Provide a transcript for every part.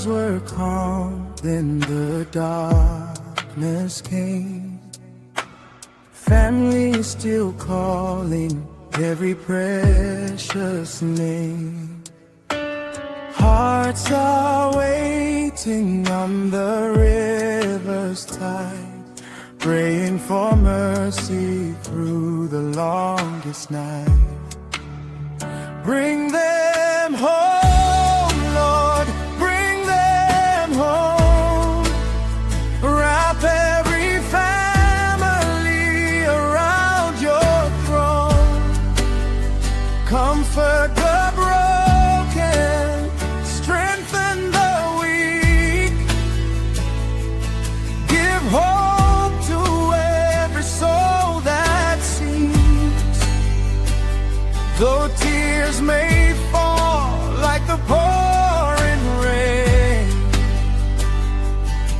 skies were calm, then the darkness came. Family still calling every precious name. Hearts are waiting on the river's tide, praying for mercy through the longest night. Bring them home, Lord, bring them home. Wrap every family around your throne. Comfort the broken, strengthen the weak. Give hope to every soul that seeks. Though tears may fall like the pouring rain,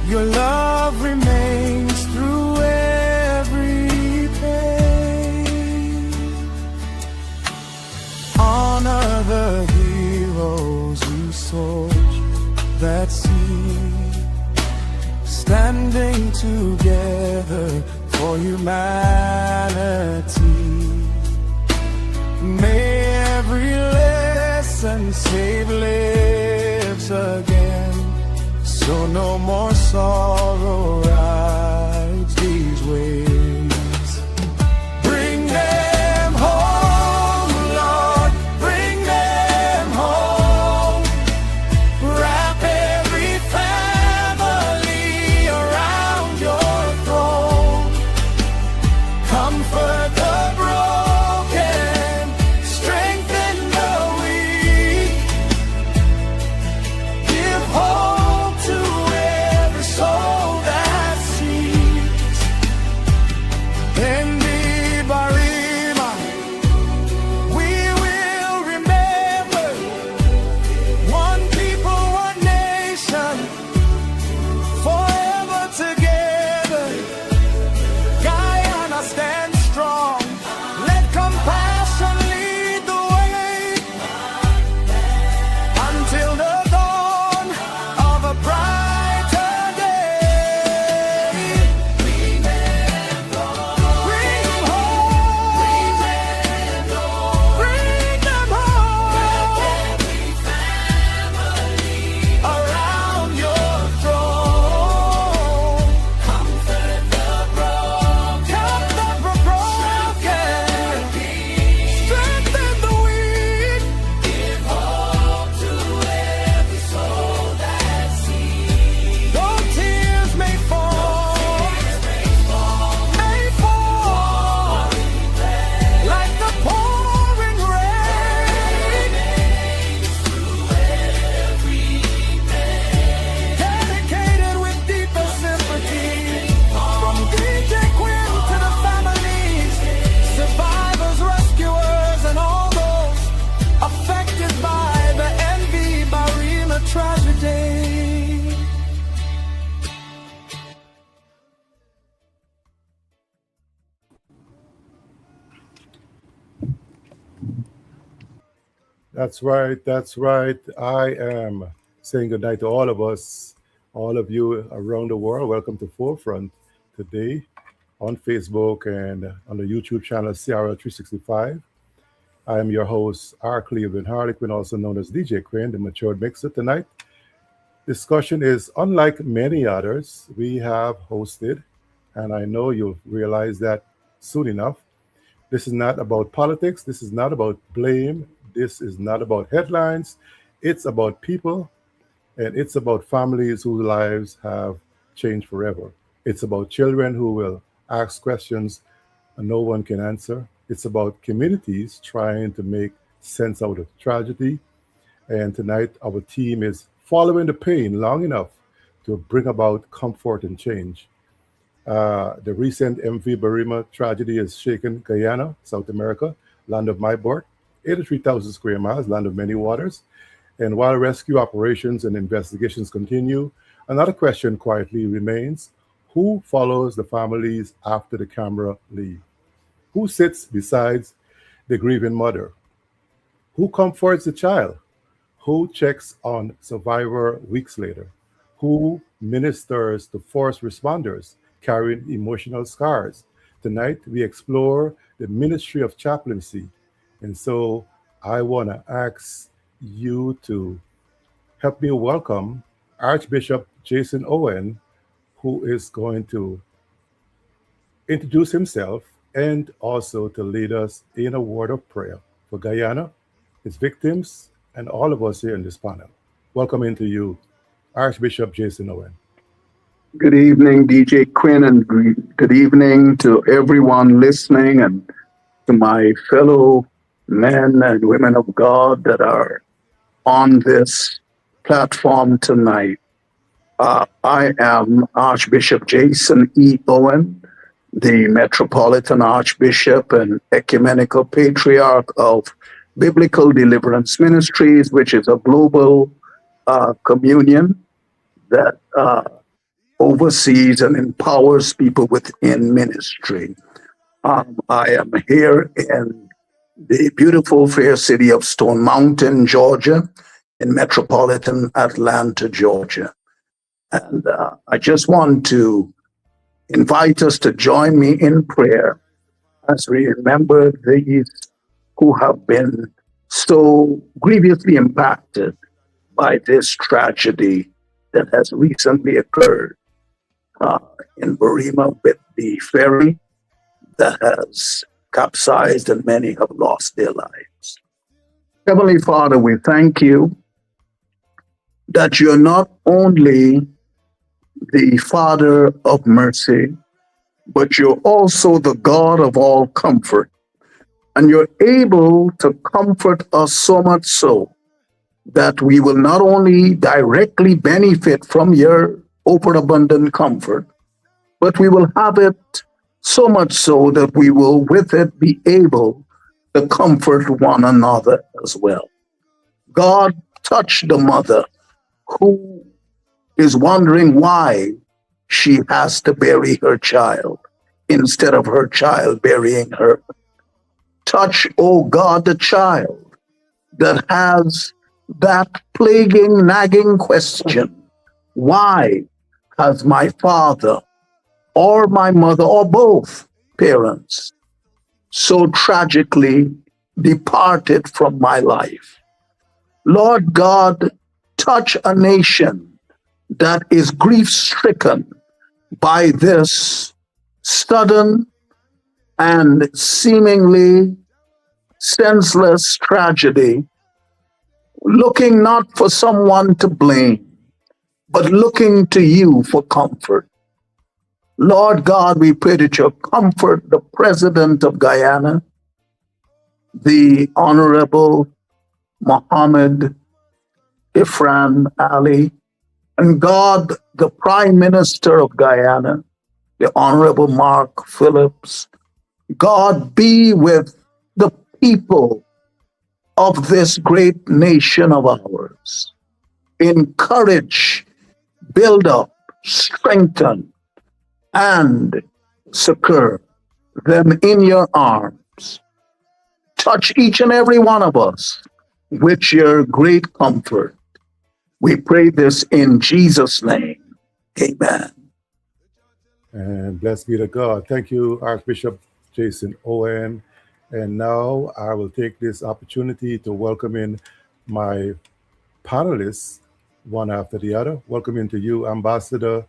your love remains through every pain. Honor the heroes who soldier that sea, standing together for humanity. May every lesson save lives again, so no more sorrow rides these waves. Bring them home, Lord, bring them home. Wrap every family around your throne. Comfort the broken, strengthen the weak. Give hope to every soul that seeks. MV Barima, we will remember. One people, one nation, forever together. Guyana, stand strong. Let compassion lead the way until the dawn of a brighter day. Bring them home. Bring them home. Bring them home. Every family around your throne. Comfort the broken. Strengthen the weak. Give hope to every soul that seeks. Though tears may fall, like the pouring rain. Dedicated with deepest sympathy, from DJ Quinn to the families, survivors, rescuers, and all those affected by the MV Barima tragedy. That's right. That's right. I am saying goodnight to all of us, all of you around the world. Welcome to Forefront today on Facebook and on the YouTube channel CRL365. I am your host, R. Cleveland Harlequin, also known as DJ Quinn, the matured mixer. Tonight, discussion is unlike many others we have hosted, and I know you'll realize that soon enough. This is not about politics. This is not about blame. This is not about headlines. It's about people, and it's about families whose lives have changed forever. It's about children who will ask questions and no one can answer. It's about communities trying to make sense out of tragedy. And tonight, our team is following the pain long enough to bring about comfort and change. The recent MV Barima tragedy has shaken Guyana, South America, land of my birth, 83,000 square miles, land of many waters. And while rescue operations and investigations continue, another question quietly remains: who follows the families after the camera leave? Who sits beside the grieving mother? Who comforts the child? Who checks on survivor weeks later? Who ministers to force responders carrying emotional scars? Tonight, we explore the ministry of chaplaincy. And so I want to ask you to help me welcome Archbishop Jason Owen, who is going to introduce himself and also to lead us in a word of prayer for Guyana, its victims, and all of us here in this panel. Welcome into you, Archbishop Jason Owen. Good evening, DJ Quinn, and good evening to everyone listening and to my fellow men and women of God that are on this platform tonight. I am Archbishop Jason E. Owen, the Metropolitan Archbishop and Ecumenical Patriarch of Biblical Deliverance Ministries, which is a global communion that oversees and empowers people within ministry. I am here in the beautiful, fair city of Stone Mountain, Georgia, in metropolitan Atlanta, Georgia. And I just want to invite us to join me in prayer as we remember these who have been so grievously impacted by this tragedy that has recently occurred uh, in Barima with the ferry that has capsized and many have lost their lives. Heavenly Father, we thank you that you're not only the Father of mercy, but you're also the God of all comfort. And you're able to comfort us so much so that we will not only directly benefit from your overabundant comfort, but we will have it so much so that we will with it be able to comfort one another as well. God, touch the mother who is wondering why she has to bury her child instead of her child burying her. Touch, oh God, the child that has that plaguing, nagging question. Why has my father or my mother or both parents so tragically departed from my life? Lord God, touch a nation that is grief stricken by this sudden and seemingly senseless tragedy, looking not for someone to blame, but looking to you for comfort. Lord God, we pray that you comfort the president of Guyana, the Honorable Mohammed Ifran Ali, and God, the Prime Minister of Guyana, the Honorable Mark Phillips. God, be with the people of this great nation of ours. Encourage, build up, strengthen, and succor them in your arms. Touch each and every one of us with your great comfort. We pray this in Jesus' name. Amen. And blessed be to God. Thank you, Archbishop Jason Owen. And now I will take this opportunity to welcome in my panelists, one after the other. Welcome into you, Ambassador,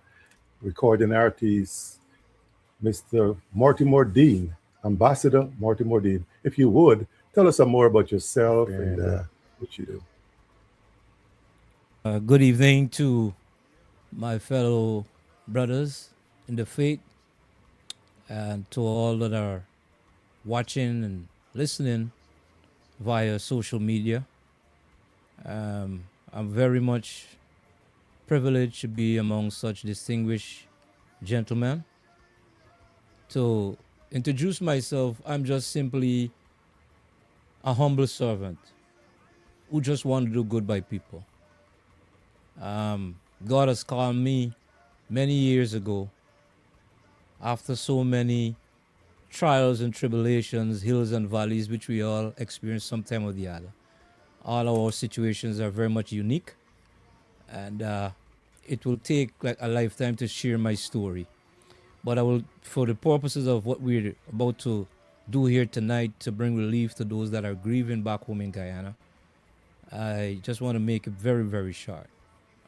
recording artist, Mr. Mortimer Dean. Ambassador Mortimer Dean. If you would, tell us some more about yourself and what you do. Good evening to my fellow brothers in the faith and to all that are watching and listening via social media. I'm very much privileged to be among such distinguished gentlemen. To introduce myself, I'm just simply a humble servant who just want to do good by people. God has called me many years ago after so many trials and tribulations, hills and valleys, which we all experience sometime or the other. All our situations are very much unique, and it will take like a lifetime to share my story. But I will, for the purposes of what we're about to do here tonight to bring relief to those that are grieving back home in Guyana, I just want to make it very, very short.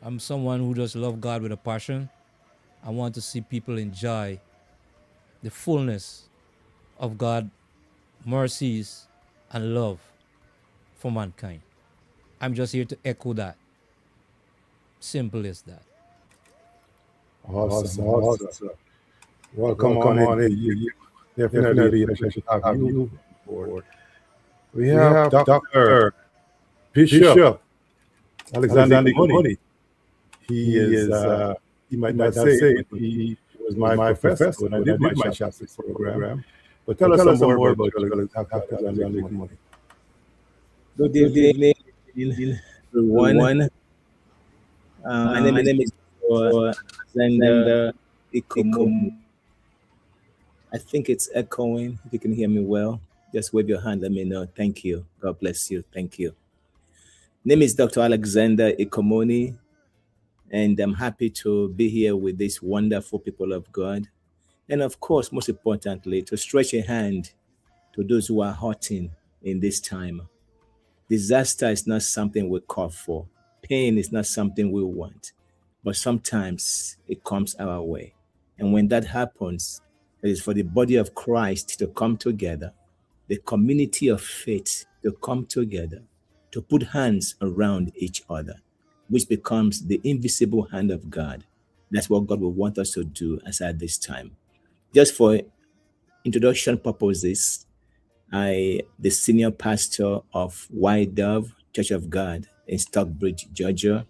I'm someone who just love God with a passion. I want to see people enjoy the fullness of God, mercies, and love for mankind. I'm just here to echo that. Simple as that. Awesome. Welcome on in. Definitely a pleasure to have you on board. We have Dr. Bishop Alexander Ikomoni. He is, he might not say it, but he was my professor when I did my chaplaincy program. But tell us some more about Dr. Alexander Ikomoni. Good evening, everyone. My name is Alexander Ikomoni. I think it's echoing. If you can hear me well, just wave your hand. Let me know. Thank you. God bless you. Thank you. Name is Dr. Alexander Ikomoni, and I'm happy to be here with these wonderful people of God. And of course, most importantly, to stretch a hand to those who are hurting in this time. Disaster is not something we call for. Pain is not something we want. But sometimes it comes our way. And when that happens, it is for the body of Christ to come together, the community of faith to come together, to put hands around each other, which becomes the invisible hand of God. That's what God will want us to do as at this time. Just for introduction purposes, I, the senior pastor of White Dove Church of God in Stockbridge, Georgia.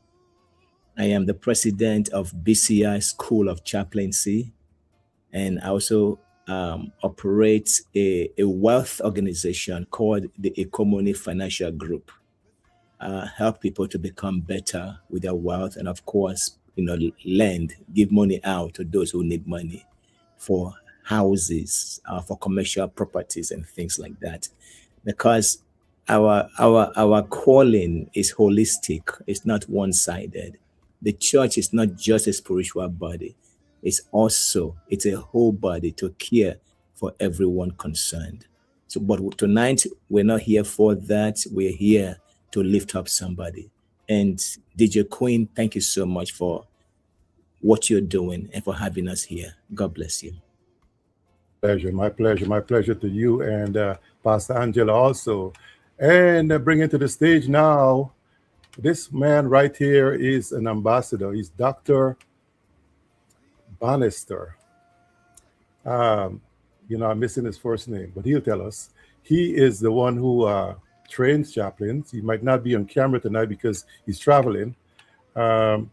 I am the president of BCI School of Chaplaincy, and I also operate a wealth organization called the Ikomoni Financial Group. Help people to become better with their wealth, and of course, lend, give money out to those who need money for houses, for commercial properties and things like that. Because our calling is holistic, it's not one-sided. The church is not just a spiritual body, it's a whole body to care for everyone concerned. So, but tonight we're not here for that. We're here to lift up somebody. And DJ Queen, thank you so much for what you're doing and for having us here. God bless you. My pleasure to you and Pastor Angela also. And bringing to the stage now, this man right here is an ambassador. He's Dr. Bannister. I'm missing his first name, but he'll tell us. He is the one who trains chaplains. He might not be on camera tonight because he's traveling. And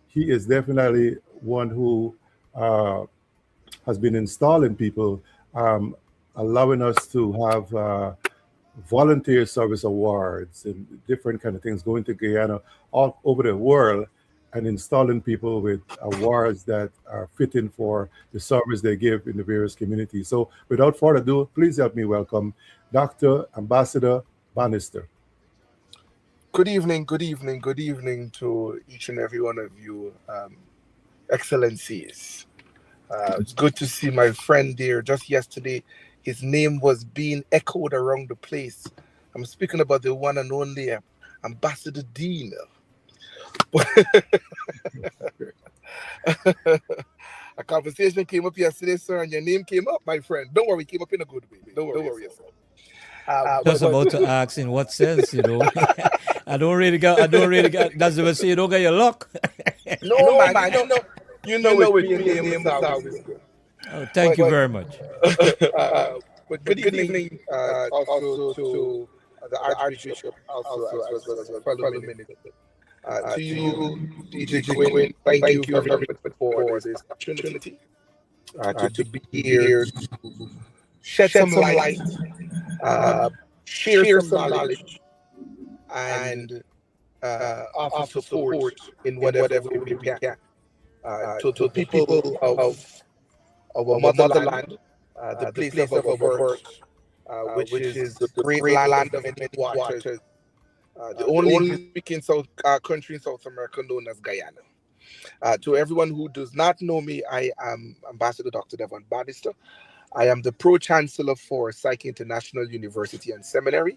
he is definitely one who has been installing people, allowing us to have volunteer service awards and different kind of things going to Guyana all over the world and installing people with awards that are fitting for the service they give in the various communities. So without further ado, please help me welcome Dr. Ambassador Bannister. Good evening to each and every one of you, excellencies. It's good to see my friend there. Just yesterday, his name was being echoed around the place. I'm speaking about the one and only Ambassador Dean. A conversation came up yesterday, sir, and your name came up, my friend. Don't worry, it came up in a good way. Don't worry yourself. Just about to ask in what sense, I don't really got. That's what I say. You don't get your luck. No, man. You know it. Being name is always good. Oh, thank you very much. But good evening also to the Archbishop, also as well as a fellow minister. To you, DJ Quinn, thank you very much for this opportunity to be here to shed some light, share some knowledge, and offer support in whatever we can to the people of our motherland, the place of our birth, which is the great land of many waters, the only speaking South country in South America known as Guyana. To everyone who does not know me, I am Ambassador Dr. Devon Bannister. I am the Pro Chancellor for Psyche International University and Seminary.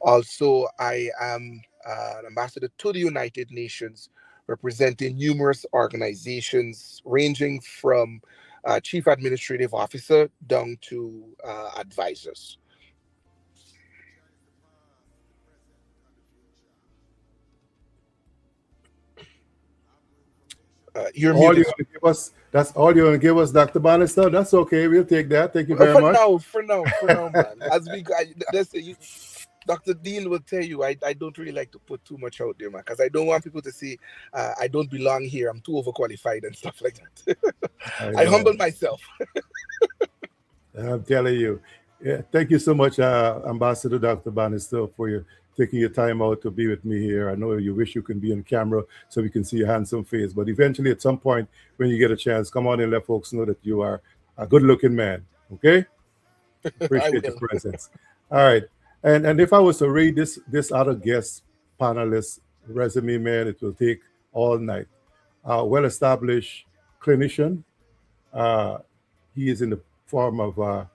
Also, I am an ambassador to the United Nations, representing numerous organizations ranging from chief administrative officer down to advisors. You're All you muted. want to give us, that's all you want to give us, Dr. Bannister. That's okay. We'll take that. Thank you very For much. now, man. As we go, let's say Dr. Dean will tell you, I don't really like to put too much out there, man, because I don't want people to see I don't belong here. I'm too overqualified and stuff like that. I know. humble myself. I'm telling you. Yeah, thank you so much, Ambassador Dr. Bannister, for your taking your time out to be with me here. I know you wish you could be on camera so we can see your handsome face, but eventually, at some point, when you get a chance, come on and let folks know that you are a good-looking man. Okay? Appreciate your presence. All right. And if I was to read this other guest panelist resume, man, it will take all night. Well-established clinician. Uh, he is in the form of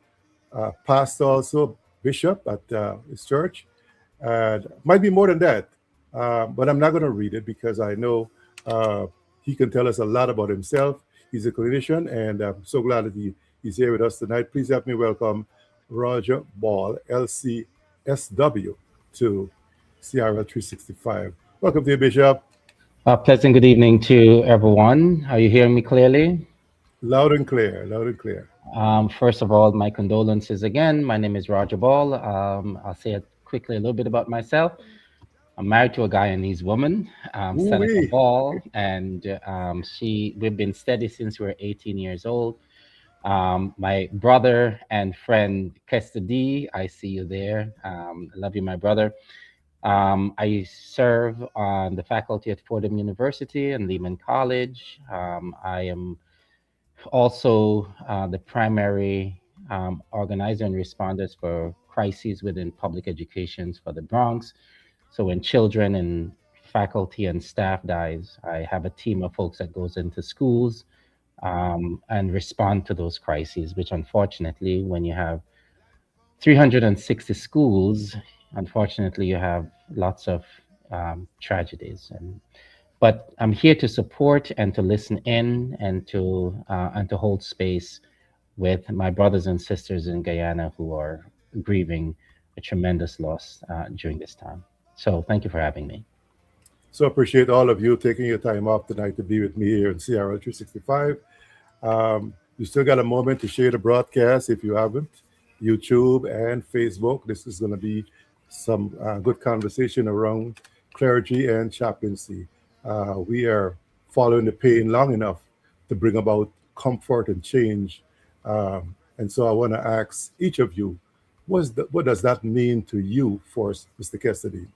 pastor, also bishop at his church. Might be more than that, but I'm not going to read it because I know he can tell us a lot about himself. He's a clinician, and I'm so glad that he's here with us tonight. Please help me welcome Roger Ball, LCSW, to CRL 365. Welcome to you, Bishop. Pleasant good evening to everyone. Are you hearing me clearly? Loud and clear, loud and clear. First of all, my condolences again. My name is Roger Ball. I'll say quickly a little bit about myself. I'm married to a Guyanese woman, Seneca Ball, and we've been steady since we were 18 years old. My brother and friend Kester D, I see you there. I love you, my brother. I serve on the faculty at Fordham University and Lehman College. I am also the primary organizer and responders for crises within public educations for the Bronx. So when children and faculty and staff dies, I have a team of folks that goes into schools and respond to those crises, which unfortunately, when you have 360 schools, unfortunately, you have lots of tragedies. But I'm here to support and to listen in and to hold space with my brothers and sisters in Guyana who are grieving a tremendous loss during this time. So thank you for having me. So appreciate all of you taking your time off tonight to be with me here in CRL 365. You still got a moment to share the broadcast if you haven't. YouTube and Facebook. This is going to be some good conversation around clergy and chaplaincy. We are following the pain long enough to bring about comfort and change. And so I want to ask each of you, what does that mean to you, first, Mr. Cassidy?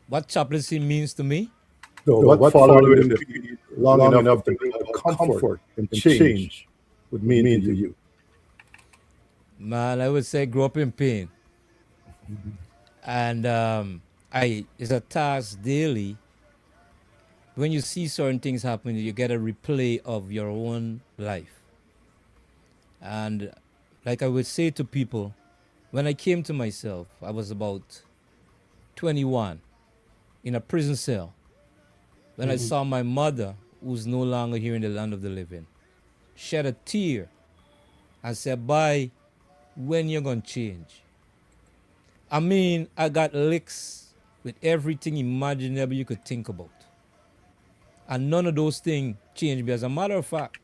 What chaplaincy means to me? So what following the pain long enough to bring about comfort and change would mean to you? Man, I would say grow up in pain. And it's a task daily. When you see certain things happen, you get a replay of your own life. And like I would say to people, when I came to myself, I was about 21 in a prison cell. When I saw my mother, who's no longer here in the land of the living, shed a tear and said, "Bye, when you're going to change?" I mean, I got licks with everything imaginable you could think about. And none of those things changed me. As a matter of fact,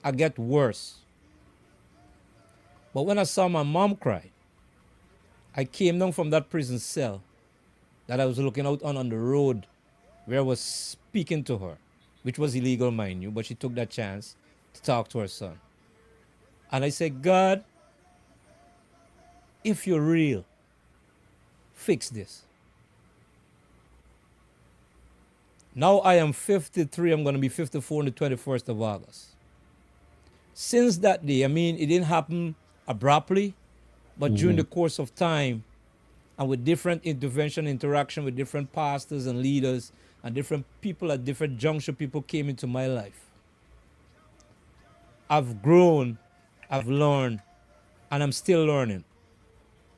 I get worse. But when I saw my mom cry, I came down from that prison cell that I was looking out on the road where I was speaking to her, which was illegal, mind you, but she took that chance to talk to her son. And I said, "God, if you're real, fix this." Now I am 53. I'm going to be 54 on the 21st of August. Since that day, I mean, it didn't happen abruptly, but during the course of time and with different intervention, interaction with different pastors and leaders and different people at different juncture, people came into my life. I've grown, I've learned, and I'm still learning.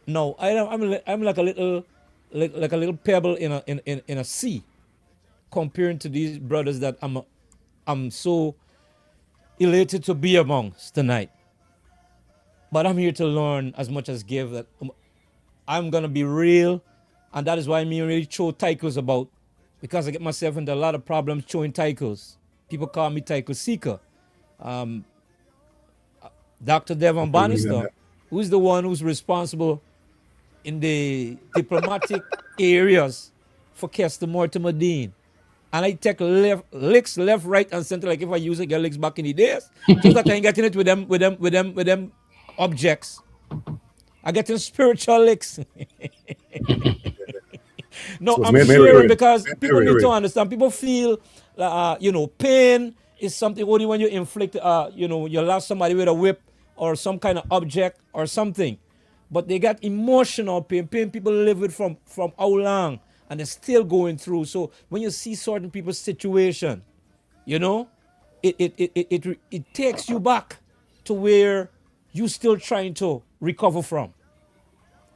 No, I'm like a little, like a little pebble in a sea, comparing to these brothers that I'm so elated to be amongst tonight. But I'm here to learn as much as give. That I'm gonna be real, and that is why me really throw titles about, because I get myself into a lot of problems throwing titles. People call me title seeker. Dr. Devon Believe in Bannister, that. who's the one who's responsible in the diplomatic areas for Kester Mortimer Dean. And I take licks left, right, and center, like if I used to get licks back in the days. Just that I ain't getting it with them objects. I getting spiritual licks. No, So I'm may sharing we because people need to we understand. People feel, pain is something only when you inflict, you lost somebody with a whip or some kind of object or something. But they got emotional pain. Pain people live with from how long, and they're still going through. So when you see certain people's situation, you know, it takes you back to where you still trying to recover from.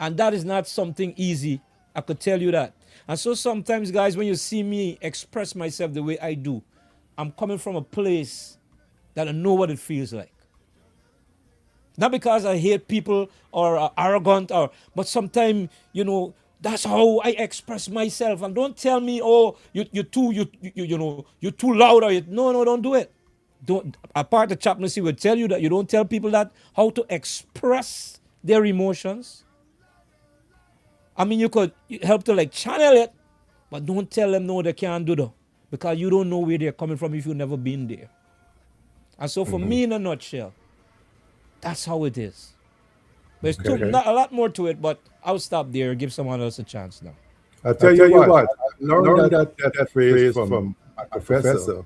And that is not something easy. I could tell you that. And so sometimes, guys, when you see me express myself the way I do, I'm coming from a place that I know what it feels like. Not because I hate people or are arrogant, but sometimes, that's how I express myself. And don't tell me, oh, you're too loud, or no, don't do it. Don't. A part of chaplaincy will tell you that you don't tell people that how to express their emotions. I mean, you could help to like channel it, but don't tell them no, they can't do that, because you don't know where they're coming from if you've never been there. And so, for me, in a nutshell, that's how it is. There's Okay. not a lot more to it, but I'll stop there and give someone else a chance now. I'll tell you what, I learned that phrase from my Professor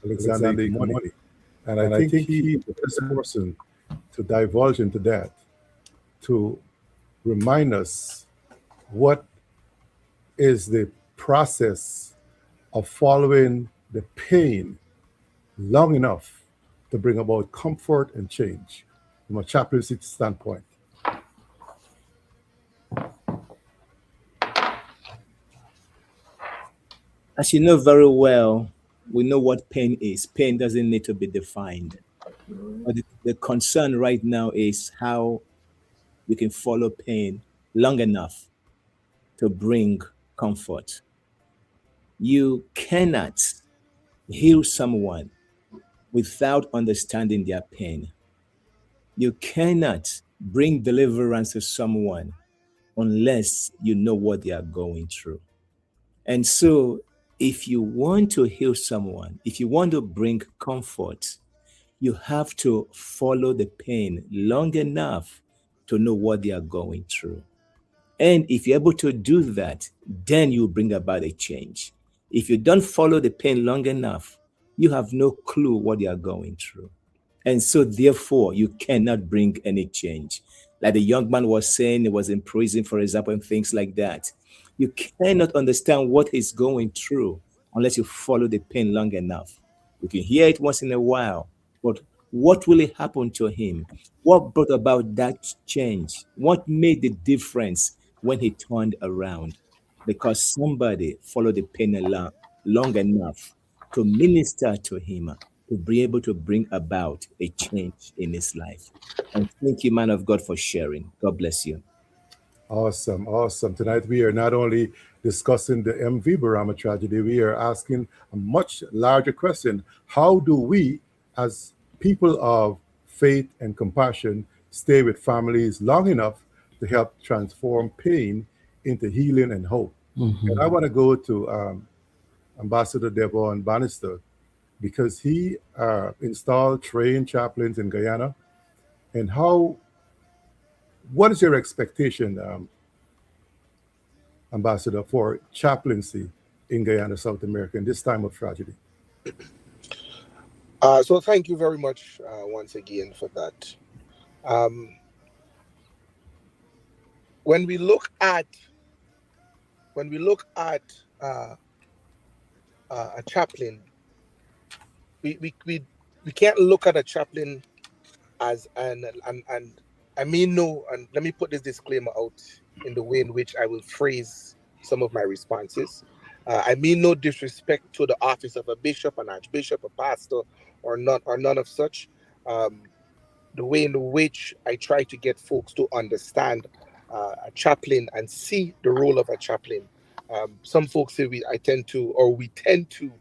Alexander Money. And I think he's the best person to divulge into that, to remind us what is the process of following the pain long enough to bring about comfort and change from a chaplaincy standpoint. As you know very well, we know what pain is. Pain doesn't need to be defined. But the concern right now is how we can follow pain long enough to bring comfort. You cannot heal someone without understanding their pain. You cannot bring deliverance to someone unless you know what they are going through. And so, if you want to heal someone, if you want to bring comfort, you have to follow the pain long enough to know what they are going through. And if you're able to do that, then you bring about a change. If you don't follow the pain long enough, you have no clue what they are going through. And so, therefore, you cannot bring any change. Like the young man was saying, he was in prison, for example, and things like that. You cannot understand what he's going through unless you follow the pain long enough. You can hear it once in a while, but what really happened to him? What brought about that change? What made the difference when he turned around? Because somebody followed the pain long enough to minister to him, to be able to bring about a change in his life. And thank you, man of God, for sharing. God bless you. Awesome, awesome. Tonight we are not only discussing the MV Barima tragedy, we are asking a much larger question. How do we, as people of faith and compassion, stay with families long enough to help transform pain into healing and hope? And I want to go to Ambassador Devon Bannister, because he installed trained chaplains in Guyana. And what is your expectation, Ambassador, for chaplaincy in Guyana, South America, in this time of tragedy? So thank you very much once again for that. Um, when we look at uh, a chaplain, we, we we we can't look at a chaplain as and I mean no, and let me put this disclaimer out in the way in which I will phrase some of my responses. I mean no disrespect to the office of a bishop, an archbishop, a pastor, or none of such. Um, the way in which I try to get folks to understand a chaplain and see the role of a chaplain. Some folks say we tend to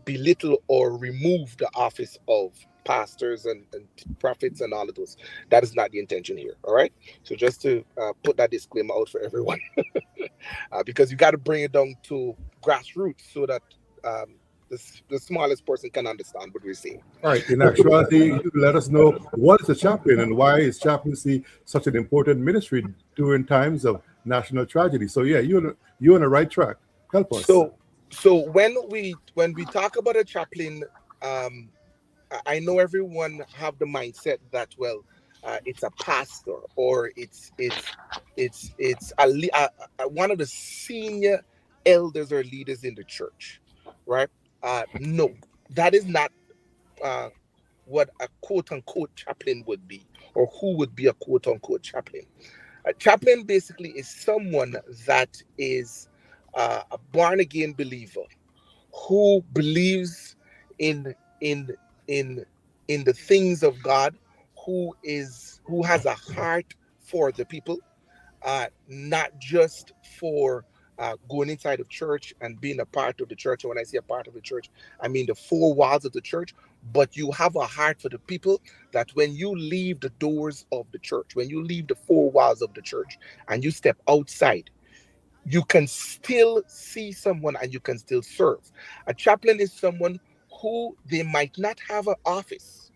belittle or remove the office of pastors and prophets and all of those. That is not the intention here. All right. So just to put that disclaimer out for everyone, because you got to bring it down to grassroots so that um, the smallest person can understand what we're saying. All right. In actuality, you let us know what is a chaplain and why is chaplaincy such an important ministry during times of national tragedy. So yeah, you're on the right track. Help us. So when we talk about a chaplain, um, I know everyone have the mindset that it's a pastor or it's one of the senior elders or leaders in the church, right? No, that is not uh, what a quote unquote chaplain would be, or who would be a quote unquote chaplain. A chaplain basically is someone that is a born again believer who believes in in in in the things of God, who has a heart for the people, not just for going inside of church and being a part of the church. And when I say a part of the church, I mean the four walls of the church. But you have a heart for the people, that when you leave the doors of the church, when you leave the four walls of the church and you step outside, you can still see someone and you can still serve. A chaplain is someone who they might not have an office.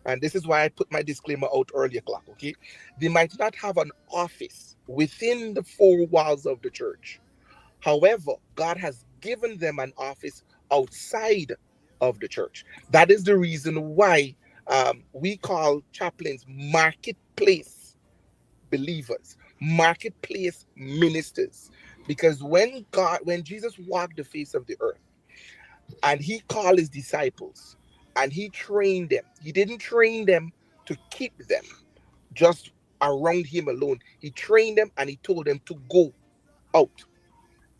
And this is why I put my disclaimer out earlier, clock, okay? They might not have an office within the four walls of the church. However, God has given them an office outside of the church. That is the reason why we call chaplains marketplace believers, marketplace ministers. Because when Jesus walked the face of the earth and he called his disciples and he trained them, he didn't train them to keep them just around him alone. He trained them and he told them to go out,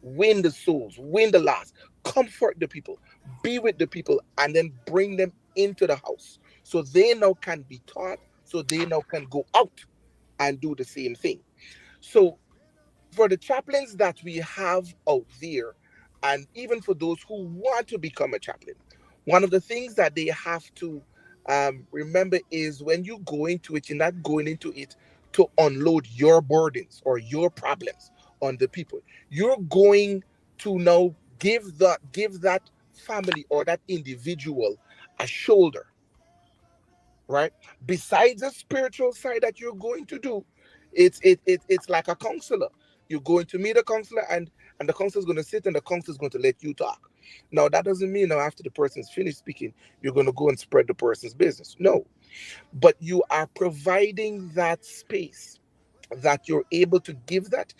win the souls, win the lost, comfort the people, be with the people, and then bring them into the house so they now can be taught, so they now can go out and do the same thing. So for the chaplains that we have out there, and even for those who want to become a chaplain, one of the things that they have to remember is when you go into it, you're not going into it to unload your burdens or your problems on the people. You're going to now give that family or that individual a shoulder, right? Besides the spiritual side that you're going to do, it's like a counselor. You're going to meet a counselor, and the counselor's going to sit and the counselor's going to let you talk. Now that doesn't mean now after the person's finished speaking, you're going to go and spread the person's business. No, but you are providing that space that you're able to give that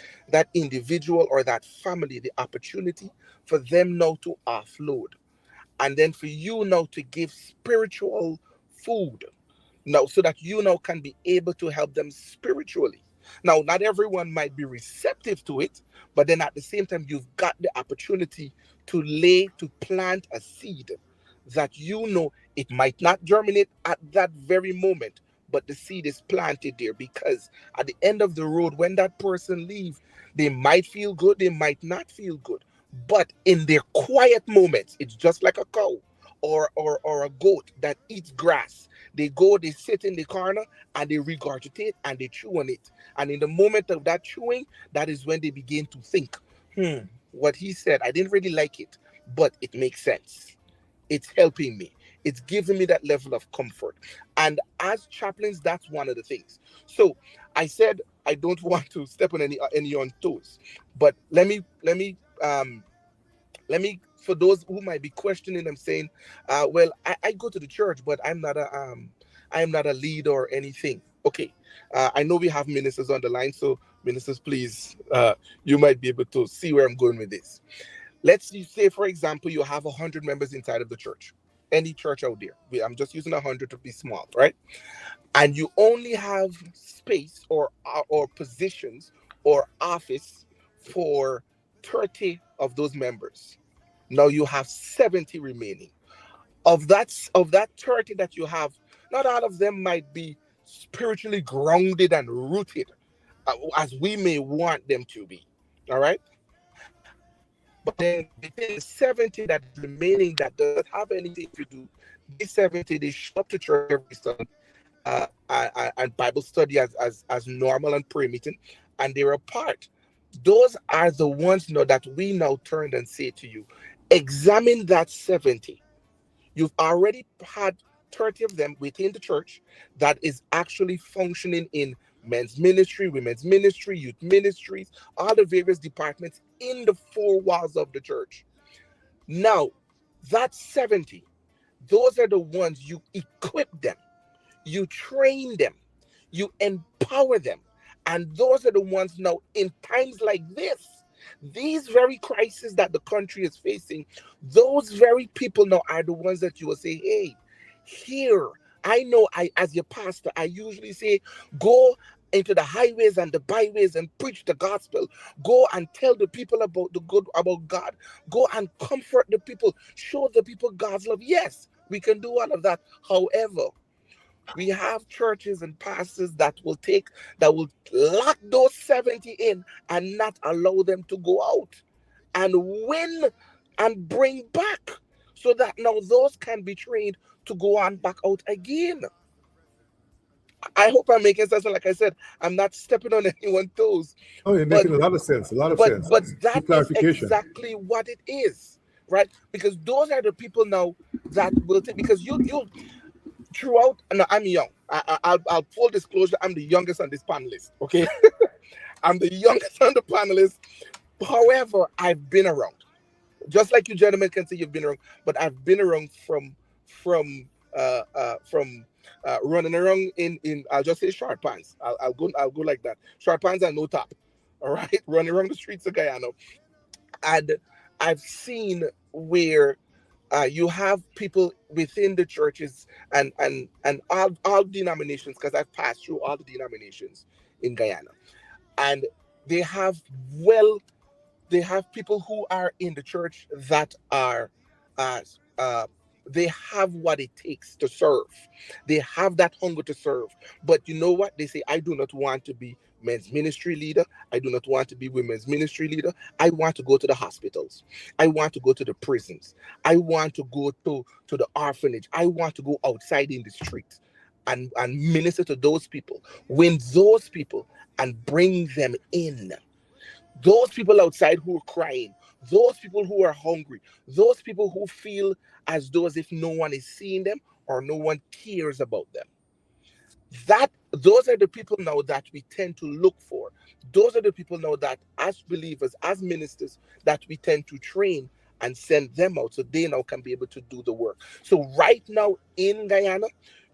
individual or that family the opportunity for them now to offload, and then for you now to give spiritual food now so that you now can be able to help them spiritually. Now not everyone might be receptive to it, but then at the same time you've got the opportunity to plant a seed that it might not germinate at that very moment, but the seed is planted there, because at the end of the road when that person leaves, they might feel good, they might not feel good, but in their quiet moments, it's just like a cow or a goat that eats grass. They go, they sit in the corner and they regurgitate and they chew on it. And in the moment of that chewing, that is when they begin to think, what he said, I didn't really like it, but it makes sense. It's helping me. It's giving me that level of comfort. And as chaplains, that's one of the things. So I said I don't want to step on any on toes, but let me Let me, for those who might be questioning, I'm saying, well, I go to the church, but I am not a leader or anything. Okay, I know we have ministers on the line, so ministers, please, you might be able to see where I'm going with this. Let's say, for example, you have 100 members inside of the church, any church out there. I'm just using 100 to be small, right? And you only have space or positions or office for 30 of those members. Now you have 70 remaining. Of that 30 that you have, not all of them might be spiritually grounded and rooted, as we may want them to be. All right. But then within the 70 that is remaining that doesn't have anything to do, these 70, they show up to church every Sunday, and Bible study as normal and prayer meeting, and they're apart. Those are the ones now that we now turned and say to you, examine that 70. You've already had 30 of them within the church that is actually functioning in men's ministry, women's ministry, youth ministries, all the various departments in the four walls of the church. Now, that 70, those are the ones you equip them, you train them, you empower them. And those are the ones now in times like this, these very crises that the country is facing, those very people now are the ones that you will say, hey, here, I know as your pastor, I usually say, go into the highways and the byways and preach the gospel. Go and tell the people about the good about God. Go and comfort the people. Show the people God's love. Yes, we can do all of that. However, we have churches and pastors that will lock those 70 in and not allow them to go out and win and bring back, so that now those can be trained to go on back out again. I hope I'm making sense. Like I said, I'm not stepping on anyone's toes. Oh, you're But making a lot of sense. A lot of but sense. but that Good is clarification. exactly what it is, right? Because those are the people now that will take, because you throughout. No, I'm young. I'll full disclosure. I'm the youngest on this panelist. Okay, I'm the youngest on the panelist. However, I've been around. Just like you gentlemen can say you've been around, but I've been around from running around in I'll just say short pants. I'll go like that. Short pants and no top. All right, running around the streets of Guyana, and I've seen where you have people within the churches and all denominations, because I've passed through all the denominations in Guyana, and they have well they have people who are in the church that are uh, uh, they have what it takes to serve. They have that hunger to serve. But you know what? They say, I do not want to be men's ministry leader. I do not want to be women's ministry leader. I want to go to the hospitals. I want to go to the prisons. I want to go to the orphanage. I want to go outside in the streets and minister to those people, win those people, and bring them in. Those people outside who are crying, those people who are hungry, those people who feel as though as if no one is seeing them or no one cares about them. Those are the people now that we tend to look for. Those are the people now that as believers, as ministers, that we tend to train and send them out so they now can be able to do the work. So right now in Guyana,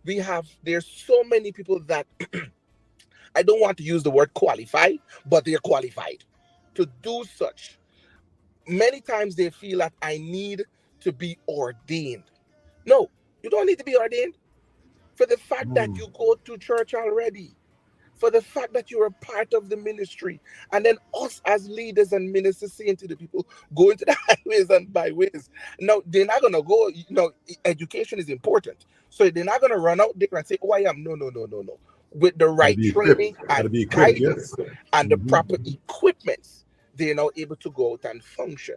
there's so many people that I don't want to use the word qualified, but they're qualified to do such. Many times they feel that I need to be ordained. No, you don't need to be ordained. For the fact that Mm. you go to church already, for the fact that you're a part of the ministry, and then us as leaders and ministers saying to the people, go into the highways and byways. Now, they're not going to go, education is important. So they're not going to run out there and say, oh, I am. No, no, no, no, no. With the Gotta right be equipped. training Gotta and be equipped. guidance Yes. and the Hmm. proper equipments, they're now able to go out and function.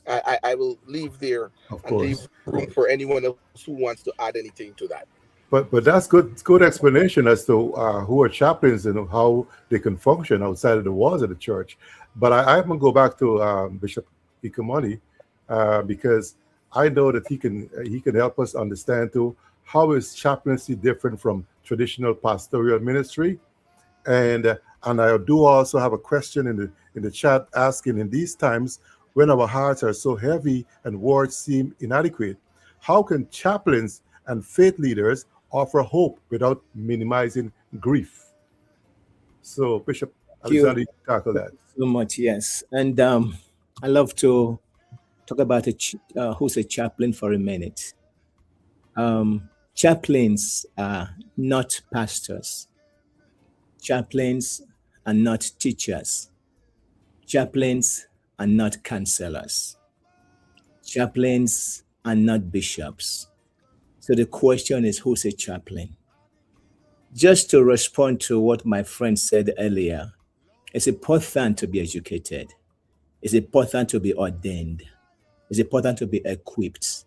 I will leave there Of and course. leave room for anyone else who wants to add anything to that. But that's good explanation as to who are chaplains and how they can function outside of the walls of the church. But I'm gonna go back to Bishop Ikamani because I know that he can help us understand too how is chaplaincy different from traditional pastoral ministry. And I do also have a question in the chat asking, in these times When our hearts are so heavy and words seem inadequate, how can chaplains and faith leaders offer hope without minimizing grief? So, Bishop Thank you Alexander, you tackle that. so much. Yes, and I love to talk about who's a chaplain for a minute. Chaplains are not pastors. Chaplains are not teachers. Chaplains are not counselors. Chaplains are not bishops. So the question is, who's a chaplain? Just to respond to what my friend said earlier, it's important to be educated. It's important to be ordained. It's important to be equipped.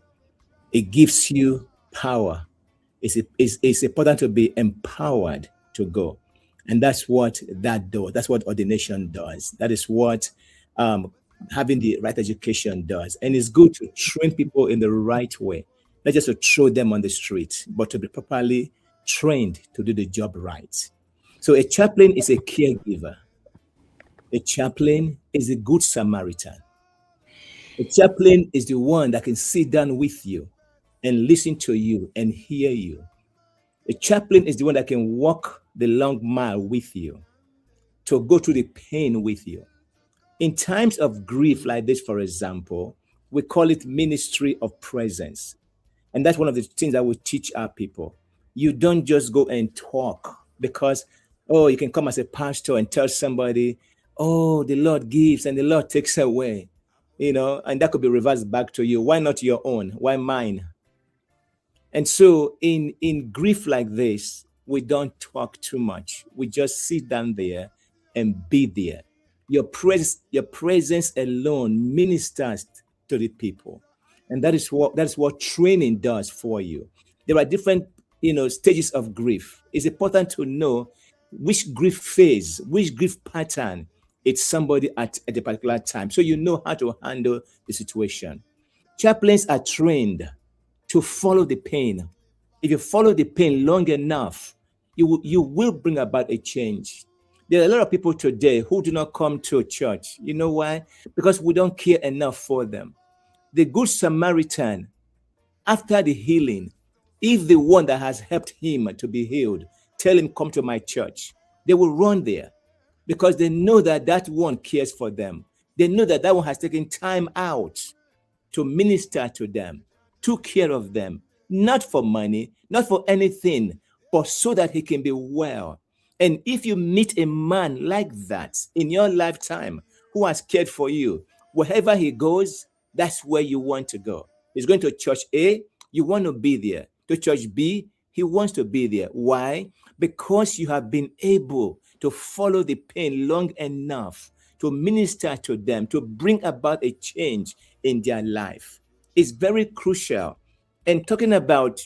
It gives you power. It's important to be empowered to go. And that's what that does. That's what ordination does. That is what um, having the right education does. And it's good to train people in the right way, not just to throw them on the street, but to be properly trained to do the job right. So a chaplain is a caregiver. A chaplain is a good Samaritan. A chaplain is the one that can sit down with you and listen to you and hear you. A chaplain is the one that can walk the long mile with you, to go through the pain with you. In times of grief like this, for example, we call it ministry of presence. And that's one of the things that we teach our people. You don't just go and talk because, oh, you can come as a pastor and tell somebody, oh, the Lord gives and the Lord takes away, and that could be reversed back to you. Why not your own? Why mine? And so in grief like this, we don't talk too much. We just sit down there and be there. Your presence alone ministers to the people. And that's what training does for you. There are different, stages of grief. It's important to know which grief phase, which grief pattern it's somebody at a particular time. So you know how to handle the situation. Chaplains are trained to follow the pain. If you follow the pain long enough, you will bring about a change. There are a lot of people today who do not come to church. You know why? Because we don't care enough for them. The Good Samaritan, after the healing, if the one that has helped him to be healed, tell him, come to my church, they will run there because they know that one cares for them. They know that one has taken time out to minister to them, took care of them, not for money, not for anything, but so that he can be well. And if you meet a man like that in your lifetime who has cared for you, wherever he goes, that's where you want to go. He's going to church A, you want to be there. To church B, he wants to be there. Why? Because you have been able to follow the pain long enough to minister to them, to bring about a change in their life. It's very crucial. And talking about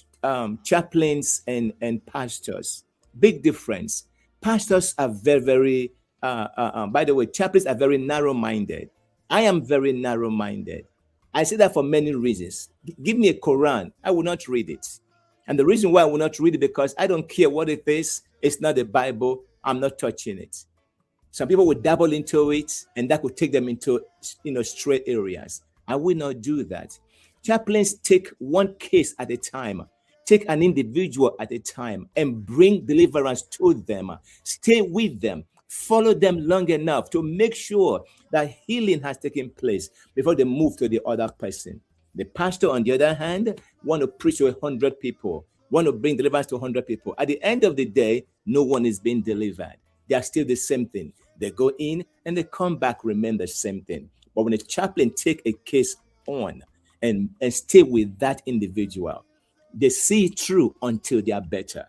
chaplains and pastors, big difference. Pastors are very, very, by the way, chaplains are very narrow-minded. I am very narrow-minded. I say that for many reasons. Give me a Quran, I will not read it. And the reason why I will not read it, because I don't care what it is. It's not the Bible. I'm not touching it. Some people would dabble into it, and that could take them into, straight areas. I will not do that. Chaplains take one case at a time, take an individual at a time, and bring deliverance to them. Stay with them, follow them long enough to make sure that healing has taken place before they move to the other person. The pastor, on the other hand, want to preach to 100 people, want to bring deliverance to 100 people. At the end of the day, no one is being delivered. They are still the same thing. They go in and they come back, remain the same thing. But when a chaplain take a case on and stay with that individual, they see it through until they are better.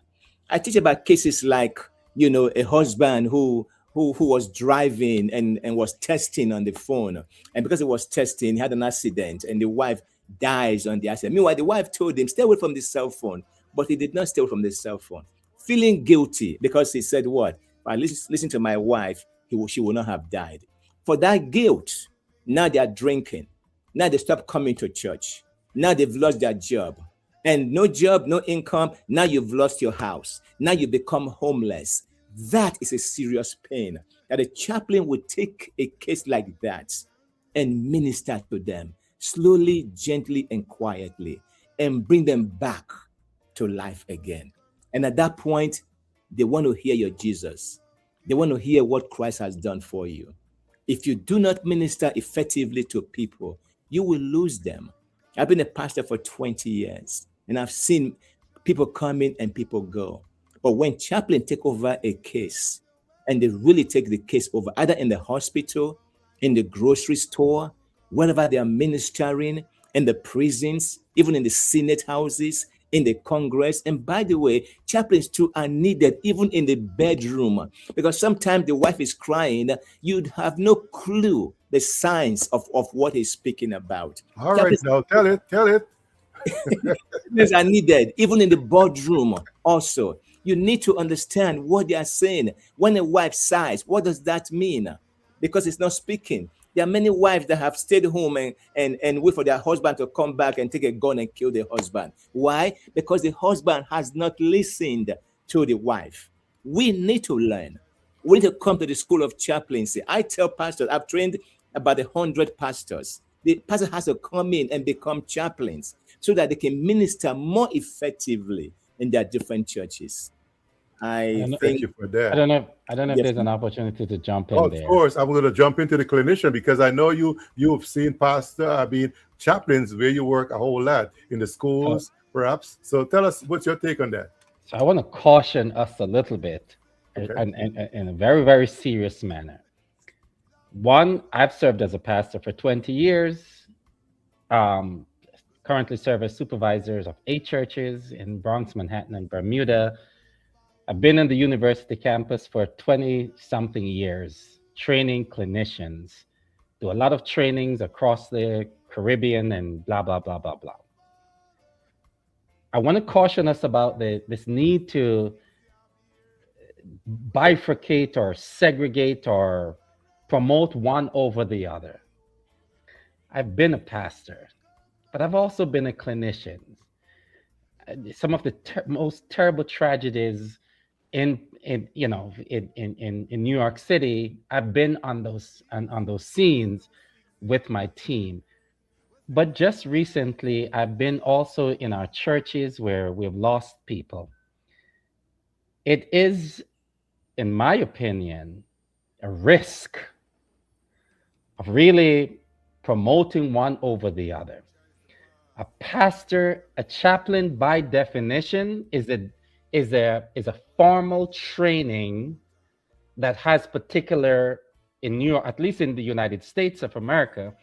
I teach about cases like, a husband who was driving and was testing on the phone. And because he was testing, he had an accident and the wife dies on the accident. Meanwhile, the wife told him, stay away from the cell phone. But he did not stay away from the cell phone. Feeling guilty because he said, what? If I listen to my wife, she will not have died. For that guilt, now they are drinking. Now they stop coming to church. Now they've lost their job. And no job, no income. Now you've lost your house. Now you become homeless. That is a serious pain. That a chaplain would take a case like that and minister to them slowly, gently, and quietly, and bring them back to life again. And at that point, they want to hear your Jesus. They want to hear what Christ has done for you. If you do not minister effectively to people, you will lose them. I've been a pastor for 20 years, and I've seen people come in and people go. But when chaplain take over a case, and they really take the case over, either in the hospital, in the grocery store, wherever they are ministering, in the prisons, even in the Senate houses, in the Congress. And by the way, chaplains too are needed even in the bedroom, because sometimes the wife is crying, you'd have no clue the signs of what he's speaking about. All right, now tell it. Chaplains are needed even in the boardroom also. You need to understand what they are saying. When a wife sighs, what does that mean? Because it's not speaking. There are many wives that have stayed home and wait for their husband to come back and take a gun and kill the husband. Why? Because the husband has not listened to the wife. We need to learn. We need to come to the school of chaplaincy. I tell pastors, I've trained about 100 pastors. The pastor has to come in and become chaplains so that they can minister more effectively in their different churches. Thank you for that. I don't know if Yes, there's an opportunity to jump in Of there. course, I'm going to jump into the clinician because I know you've seen chaplains where you work a whole lot in the schools, perhaps. So tell us, what's your take on that? So I want to caution us a little bit, Okay. and in a very, very serious manner. One, I've served as a pastor for 20 years. Currently serve as supervisors of 8 churches in Bronx, Manhattan, and Bermuda. I've been in the university campus for 20-something years, training clinicians, do a lot of trainings across the Caribbean and blah, blah, blah, blah, blah. I want to caution us about this need to bifurcate or segregate or promote one over the other. I've been a pastor, but I've also been a clinician. Some of the most terrible tragedies in New York City, I've been on those scenes with my team. But just recently, I've been also in our churches where we've lost people. It is, in my opinion, a risk of really promoting one over the other. A pastor, a chaplain, by definition, is a formal training that has particular, in New York, at least in the United States of America,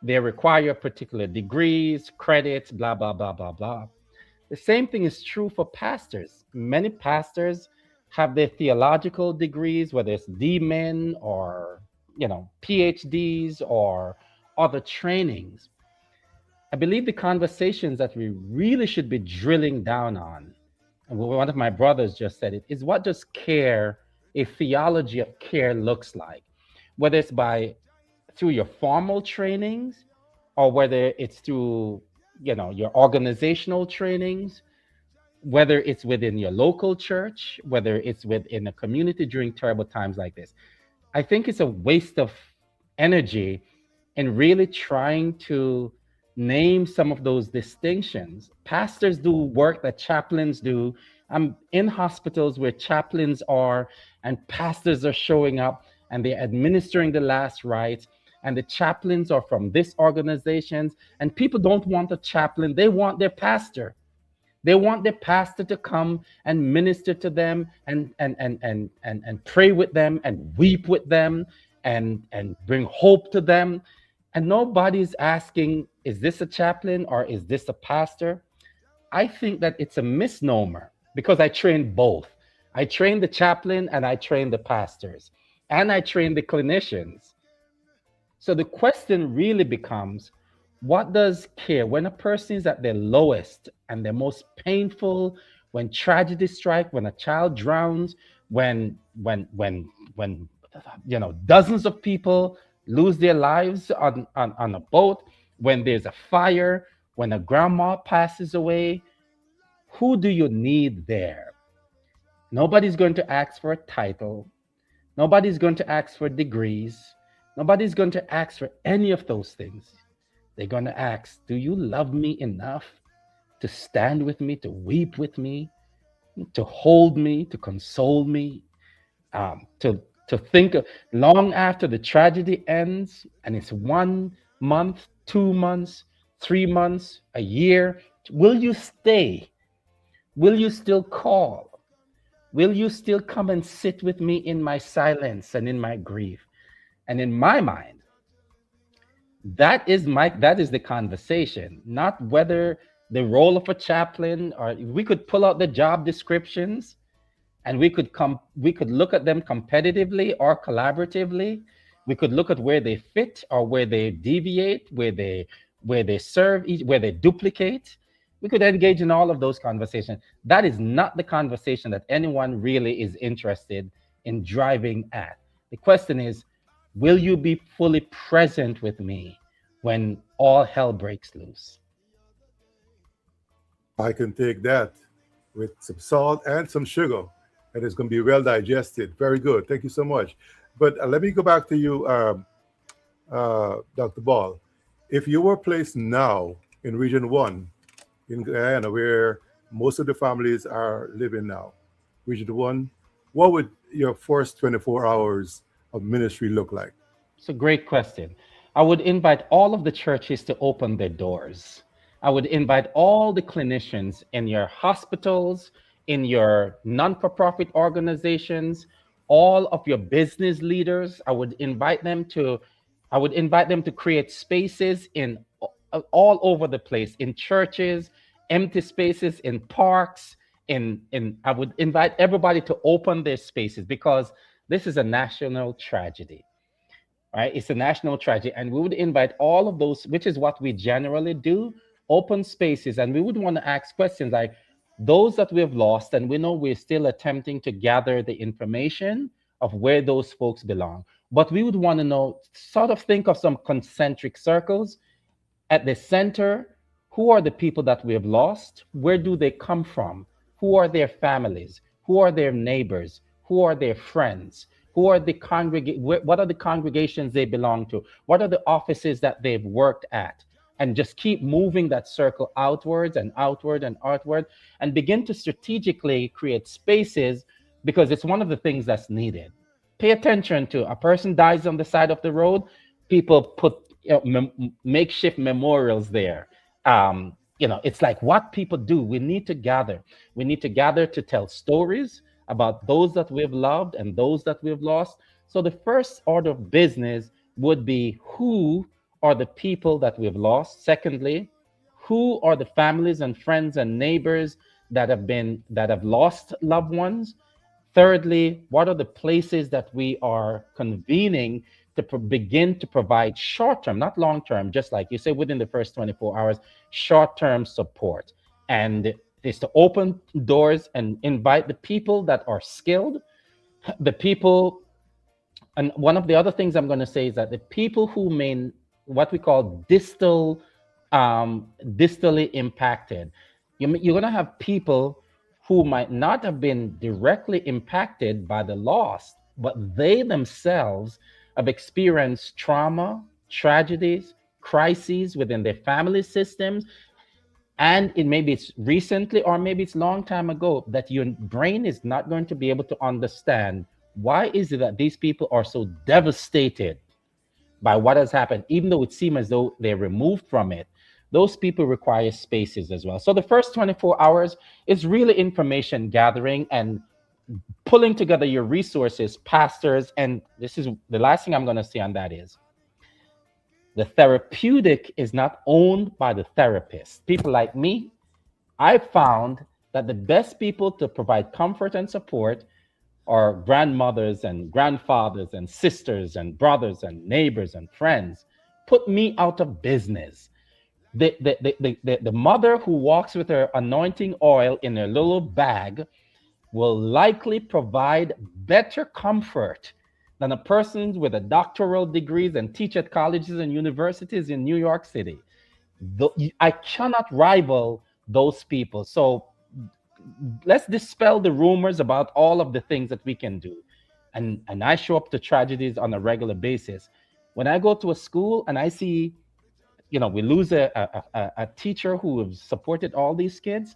they require particular degrees, credits, blah, blah, blah, blah, blah. The same thing is true for pastors. Many pastors have their theological degrees, whether it's D-Min or, PhDs or other trainings. I believe the conversations that we really should be drilling down on, and one of my brothers just said it, is what does care, a theology of care, looks like, whether it's through your formal trainings or whether it's through your organizational trainings, whether it's within your local church, whether it's within a community during terrible times like this. I think it's a waste of energy in really trying to name some of those distinctions. Pastors do work that chaplains do. I'm in hospitals where chaplains are and pastors are showing up and they're administering the last rites, and the chaplains are from this organizations, and people don't want a chaplain, they want their pastor. They want their pastor to come and minister to them and pray with them and weep with them and bring hope to them. And nobody's asking, is this a chaplain or is this a pastor? I think that it's a misnomer because I train both. I train the chaplain and I train the pastors and I train the clinicians. So the question really becomes, what does care when a person is at their lowest and their most painful, when tragedy strikes, when a child drowns, when dozens of people lose their lives on a boat, when there's a fire, when a grandma passes away, who do you need there? Nobody's going to ask for a title. Nobody's going to ask for degrees. Nobody's going to ask for any of those things. They're going to ask, do you love me enough to stand with me, to weep with me, to hold me, to console me, to think of long after the tragedy ends and it's 1 month, 2 months, 3 months, a year? Will you stay? Will you still call? Will you still come and sit with me in my silence and in my grief? And in my mind, that is the conversation, not whether the role of a chaplain, or we could pull out the job descriptions and we could look at them competitively or collaboratively. We could look at where they fit or where they deviate, where they serve each, where they duplicate. We could engage in all of those conversations. That is not the conversation that anyone really is interested in driving at. The question is, will you be fully present with me when all hell breaks loose? I can take that with some salt and some sugar, and it's going to be well digested. Very good. Thank you so much. But let me go back to you, Dr. Ball. If you were placed now in Region 1 in Guyana, where most of the families are living now, Region 1, what would your first 24 hours of ministry look like? It's a great question. I would invite all of the churches to open their doors. I would invite all the clinicians in your hospitals, in your non-for-profit organizations, all of your business leaders. I would invite them to create spaces in all over the place, in churches, empty spaces, in parks, in I would invite everybody to open their spaces, because this is a national tragedy. Right? It's a national tragedy. And we would invite all of those, which is what we generally do, open spaces. And we would want to ask questions like those that we have lost, and we know we're still attempting to gather the information of where those folks belong. But we would want to know, sort of think of some concentric circles. At the center, who are the people that we have lost? Where do they come from? Who are their families? Who are their neighbors? Who are their friends? Who are the what are the congregations they belong to? What are the offices that they've worked at? And just keep moving that circle outwards and outward and outward, and begin to strategically create spaces, because it's one of the things that's needed. Pay attention to a person dies on the side of the road, people put makeshift memorials there. It's like what people do. We need to gather. We need to gather to tell stories about those that we've loved and those that we've lost. So the first order of business would be, who are the people that we've lost? Secondly, who are the families and friends and neighbors that have lost loved ones? Thirdly, what are the places that we are convening to begin to provide short-term, not long-term, just like you say, within the first 24 hours, short-term support? And is to open doors and invite the people that are skilled, the people. And one of the other things I'm going to say is that the people who may, what we call distally impacted, you're going to have people who might not have been directly impacted by the loss, but they themselves have experienced trauma, tragedies, crises within their family systems. And maybe it's recently or maybe it's long time ago, that your brain is not going to be able to understand why is it that these people are so devastated by what has happened, even though it seems as though they're removed from it. Those people require spaces as well. So the first 24 hours is really information gathering and pulling together your resources, pastors. And this is the last thing I'm going to say on that is, the therapeutic is not owned by the therapist. People like me, I found that the best people to provide comfort and support are grandmothers and grandfathers and sisters and brothers and neighbors and friends. Put me out of business. The mother who walks with her anointing oil in her little bag will likely provide better comfort than a person with a doctoral degrees and teach at colleges and universities in New York City. I cannot rival those people. So let's dispel the rumors about all of the things that we can do. And I show up to tragedies on a regular basis. When I go to a school and I see, we lose a teacher who has supported all these kids,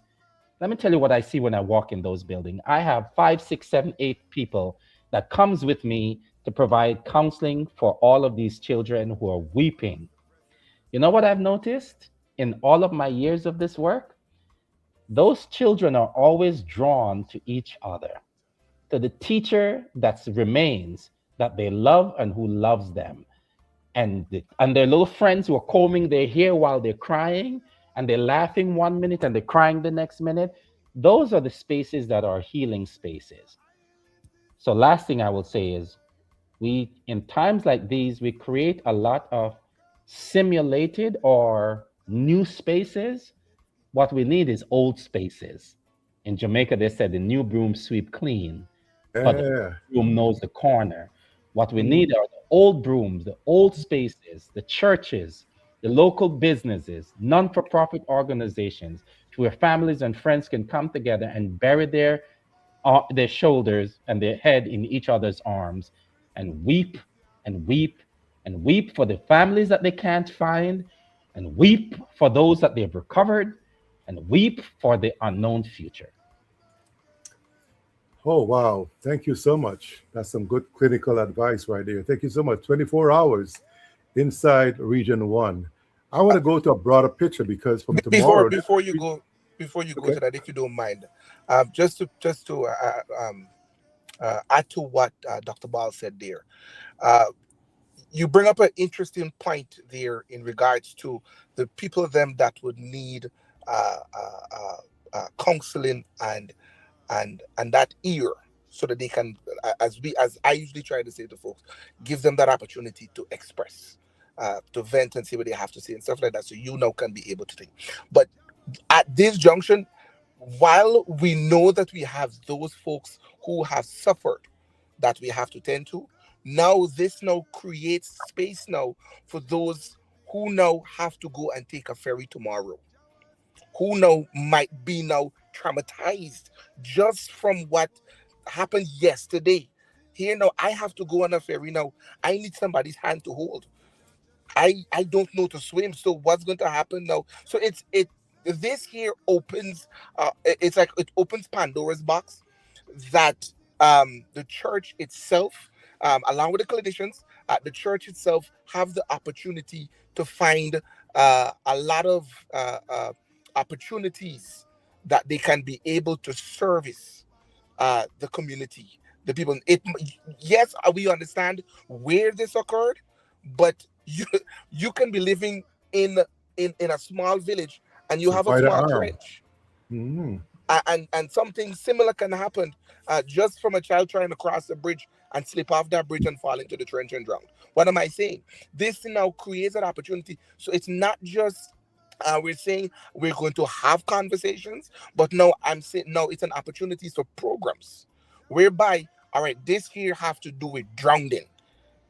let me tell you what I see when I walk in those buildings. I have 5, 6, 7, 8 people that comes with me to provide counseling for all of these children who are weeping. You know what I've noticed in all of my years of this work? Those children are always drawn to each other, to the teacher that remains, that they love and who loves them. And their little friends who are combing their hair while they're crying, and they're laughing 1 minute and they're crying the next minute. Those are the spaces that are healing spaces. So last thing I will say is, we, in times like these, we create a lot of simulated or new spaces. What we need is old spaces. In Jamaica, they said the new broom sweep clean, but the Yeah. broom knows the corner. What we need are the old brooms, the old spaces, the churches, the local businesses, non-for-profit organizations, to where families and friends can come together and bury their shoulders and their head in each other's arms and weep and weep and weep for the families that they can't find, and weep for those that they've recovered, and weep for the unknown future. Oh, wow. Thank you so much. That's some good clinical advice right there. Thank you so much. 24 hours inside Region 1. I want to go to a broader picture because from Before tomorrow. before you go Okay. to that, if you don't mind, just to add to what Dr. Ball said there. Uh, you bring up an interesting point there in regards to the people of them that would need uh, uh, counseling and that ear, so that they can, as I usually try to say to folks, give them that opportunity to express, to vent and see what they have to say and stuff like that, so you now can be able to think. But at this junction, while we know that we have those folks who have suffered that we have to tend to, now this now creates space now for those who now have to go and take a ferry tomorrow, who now might be now traumatized just from what happened yesterday. Here now, I have to go on a ferry now. I need somebody's hand to hold. I don't know to swim, so what's going to happen now? So it this here opens, it's like it opens Pandora's box, that the church itself, along with the clinicians, the church itself have the opportunity to find a lot of opportunities that they can be able to service the community, the people. Yes, we understand where this occurred, but you can be living in in a small village and you have a Provide an small arm. trench, Mhm. and something similar can happen, just from a child trying to cross a bridge and slip off that bridge and fall into the trench and drown. What am I saying? This now creates an opportunity. So it's not just, we're saying we're going to have conversations, but no, I'm saying no, it's an opportunity for programs whereby, all right, this here have to do with drowning,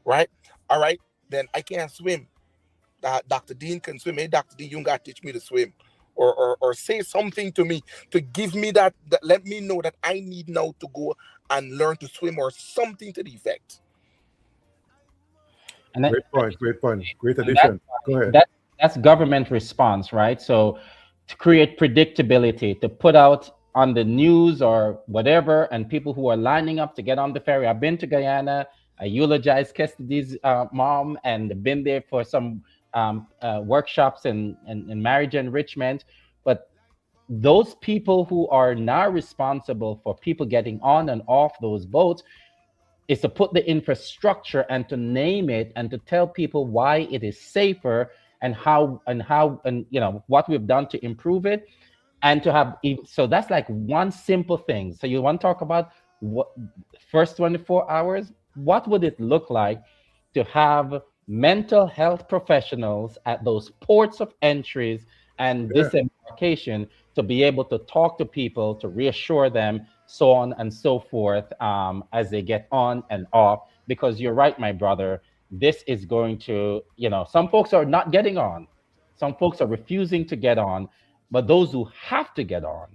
right? All right, then I can't swim. Dr. Dean can swim. Hey, Dr. Dean, you got to teach me to swim. Or say something to me to give me that let me know that I need now to go and learn to swim, or something to the effect. And that, Great point. Great point. Great and that addition. Go ahead. that's government response, right? So to create predictability, to put out on the news or whatever, and people who are lining up to get on the ferry. I've been to Guyana. I eulogize Cassidy's mom, and been there for some workshops and marriage enrichment. But those people who are now responsible for people getting on and off those boats is to put the infrastructure and to name it and to tell people why it is safer, and what we've done to improve it, and to have, so that's like one simple thing. So you want to talk about what first 24 hours, what would it look like to have mental health professionals at those ports of entries and Yeah. disembarkation, to be able to talk to people, to reassure them, so on and so forth, as they get on and off. Because you're right, my brother, this is going to, some folks are not getting on, some folks are refusing to get on, but those who have to get on,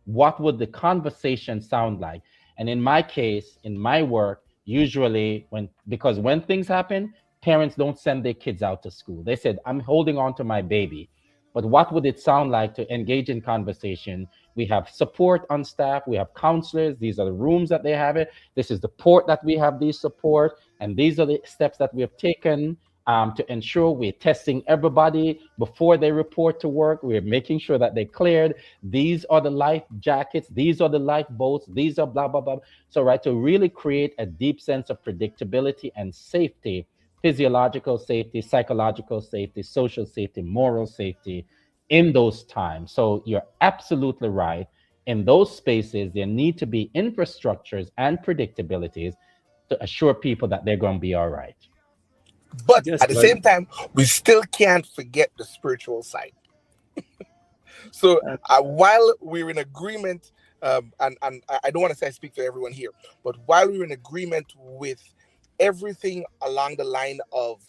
what would the conversation sound like? And in my case, in my work, usually because when things happen, parents don't send their kids out to school. They said, I'm holding on to my baby. But what would it sound like to engage in conversation? We have support on staff. We have counselors. These are the rooms that they have it. This is the port that we have these support. And these are the steps that we have taken to ensure we're testing everybody before they report to work. We're making sure that they're cleared. These are the life jackets. These are the lifeboats. These are blah, blah, blah. So, right, to really create a deep sense of predictability and safety, physiological safety, psychological safety, social safety, moral safety in those times. So you're absolutely right. In those spaces, there need to be infrastructures and predictabilities to assure people that they're going to be all right. But Just at the same time, we still can't forget the spiritual side. So while we're in agreement, and I don't want to say I speak for everyone here, but while we're in agreement with everything along the line of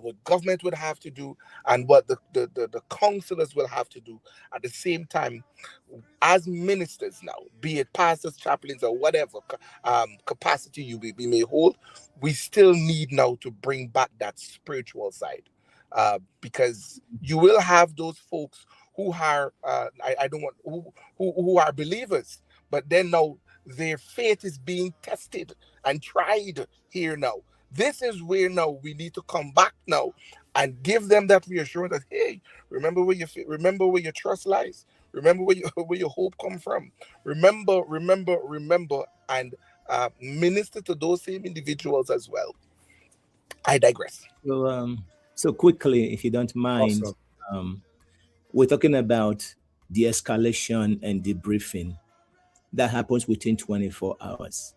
what government would have to do and what the counselors will have to do, at the same time, as ministers now, be it pastors, chaplains, or whatever capacity you may hold, we still need now to bring back that spiritual side, because you will have those folks who are I don't want who are believers, but then now their faith is being tested and tried here now. This is where now we need to come back now and give them that reassurance that, hey, remember where your trust lies. Remember where your hope come from. Remember, and minister to those same individuals as well. I digress. So quickly, if you don't mind, Awesome. we're talking about de-escalation and debriefing that happens within 24 hours.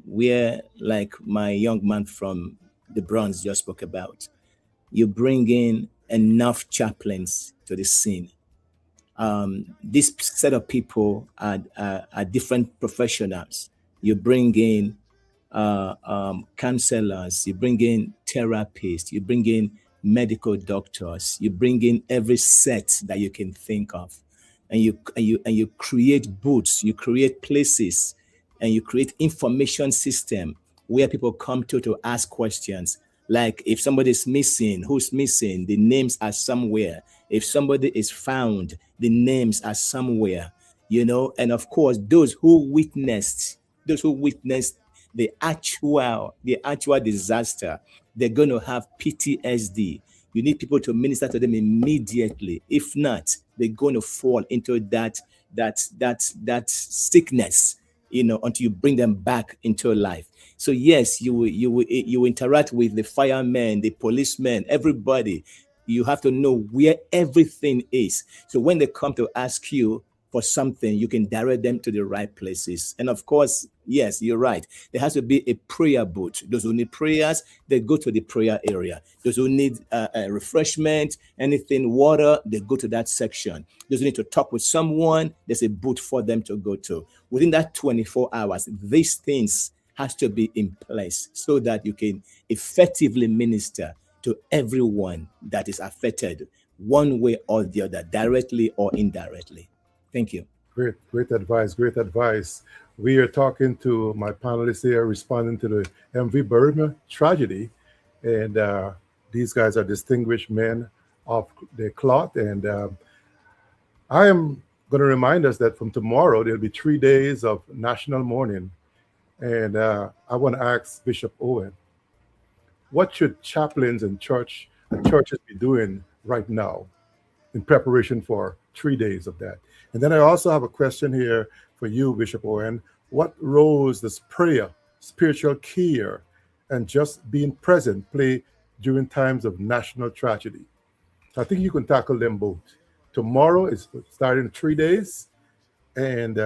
Where, like my young man from the Bronx just spoke about, you bring in enough chaplains to the scene. This set of people are different professionals. You bring in counselors, you bring in therapists, you bring in medical doctors, you bring in every set that you can think of, and you create booths, you create places, and you create information system where people come to ask questions. Like if somebody is missing, who's missing? The names are somewhere. If somebody is found, the names are somewhere. And of course, those who witnessed the actual disaster, they're going to have PTSD. You need people to minister to them immediately. If not, they're going to fall into that sickness, until you bring them back into life. So yes, you interact with the firemen, the policemen, everybody. You have to know where everything is. So when they come to ask you for something, you can direct them to the right places. And of course, yes, you're right. There has to be a prayer booth. Those who need prayers, they go to the prayer area. Those who need refreshment, anything, water, they go to that section. Those who need to talk with someone, there's a booth for them to go to. Within that 24 hours, these things has to be in place so that you can effectively minister to everyone that is affected one way or the other, directly or indirectly. Thank you. Great advice. Great advice. We are talking to my panelists here, responding to the MV Barima tragedy, and these guys are distinguished men of their cloth. And I am going to remind us that from tomorrow there'll be 3 days of national mourning, and I want to ask Bishop Owen, what should chaplains and churches be doing right now in preparation for 3 days of that? And then I also have a question here for you, Bishop Owen. What roles does prayer, spiritual care, and just being present play during times of national tragedy? I think you can tackle them both. Tomorrow is starting 3 days, and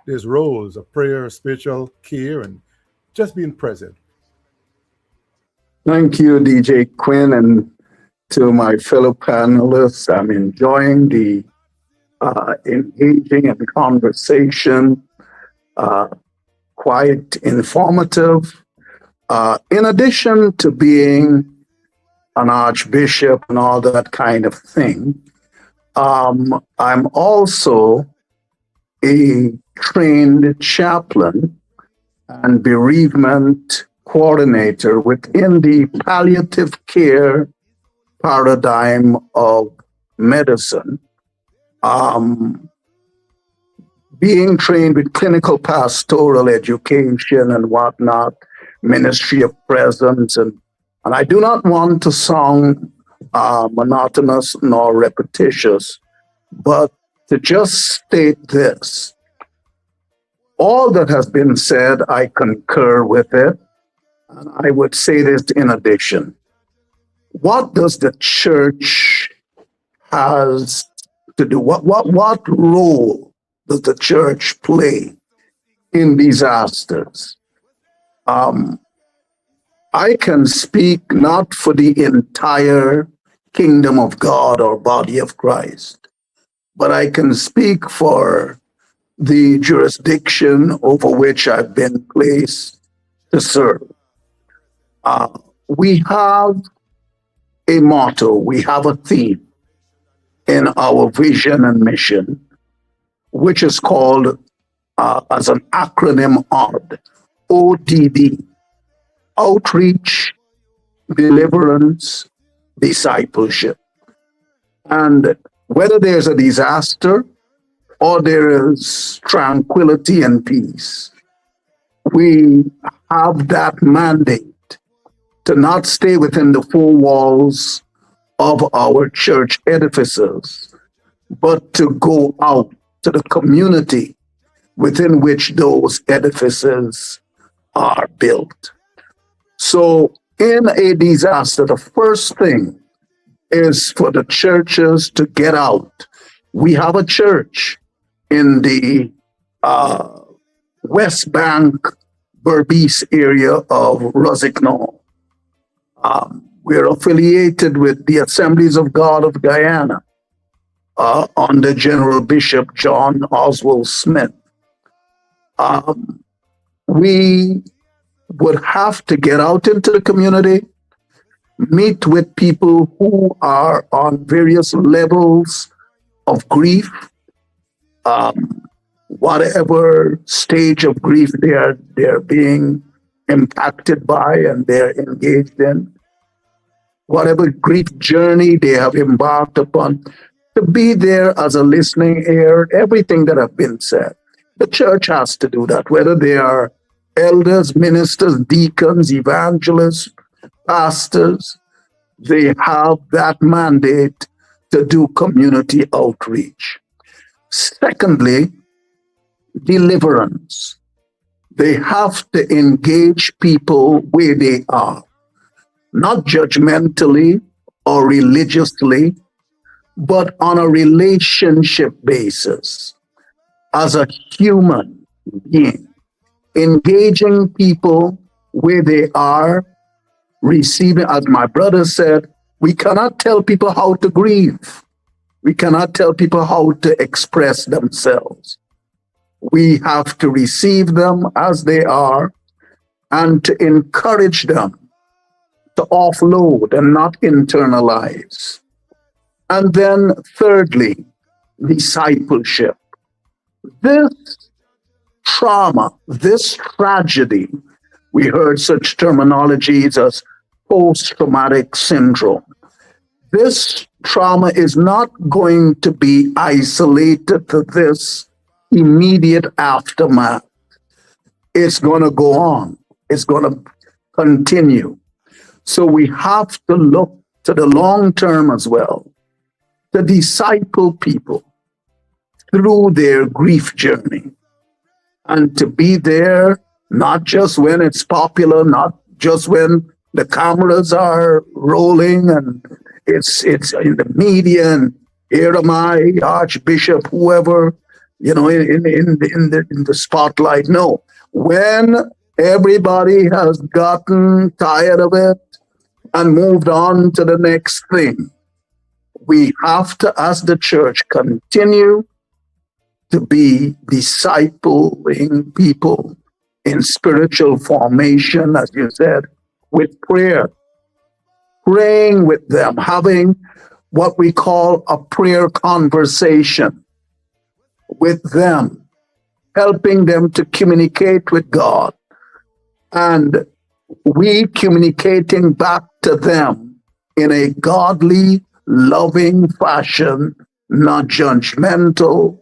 there's roles of prayer, spiritual care, and just being present. Thank you, DJ Quinn, and to my fellow panelists. I'm enjoying the engaging in conversation, quite informative. In addition to being an archbishop and all that kind of thing, I'm also a trained chaplain and bereavement coordinator within the palliative care paradigm of medicine, um, being trained with clinical pastoral education and whatnot, ministry of presence, and I do not want to sound monotonous nor repetitious, but to just state this. All that has been said, I concur with it. And I would say this in addition. What does the church has to do? What role does the church play in disasters? I can speak not for the entire kingdom of God or body of Christ, but I can speak for the jurisdiction over which I've been placed to serve. We have a motto, we have a theme in our vision and mission, which is called as an acronym ODD, Outreach, Deliverance, Discipleship. And whether there's a disaster or there is tranquility and peace, we have that mandate to not stay within the four walls of our church edifices, but to go out to the community within which those edifices are built. So in a disaster, the first thing is for the churches to get out. We have a church in the West Bank, Berbice area of Rossignol. We're affiliated with the Assemblies of God of Guyana under General Bishop John Oswald Smith. We would have to get out into the community, meet with people who are on various levels of grief, whatever stage of grief they're being impacted by and they're engaged in, whatever grief journey they have embarked upon, to be there as a listening ear, everything that have been said. The church has to do that, whether they are elders, ministers, deacons, evangelists, pastors, they have that mandate to do community outreach. Secondly, deliverance. They have to engage people where they are, not judgmentally or religiously, but on a relationship basis, as a human being, engaging people where they are, receiving, as my brother said, we cannot tell people how to grieve. We cannot tell people how to express themselves. We have to receive them as they are and to encourage them to offload and not internalize. And then thirdly, discipleship. This trauma, this tragedy, we heard such terminologies as post-traumatic syndrome. This trauma is not going to be isolated to this immediate aftermath. It's going to go on. It's going to continue. So we have to look to the long term as well, to disciple people through their grief journey and to be there not just when it's popular, not just when the cameras are rolling and it's in the media and here am I, Archbishop, whoever, in the spotlight. No, when everybody has gotten tired of it and moved on to the next thing, we have to, as the church, continue to be discipling people in spiritual formation, as you said, with prayer, praying with them, having what we call a prayer conversation with them, helping them to communicate with God. And we communicating back to them in a godly, loving fashion, not judgmental,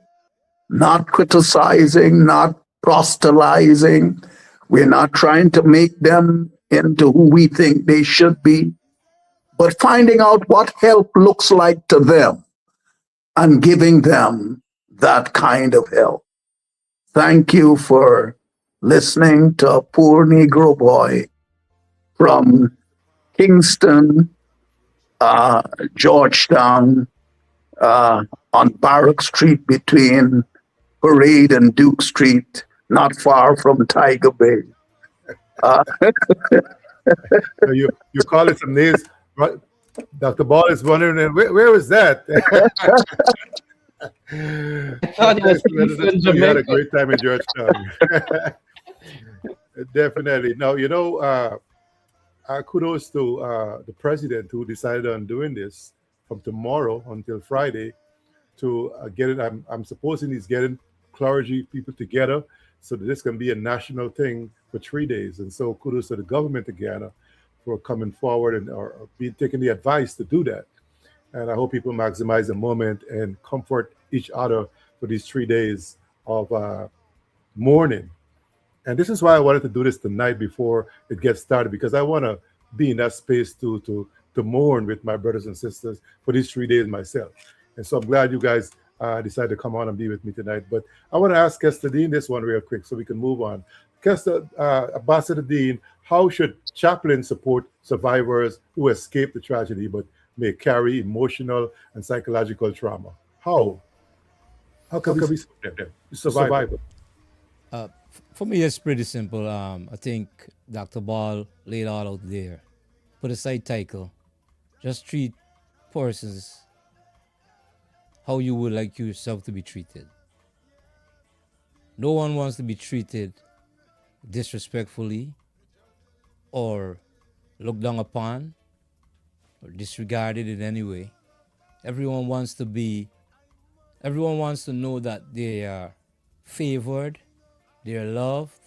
not criticizing, not proselytizing. We're not trying to make them into who we think they should be, but finding out what help looks like to them and giving them that kind of help. Thank you for listening to a poor Negro boy from Kingston, Georgetown, on Barrack Street between Parade and Duke Street, not far from Tiger Bay. You call it some names. Right? Dr. Ball is wondering, where is that? I thought it was Kingston, We had a Jamaica. great time in Georgetown. Definitely. Now, kudos to the president who decided on doing this from tomorrow until Friday to get it. I'm supposing he's getting clergy people together so that this can be a national thing for 3 days. And so kudos to the government of Ghana for coming forward and or taking the advice to do that. And I hope people maximize the moment and comfort each other for these 3 days of mourning. And this is why I wanted to do this the night before it gets started, because I want to be in that space to mourn with my brothers and sisters for these 3 days myself. And so I'm glad you guys decided to come on and be with me tonight. But I want to ask Kester Dean this one real quick so we can move on. Kester, Ambassador Dean, how should chaplains support survivors who escape the tragedy but may carry emotional and psychological trauma? How can we support them? Survivor. For me, it's pretty simple. I think Dr. Ball laid all out there. Put aside title. Just treat persons how you would like yourself to be treated. No one wants to be treated disrespectfully or looked down upon or disregarded in any way. Everyone wants to know that they are favored, they are loved,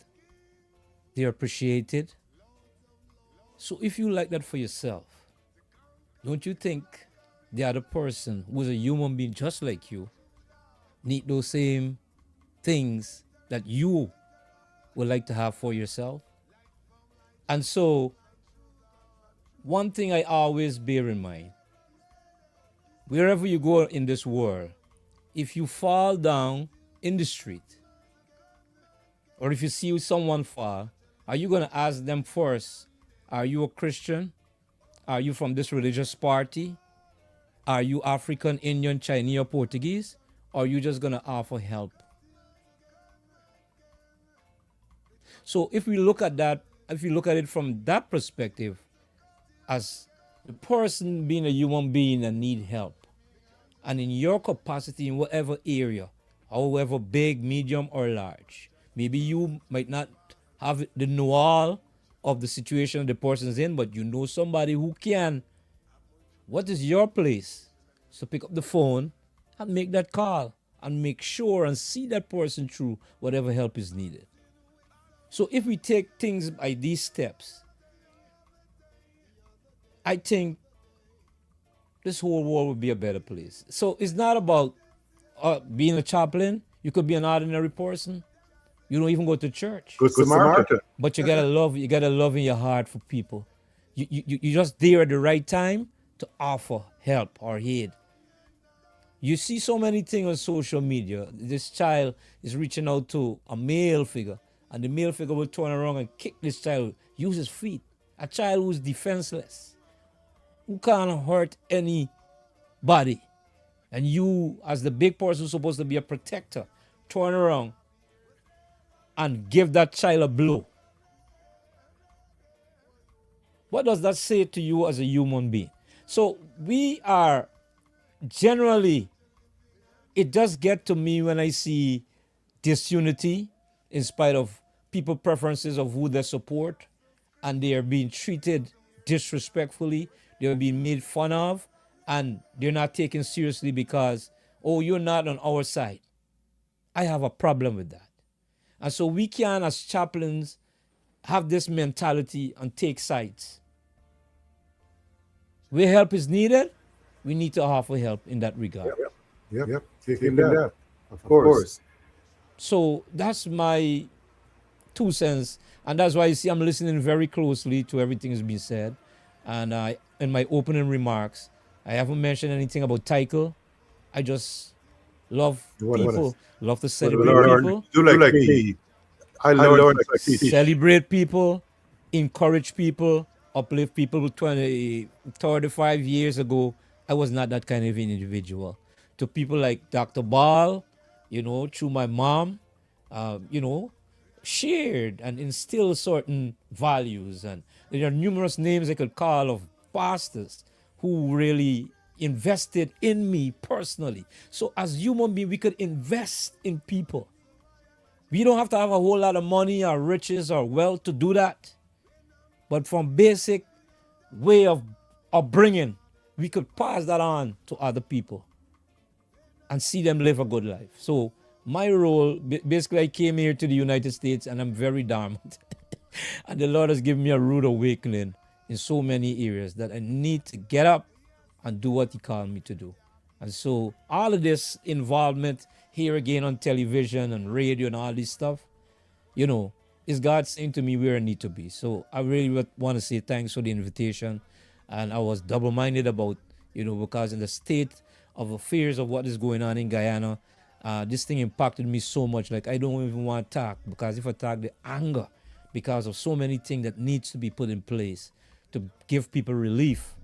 they are appreciated. So if you like that for yourself, don't you think the other person who is a human being just like you need those same things that you would like to have for yourself? And so one thing I always bear in mind, wherever you go in this world, if you fall down in the street, or if you see someone fall, are you going to ask them first, are you a Christian? Are you from this religious party? Are you African, Indian, Chinese, or Portuguese? Or are you just going to offer help? So if we look at it from that perspective, as the person being a human being and need help, and in your capacity in whatever area, however big, medium, or large, maybe you might not have the know-all of the situation the person's in, but you know somebody who can. What is your place? So pick up the phone and make that call and make sure and see that person through whatever help is needed. So if we take things by these steps, I think this whole world would be a better place. So it's not about being a chaplain. You could be an ordinary person. You don't even go to church. Good Samaritan. But you gotta love in your heart for people. You just there at the right time to offer help or aid. You see so many things on social media. This child is reaching out to a male figure, and the male figure will turn around and kick this child, use his feet. A child who's defenseless, who can't hurt anybody. And you, as the big person who's supposed to be a protector, turn around and give that child a blow. What does that say to you as a human being? So we are generally, it does get to me when I see disunity in spite of people preferences of who they support, and they are being treated disrespectfully, they're being made fun of, and they're not taken seriously because, oh, you're not on our side. I have a problem with that. And so we can, as chaplains, have this mentality and take sides. Where help is needed, we need to offer help in that regard. Yep. Taking that. Of course. So that's my 2 cents, and that's why you see I'm listening very closely to everything that's been said. And in my opening remarks, I haven't mentioned anything about title. I just love people, love to celebrate people, Do like me. I learned like celebrate people, encourage people, uplift people. 20, 35 years ago, I was not that kind of an individual. To people like Dr. Ball, through my mom, you know, shared and instilled certain values. And there are numerous names I could call of pastors who really invested in me personally. So as human beings, we could invest in people. We don't have to have a whole lot of money or riches or wealth to do that. But from basic way of bringing, we could pass that on to other people and see them live a good life. So my role, basically I came here to the United States and I'm very dormant. And the Lord has given me a rude awakening in so many areas that I need to get up and do what he called me to do. And so all of this involvement here again on television and radio and all this stuff, is God saying to me where I need to be. So I really want to say thanks for the invitation. And I was double-minded about, because in the state of affairs of what is going on in Guyana, this thing impacted me so much. Like I don't even want to talk, because if I talk, the anger, because of so many things that needs to be put in place to give people relief.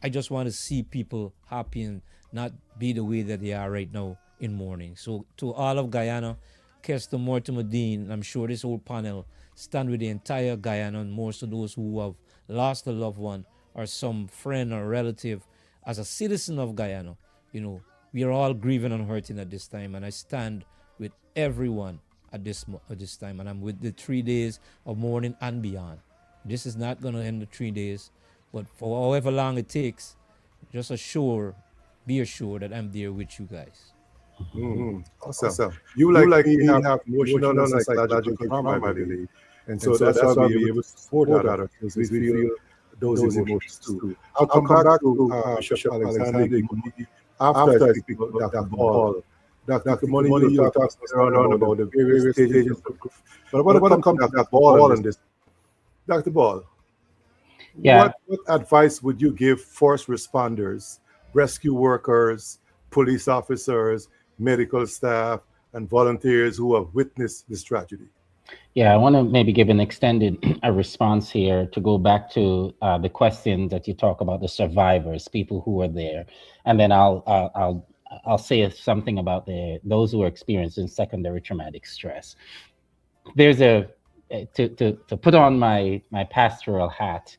I just want to see people happy and not be the way that they are right now in mourning. So to all of Guyana, Kester Mortimer Dean, I'm sure this whole panel stand with the entire Guyana, and more so those who have lost a loved one or some friend or relative. As a citizen of Guyana, we are all grieving and hurting at this time, and I stand with everyone at this time, and I'm with the 3 days of mourning and beyond. This is not going to end the 3 days, but for however long it takes, just be assured that I'm there with you guys. Awesome. You like me have emotional and psychological trauma, I believe. And so that's why we're able to support others, because we feel those emotions too. I'll come back to Bishop Alexander after I speak about Dr. Ball. Dr. Money, you talk around about the various stages of grief. But I want to come to Dr. Ball on this. Dr. Ball, what advice would you give first responders, rescue workers, police officers, medical staff, and volunteers who have witnessed this tragedy? Yeah, I want to maybe give an extended response here to go back to the question that you talk about, the survivors, people who were there, and then I'll say something about those who are experiencing secondary traumatic stress. There's to put on my pastoral hat.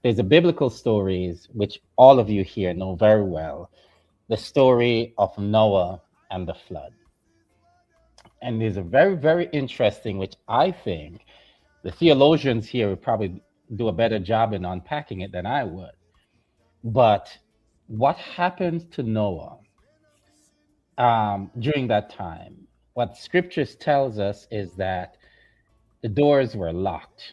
There's a biblical stories which all of you here know very well, the story of Noah and the flood. And there's a very, very interesting, which I think the theologians here would probably do a better job in unpacking it than I would. But what happened to Noah during that time? What scriptures tells us is that the doors were locked.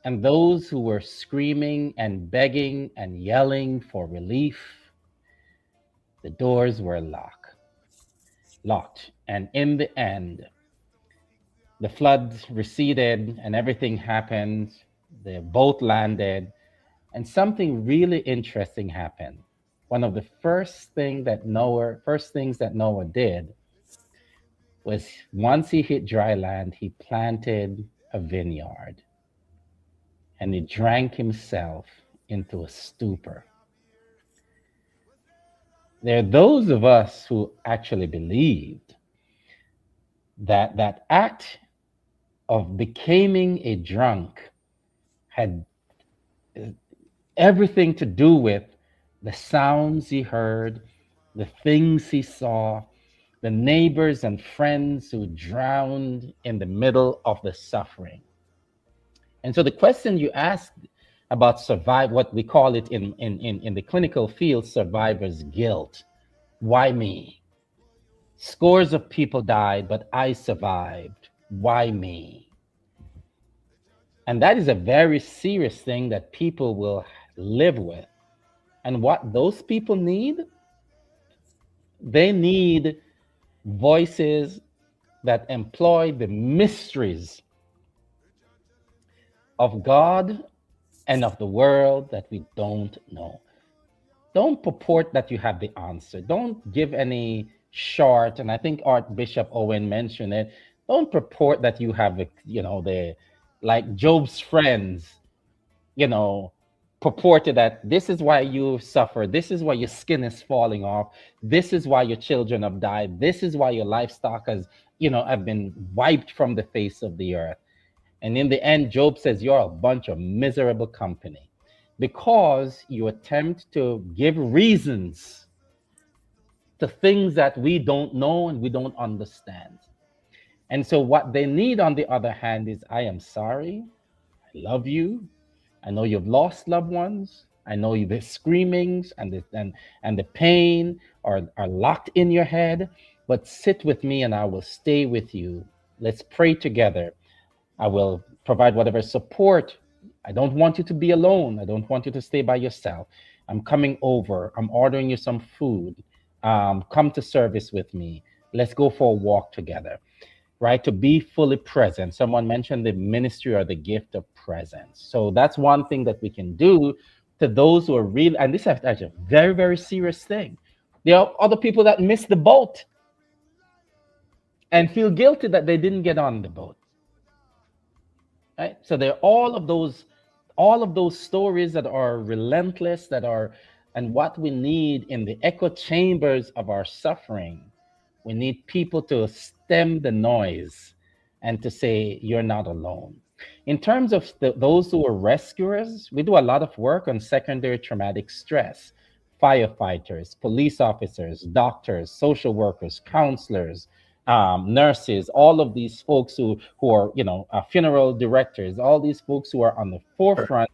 And those who were screaming and begging and yelling for relief, the doors were locked. And in the end, the flood receded and everything happened. The boat landed and something really interesting happened. One of the first things that Noah did was, once he hit dry land, he planted a vineyard and he drank himself into a stupor. There are those of us who actually believed that that act of becoming a drunk had everything to do with the sounds he heard, the things he saw, the neighbors and friends who drowned in the middle of the suffering. And so the question you asked about what we call it in the clinical field, survivor's guilt. Why me? Scores of people died, but I survived. Why me? And that is a very serious thing that people will live with. And what those people need, they need voices that employ the mysteries of God and of the world that we don't know. Don't purport that you have the answer. Don't give any short, and I think Archbishop Owen mentioned it. Don't purport that you have, the like Job's friends, you know, purported that this is why you suffer, this is why your skin is falling off, this is why your children have died, this is why your livestock has, have been wiped from the face of the earth. And in the end, Job says, you're a bunch of miserable company because you attempt to give reasons to things that we don't know and we don't understand. And so, what they need, on the other hand, is I am sorry, I love you, I know you've lost loved ones. I know the screamings and the pain are locked in your head, but sit with me and I will stay with you. Let's pray together. I will provide whatever support. I don't want you to be alone. I don't want you to stay by yourself. I'm coming over. I'm ordering you some food. Come to service with me. Let's go for a walk together, right? To be fully present. Someone mentioned the ministry or the gift of presence. So that's one thing that we can do to those who are real. And this is actually a very, very serious thing. There are other people that miss the boat and feel guilty that they didn't get on the boat. Right? So there are all of those stories that are relentless, and what we need in the echo chambers of our suffering. We need people to stem the noise and to say, you're not alone. In terms of those who are rescuers, we do a lot of work on secondary traumatic stress. Firefighters, police officers, doctors, social workers, counselors, nurses, all of these folks who are, funeral directors, all these folks who are on the forefront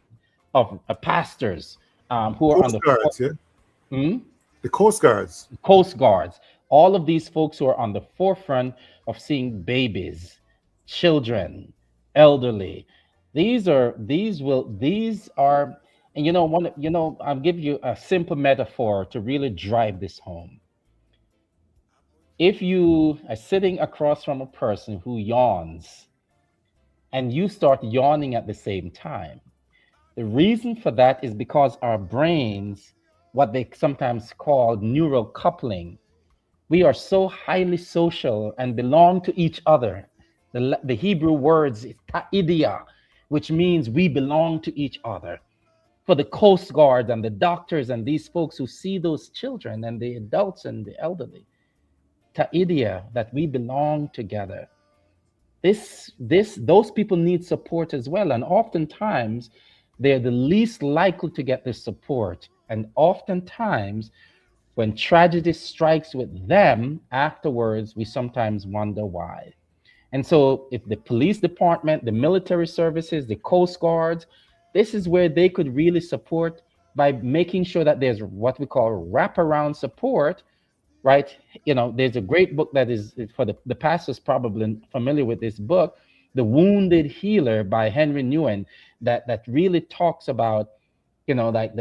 of pastors, who are on Coast the Guards, yeah? Hmm? The Coast Guards. Coast Guards, all of these folks who are on the forefront of seeing babies, children, elderly. These are, and I'll give you a simple metaphor to really drive this home. If you are sitting across from a person who yawns and you start yawning at the same time, the reason for that is because our brains, what they sometimes call neural coupling, we are so highly social and belong to each other. The Hebrew words is ta'idia, which means we belong to each other. For the Coast Guard and the doctors and these folks who see those children and the adults and the elderly, ta'idia, that we belong together. Those people need support as well, and oftentimes they're the least likely to get this support. And oftentimes, when tragedy strikes with them, afterwards, we sometimes wonder why. And so, if the police department, the military services, the Coast Guards, this is where they could really support by making sure that there's what we call wraparound support, right? There's a great book that is for the pastors probably familiar with this book, The Wounded Healer by Henry Nguyen, that really talks about, like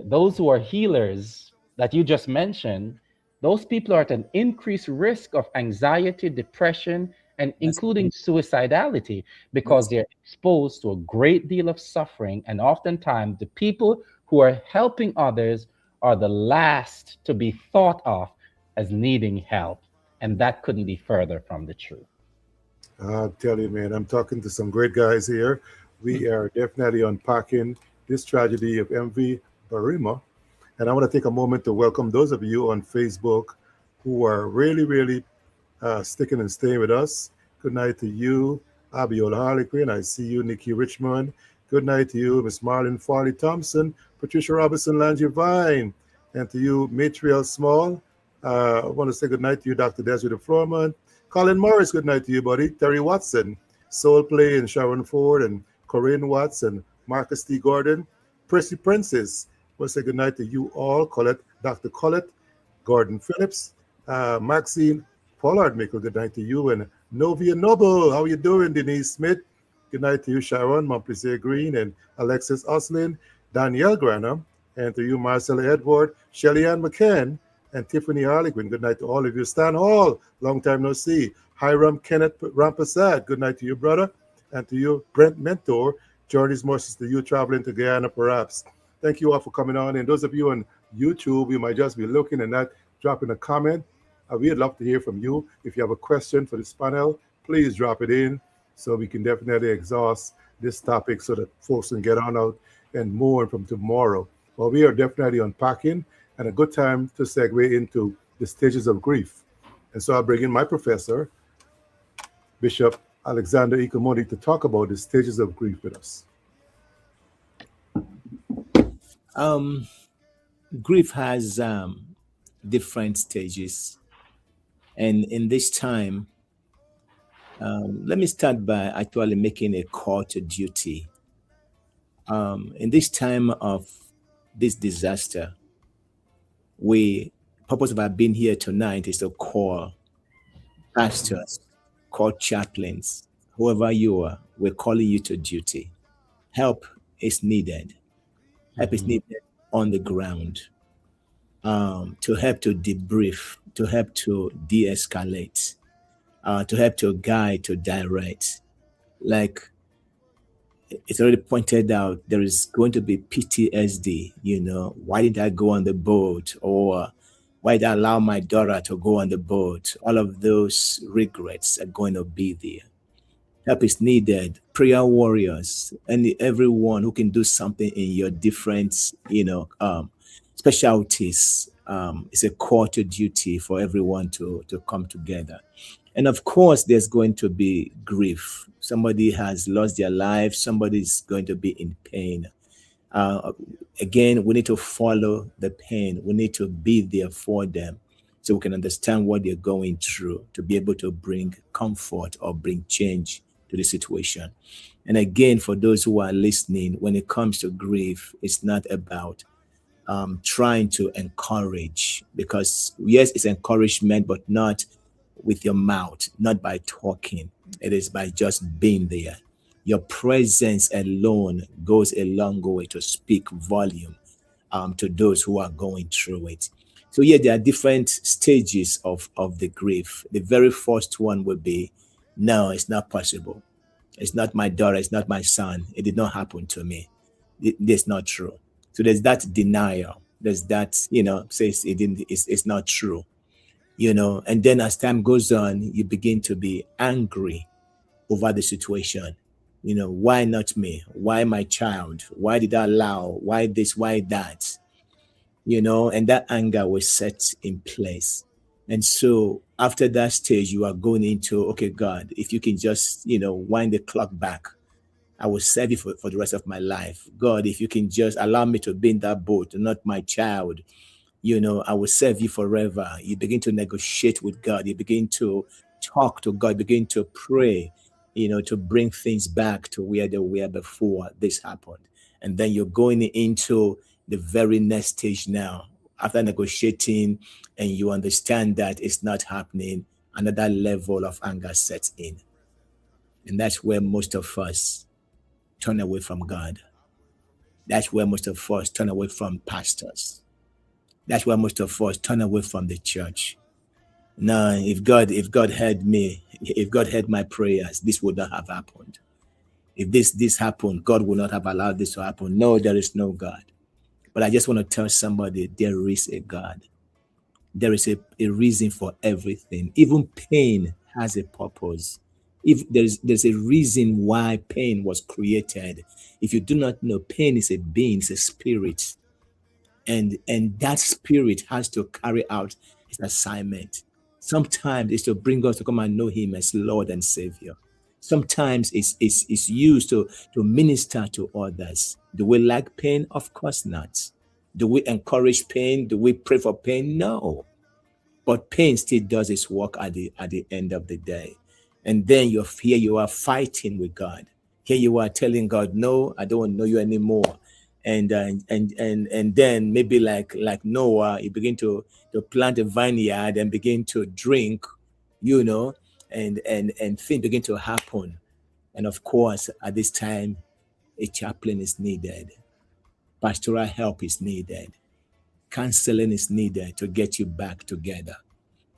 those who are healers that you just mentioned, those people are at an increased risk of anxiety, depression, and including suicidality because they're exposed to a great deal of suffering. And oftentimes, the people who are helping others are the last to be thought of as needing help. And that couldn't be further from the truth. I'll tell you, man, I'm talking to some great guys here. We are definitely unpacking this tragedy of MV Barima. And I want to take a moment to welcome those of you on Facebook who are really, really sticking and staying with us. Good night to you, Abiola Harlequin. I see you, Nikki Richmond. Good night to you, Miss Marlon Farley Thompson, Patricia Robinson Langevine, and to you, Matriel Small. I want to say good night to you, Dr. Desiree Florman. Colin Morris, good night to you, buddy. Terry Watson, Soul Play, and Sharon Ford, and Corinne Watson, Marcus T. Gordon, Percy Princess. I want to say good night to you all, Colette, Dr. Colette, Gordon Phillips, Maxine Pollard, make a good night to you, and Novia Noble. How you doing, Denise Smith? Good night to you, Sharon, Montplaisir Green, and Alexis Oslin, Danielle Granham, and to you, Marcella Edward, Shelly Ann McCann, and Tiffany Harlequin. Good night to all of you. Stan Hall, long time no see. Hiram Kenneth Rampasad, good night to you, brother. And to you, Brent Mentor, journeys more to you traveling to Guyana, perhaps. Thank you all for coming on. And those of you on YouTube, you might just be looking and not dropping a comment. We'd love to hear from you. If you have a question for this panel, please drop it in so we can definitely exhaust this topic so that folks can get on out and more from tomorrow. Well, we are definitely unpacking and a good time to segue into the stages of grief. And so I'll bring in my professor, Bishop Alexander Ikamodi, to talk about the stages of grief with us. Grief has different stages. And in this time, let me start by actually making a call to duty. In this time of this disaster, purpose of our being here tonight is to call pastors, call chaplains, whoever you are, we're calling you to duty. Help is needed. Help is needed on the ground to help to debrief, to help to de-escalate, to help to guide, to direct. Like it's already pointed out, there is going to be PTSD, why did I go on the boat? Or why did I allow my daughter to go on the boat? All of those regrets are going to be there. Help is needed. Prayer warriors, and everyone who can do something in your different, specialties. It's a call to duty for everyone to come together. And of course, there's going to be grief. Somebody has lost their life. Somebody's going to be in pain. Again, we need to follow the pain. We need to be there for them so we can understand what they're going through to be able to bring comfort or bring change to the situation. And again, for those who are listening, when it comes to grief, it's not about trying to encourage, because yes, it's encouragement, but not with your mouth, not by talking. It is by just being there. Your presence alone goes a long way to speak volume to those who are going through it. So yeah, there are different stages of the grief. The very first one would be, no, it's not possible. It's not my daughter. It's not my son. It did not happen to me. It's not true. So there's that denial. There's that, says it didn't. It's not true. And then as time goes on, you begin to be angry over the situation. Why not me? Why my child? Why did I allow? Why this? Why that? And that anger was set in place. And so after that stage, you are going into, okay, God, if you can just, wind the clock back, I will serve you for the rest of my life. God, if you can just allow me to be in that boat, not my child, I will serve you forever. You begin to negotiate with God. You begin to talk to God, begin to pray, to bring things back to where they were before this happened. And then you're going into the very next stage now. After negotiating and you understand that it's not happening, another level of anger sets in. And that's where most of us turn away from God. That's where most of us turn away from pastors. That's where most of us turn away from the church. No, if God heard me, if God heard my prayers, this would not have happened. If this happened, God would not have allowed this to happen. No, there is no God. But I just want to tell somebody, there is a God. There is a reason for everything. Even pain has a purpose. If there's a reason why pain was created. If you do not know, pain is a being, it's a spirit. And that spirit has to carry out its assignment. Sometimes it's to bring us to come and know him as Lord and Savior. Sometimes it's used to minister to others. Do we like pain? Of course not. Do we encourage pain? Do we pray for pain? No. But pain still does its work at the end of the day. And then here you are fighting with God. Here you are telling God, no, I don't want to know you anymore. And then maybe like Noah, you begin to plant a vineyard and begin to drink, and things begin to happen. And of course, at this time, a chaplain is needed, pastoral help is needed, counseling is needed to get you back together.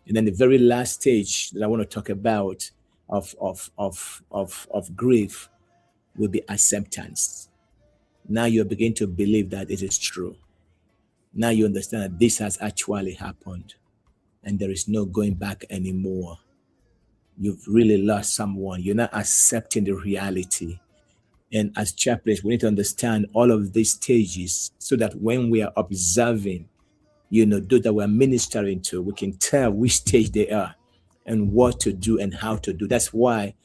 And then the very last stage that I want to talk about of grief will be acceptance. Now you begin to believe that it is true. Now you understand that this has actually happened and there is no going back anymore. You've really lost someone. You're not accepting the reality. And as chaplains, we need to understand all of these stages so that when we are observing, those that we're ministering to, we can tell which stage they are and what to do and how to do. That's why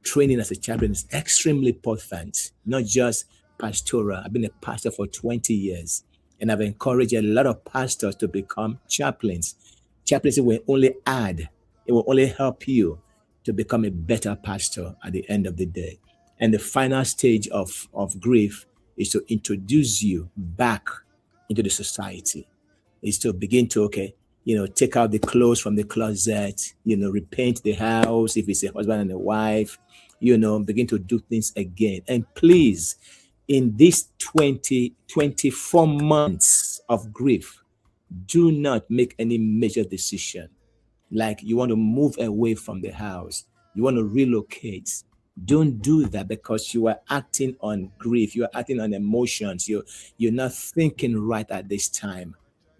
training as a chaplain is extremely important, not just pastoral. I've been a pastor for 20 years, and I've encouraged a lot of pastors to become chaplains. Chaplaincy will only add, it will only help you to become a better pastor at the end of the day. And the final stage of grief is to introduce you back into the society, is to begin to, take out the clothes from the closet, repaint the house if it's a husband and a wife, begin to do things again. And please, in these 24 months of grief, do not make any major decision. Like you want to move away from the house, you want to relocate. Don't do that because you are acting on grief, you are acting on emotions, you're not thinking right at this time.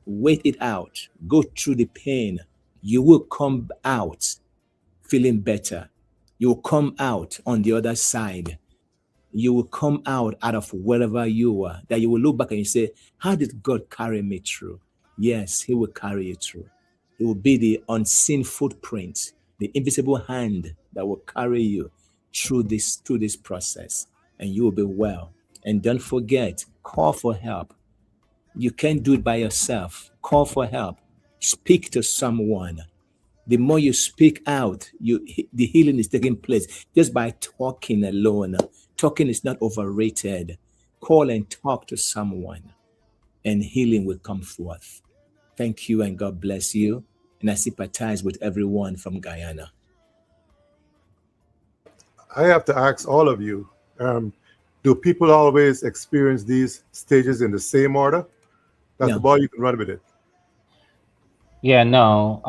Wait it out, go through the pain. You will come out feeling better. You will come out on the other side. You will come out of wherever you are, that you will look back and you say, how did God carry me through? Yes, he will carry you through. It will be the unseen footprint, the invisible hand that will carry you through this process, and you will be well. And don't forget, call for help. You can't do it by yourself. Call for help. Speak to someone. The more you speak out, the healing is taking place just by talking alone. Talking is not overrated. Call and talk to someone, and healing will come forth. Thank you, and God bless you. And I sympathize with everyone from Guyana. I have to ask all of you, do people always experience these stages in the same order? That's No. the ball, you can run with it. Yeah, no.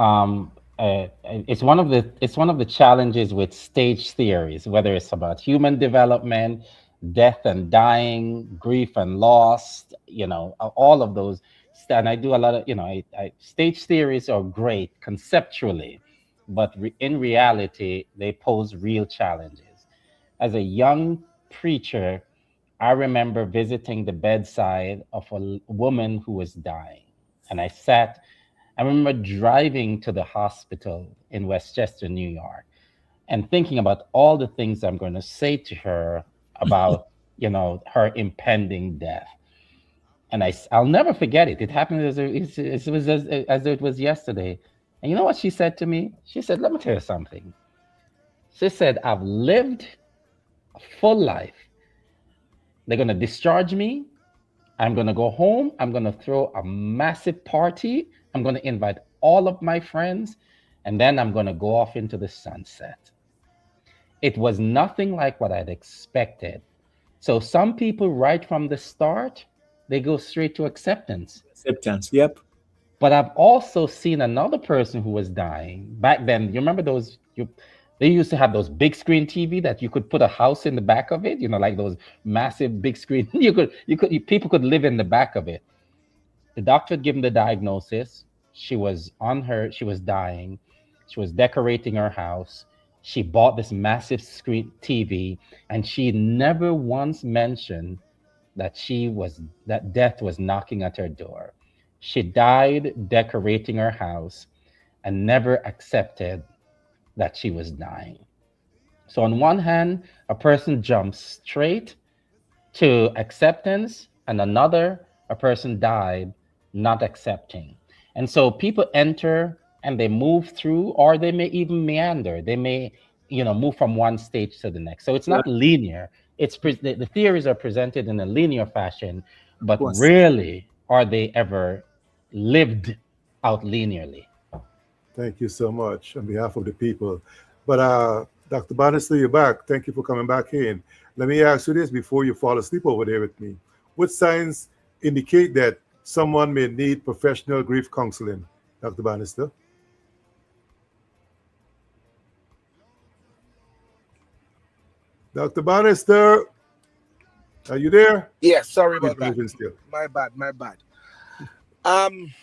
It's one of the challenges with stage theories, whether it's about human development, death and dying, grief and loss, all of those. And I do a lot of, stage theories are great conceptually, but in reality, they pose real challenges. As a young preacher, I remember visiting the bedside of a woman who was dying, and I remember driving to the hospital in Westchester, New York, and thinking about all the things I'm going to say to her about, her impending death. And I'll never forget it. It happened as though it was yesterday. And you know what she said to me? She said, let me tell you something. She said, I've lived a full life. They're going to discharge me. I'm going to go home. I'm going to throw a massive party. I'm going to invite all of my friends. And then I'm going to go off into the sunset. It was nothing like what I'd expected. So some people, right from the start, they go straight to acceptance. Acceptance, yep. But I've also seen another person who was dying. Back then, you remember those? They used to have those big screen TV that you could put a house in the back of it, like those massive big screen. People could live in the back of it. The doctor had given the diagnosis. She was dying. She was decorating her house. She bought this massive screen TV, and she never once mentioned that death was knocking at her door. She died decorating her house and never accepted that she was dying. So on one hand, a person jumps straight to acceptance, and a person died not accepting. And so people enter and they move through, or they may even meander. They may, move from one stage to the next. So it's not linear. The theories are presented in a linear fashion, but rarely are they ever lived out linearly. Thank you so much on behalf of the people. But Dr. Bannister, you're back. Thank you for coming back in. Let me ask you this before you fall asleep over there with me. What signs indicate that someone may need professional grief counseling, Dr. Bannister? Dr. Bannister, are you there? Yeah, sorry He's about that. moving still. My bad, my bad. Um,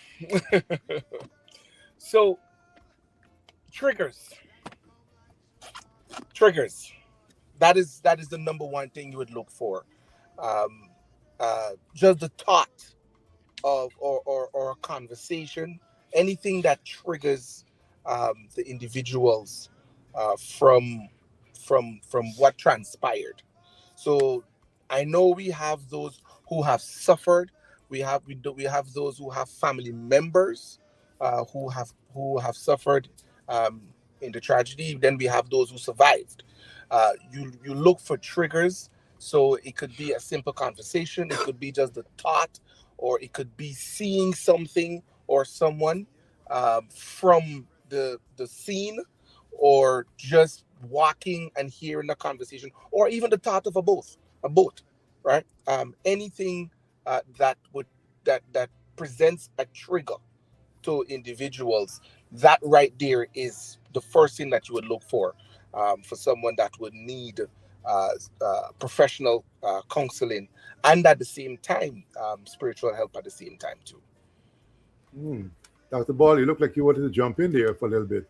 so triggers, triggers. That is the number one thing you would look for. Um, just the thought of or a conversation, anything that triggers the individuals from from what transpired. So I know we have those who have suffered. We have those who have family members who have suffered um, in the tragedy. Then we have those who survived. You look for triggers. So it could be a simple conversation. It could be just the thought, or it could be seeing something or someone from the scene, or just walking and hearing a conversation, or even the thought of a boat, right? Anything that presents a trigger to individuals, that right there is the first thing that you would look for someone that would need professional counseling, and at the same time spiritual help at the same time too. Hmm. Dr. Ball, you look like you wanted to jump in there for a little bit.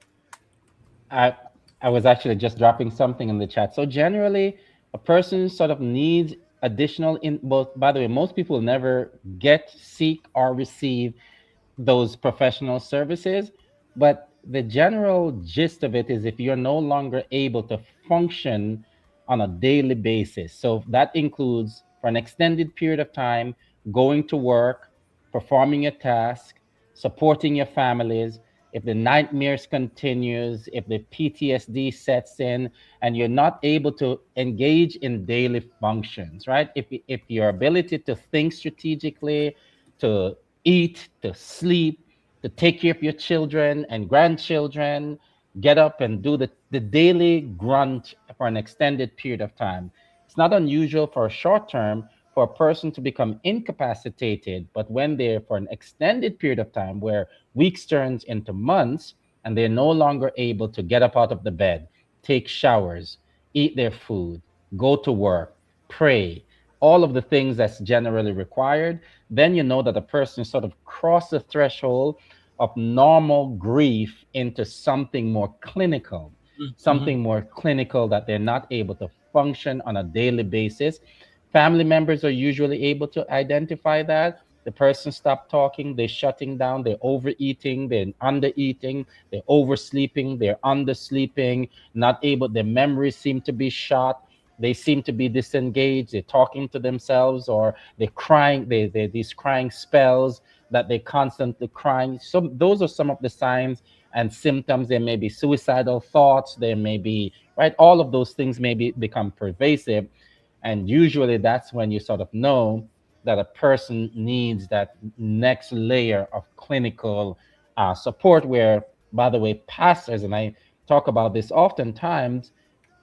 I I was actually just dropping something in the chat. So generally, a person sort of needs additional in both. By the way, most people never get, seek, or receive those professional services. But the general gist of it is if you're no longer able to function on a daily basis. So that includes for an extended period of time going to work, performing a task, supporting your families. If the nightmares continues, if the PTSD sets in, and you're not able to engage in daily functions, right? If your ability to think strategically, to eat, to sleep, to take care of your children and grandchildren, get up and do the daily grunt for an extended period of time. It's not unusual for a short term for a person to become incapacitated, but when they're for an extended period of time, where weeks turns into months, and they're no longer able to get up out of the bed, take showers, eat their food, go to work, pray, all of the things that's generally required, then you know that a person sort of crossed the threshold of normal grief into something more clinical, Mhm. something more clinical that they're not able to function on a daily basis. Family members are usually able to identify that. The person stopped talking, they're shutting down, they're overeating, they're undereating, they're oversleeping, they're undersleeping, not able, their memories seem to be shot, they seem to be disengaged, they're talking to themselves, or they're crying, they're these crying spells that they're constantly crying. So those are some of the signs and symptoms. There may be suicidal thoughts, there may be, right, all of those things may become pervasive. And usually that's when you sort of know that a person needs that next layer of clinical support, where, by the way, pastors, and I talk about this oftentimes,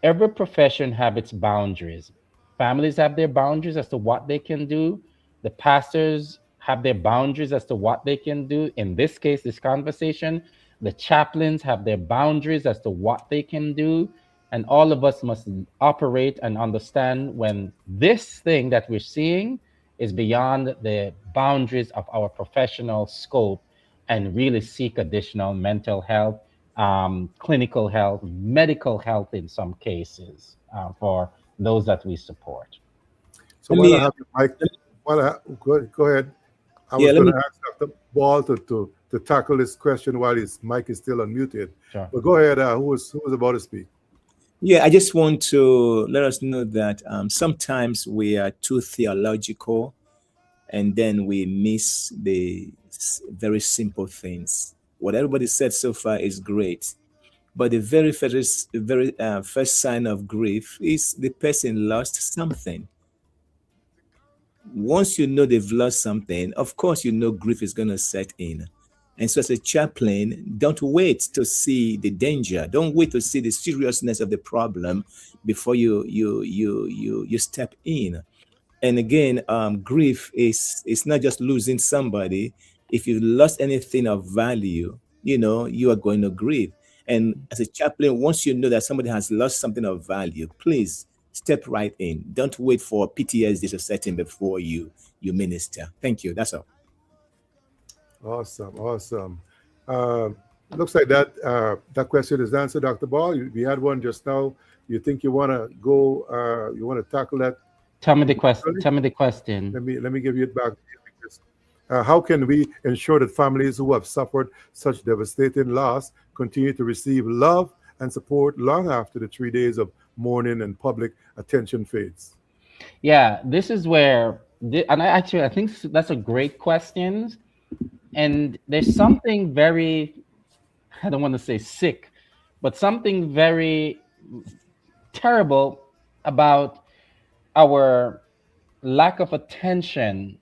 every profession have its boundaries. Families have their boundaries as to what they can do. The pastors have their boundaries as to what they can do. In this case, this conversation, the chaplains have their boundaries as to what they can do. And all of us must operate and understand when this thing that we're seeing is beyond the boundaries of our professional scope, and really seek additional mental health, clinical health, medical health in some cases, for those that we support. So Let while me, I have the mic, go ahead. I yeah, was let going to me. ask Dr. Ball to tackle this question while his mic is still unmuted. Sure. But go ahead. Who was about to speak? Yeah, I just want to let us know that sometimes we are too theological, and then we miss the very simple things. What everybody said so far is great, but the very first sign of grief is the person lost something. Once you know they've lost something, of course you know grief is going to set in. And so as a chaplain, don't wait to see the danger. Don't wait to see the seriousness of the problem before you step in. And again, grief is not just losing somebody. If you lost anything of value, you are going to grieve. And as a chaplain, once you know that somebody has lost something of value, please step right in. Don't wait for PTSD to set in before you minister. Thank you. That's all. Awesome, awesome. Looks like that question is answered, Dr. Ball. We had one just now. You think you want to go? You want to tackle that? Tell me the question. Tell me the question. Let me give you it back. How can we ensure that families who have suffered such devastating loss continue to receive love and support long after the 3 days of mourning and public attention fades? Yeah, this is where, and I think that's a great question. And there's something very, I don't want to say sick, but something very terrible about our lack of attention,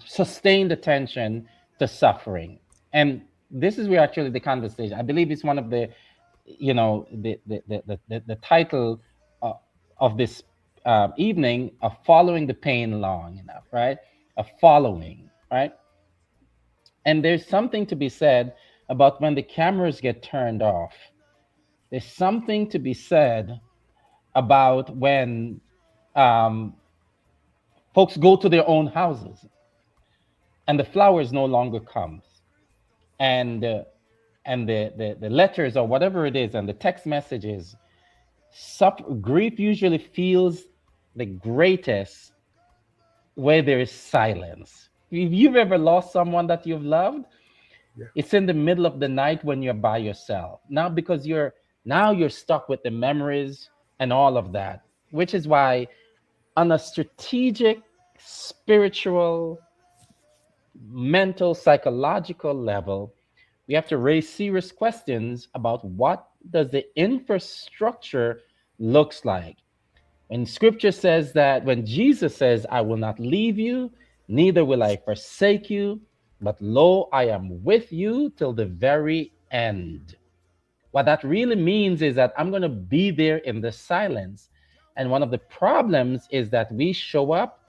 sustained attention to suffering. And this is where actually the conversation, I believe it's one of the, the title of this evening, of following the pain long enough, right? Of following, right? And there's something to be said about when the cameras get turned off. There's something to be said about when folks go to their own houses and the flowers no longer comes, and the letters or whatever it is and the text messages. Grief usually feels the greatest where there is silence. If you've ever lost someone that you've loved, yeah, it's in the middle of the night when you're by yourself. Now, because you're stuck with the memories and all of that, which is why on a strategic, spiritual, mental, psychological level, we have to raise serious questions about what does the infrastructure looks like. And scripture says that when Jesus says, I will not leave you, neither will I forsake you, but lo, I am with you till the very end. What that really means is that I'm going to be there in the silence. And one of the problems is that we show up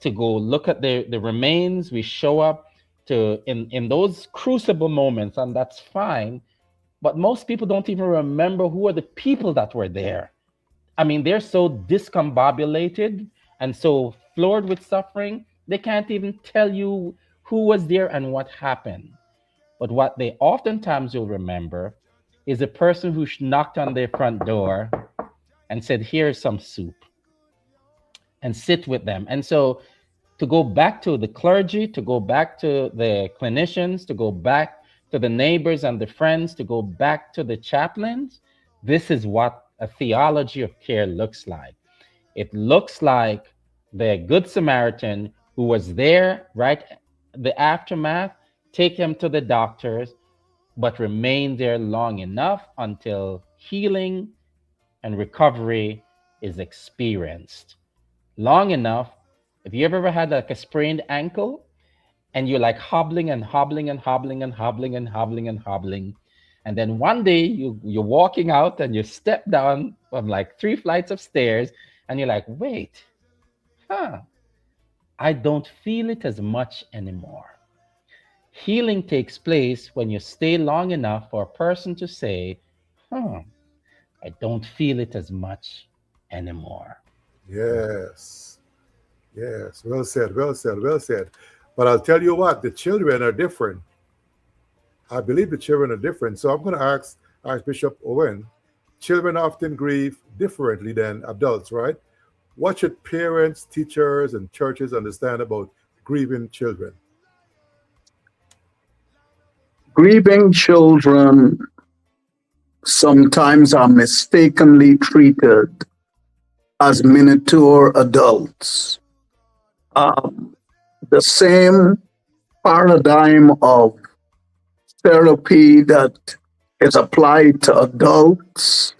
to go look at the remains. We show up to in those crucible moments, and that's fine. But most people don't even remember who are the people that were there. I mean, they're so discombobulated and so floored with suffering, they can't even tell you who was there and what happened. But what they oftentimes will remember is a person who knocked on their front door and said, here's some soup, and sit with them. And so to go back to the clergy, to go back to the clinicians, to go back to the neighbors and the friends, to go back to the chaplains, this is what a theology of care looks like. It looks like the Good Samaritan who was there, right, the aftermath, take him to the doctors, but remain there long enough until healing and recovery is experienced. Long enough, if you ever had like a sprained ankle and you're like hobbling and hobbling and hobbling and hobbling and hobbling and hobbling, and then one day you're walking out and you step down from like 3 flights of stairs and you're like, wait, I don't feel it as much anymore. Healing takes place when you stay long enough for a person to say, I don't feel it as much anymore. Yes. Yes. Well said, well said, well said. But I'll tell you what, the children are different. I believe the children are different. So I'm going to ask Archbishop Owen, children often grieve differently than adults, right? What should parents, teachers, and churches understand about grieving children? Grieving children sometimes are mistakenly treated as miniature adults. The same paradigm of therapy that is applied to adults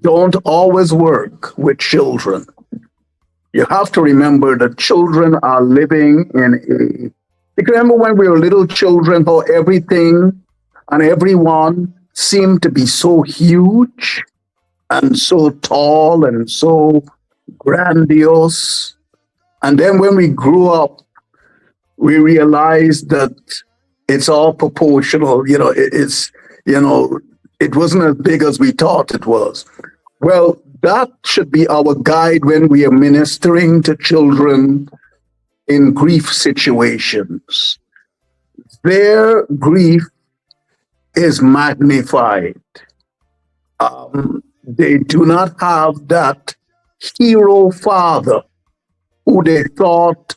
don't always work with children. You have to remember that children are living in You can remember when we were little children, how everything and everyone seemed to be so huge and so tall and so grandiose. And then when we grew up, we realized that it's all proportional. It wasn't as big as we thought it was. Well, that should be our guide when we are ministering to children in grief situations. Their grief is magnified. They do not have that hero father who they thought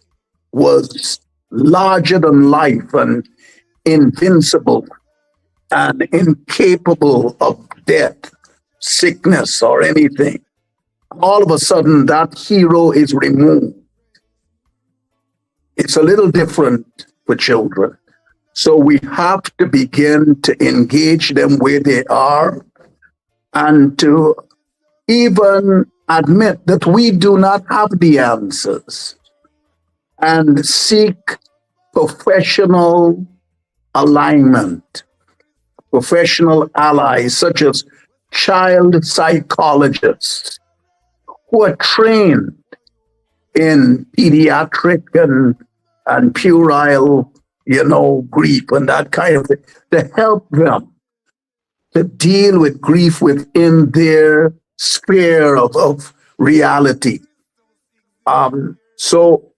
was larger than life and invincible and incapable of death, sickness, or anything. All of a sudden, that hero is removed. It's a little different for children. So we have to begin to engage them where they are and to even admit that we do not have the answers and seek professional alignment, professional allies such as child psychologists who are trained in pediatric and puerile, grief and that kind of thing, to help them to deal with grief within their sphere of reality. So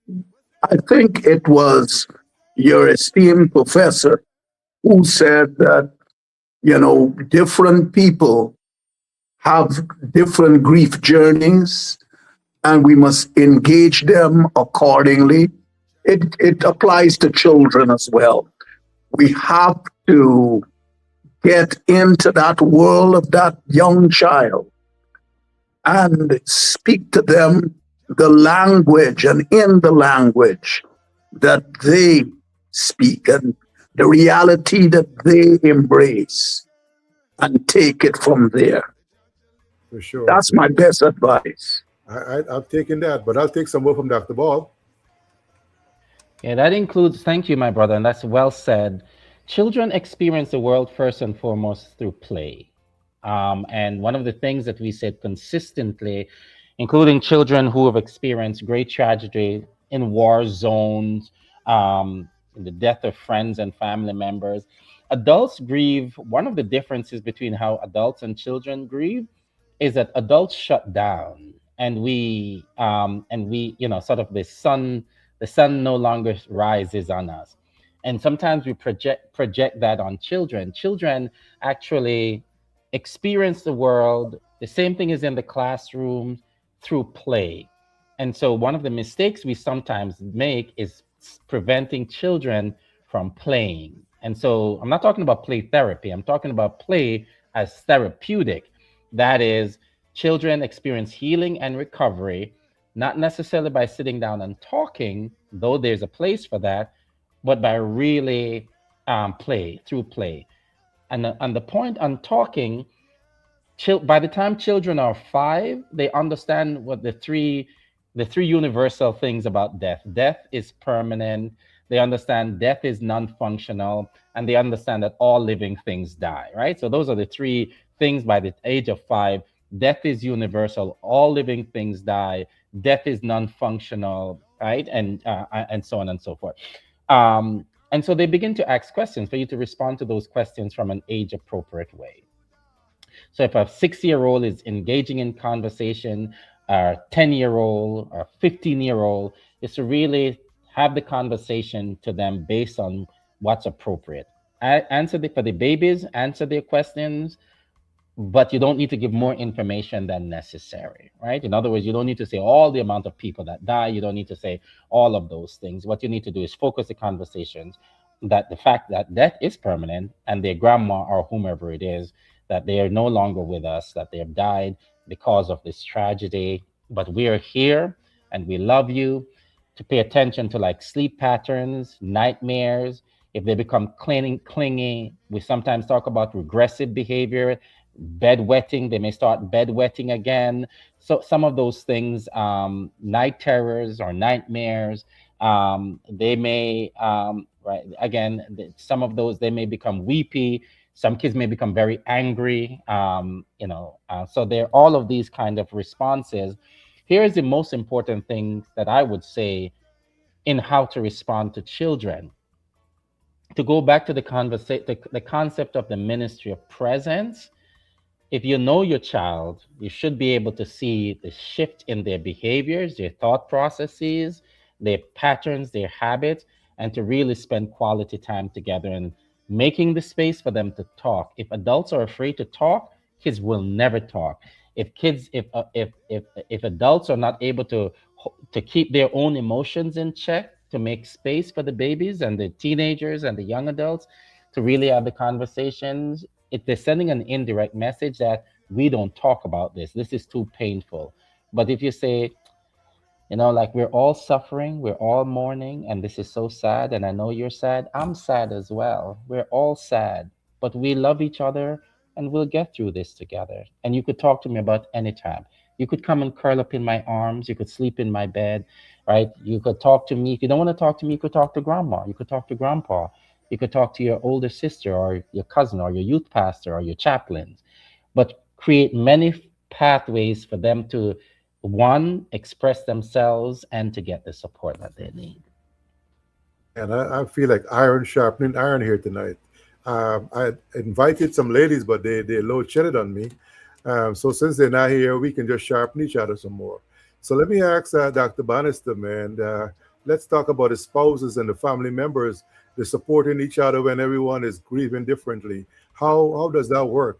I think it was your esteemed professor who said that, different people have different grief journeys and we must engage them accordingly. It applies to children as well. We have to get into that world of that young child and speak to them the language and in the language that they speak and the reality that they embrace and take it from there. For sure. That's my best advice. I've taken that, but I'll take some more from Dr. Ball. Yeah, that includes, thank you, my brother, and that's well said. Children experience the world first and foremost through play. And one of the things that we said consistently, including children who have experienced great tragedy in war zones, in the death of friends and family members, adults grieve. One of the differences between how adults and children grieve is that adults shut down, and we, sort of the sun no longer rises on us. And sometimes we project that on children. Children actually experience the world. The same thing is in the classroom through play. And so one of the mistakes we sometimes make is preventing children from playing. And so I'm not talking about play therapy. I'm talking about play as therapeutic. That is, children experience healing and recovery, not necessarily by sitting down and talking, though there's a place for that, but by really through play. And the point on talking, by the time children are 5, they understand what the three universal things about death. Death is permanent. They understand death is non-functional, and they understand that all living things die, right? So those are the 3 things by the age of 5. Death is universal. All living things die. Death is non-functional, right? And so on and so forth. And so they begin to ask questions for you to respond to those questions from an age-appropriate way. So if a 6-year-old is engaging in conversation, a 10-year-old or 15-year-old, is to really have the conversation to them based on what's appropriate. For the babies, answer their questions, but you don't need to give more information than necessary, right? In other words, you don't need to say all the amount of people that die. You don't need to say all of those things. What you need to do is focus the conversations that the fact that death is permanent and their grandma or whomever it is, that they are no longer with us, that they have died because of this tragedy, but we are here and we love you. To pay attention to like sleep patterns, nightmares. If they become clingy, we sometimes talk about regressive behavior, bedwetting. They may start bedwetting again. So some of those things, night terrors or nightmares, They may, right, again, some of those, they may become weepy. Some kids may become very angry. So there are all of these kind of responses. Here is the most important thing that I would say in how to respond to children. To go back to the concept of the ministry of presence, if you know your child, you should be able to see the shift in their behaviors, their thought processes, their patterns, their habits, and to really spend quality time together and making the space for them to talk. If adults are afraid to talk, kids will never talk. If adults are not able to keep their own emotions in check, to make space for the babies and the teenagers and the young adults to really have the conversations, they're sending an indirect message that we don't talk about this. This is too painful. But if you say, like, we're all suffering, we're all mourning, and this is so sad, and I know you're sad, I'm sad as well. We're all sad, but we love each other and we'll get through this together. And you could talk to me about any time. You could come and curl up in my arms, you could sleep in my bed, right? You could talk to me. If you don't want to talk to me, you could talk to grandma, you could talk to grandpa, you could talk to your older sister or your cousin or your youth pastor or your chaplains, but create many pathways for them to, one, express themselves and to get the support that they need. And I feel like iron sharpening iron here tonight. I invited some ladies, but they low chatted on me. So since they're not here, we can just sharpen each other some more. So let me ask Dr. Bannister, man. Let's talk about the spouses and the family members. They're supporting each other when everyone is grieving differently. How does that work,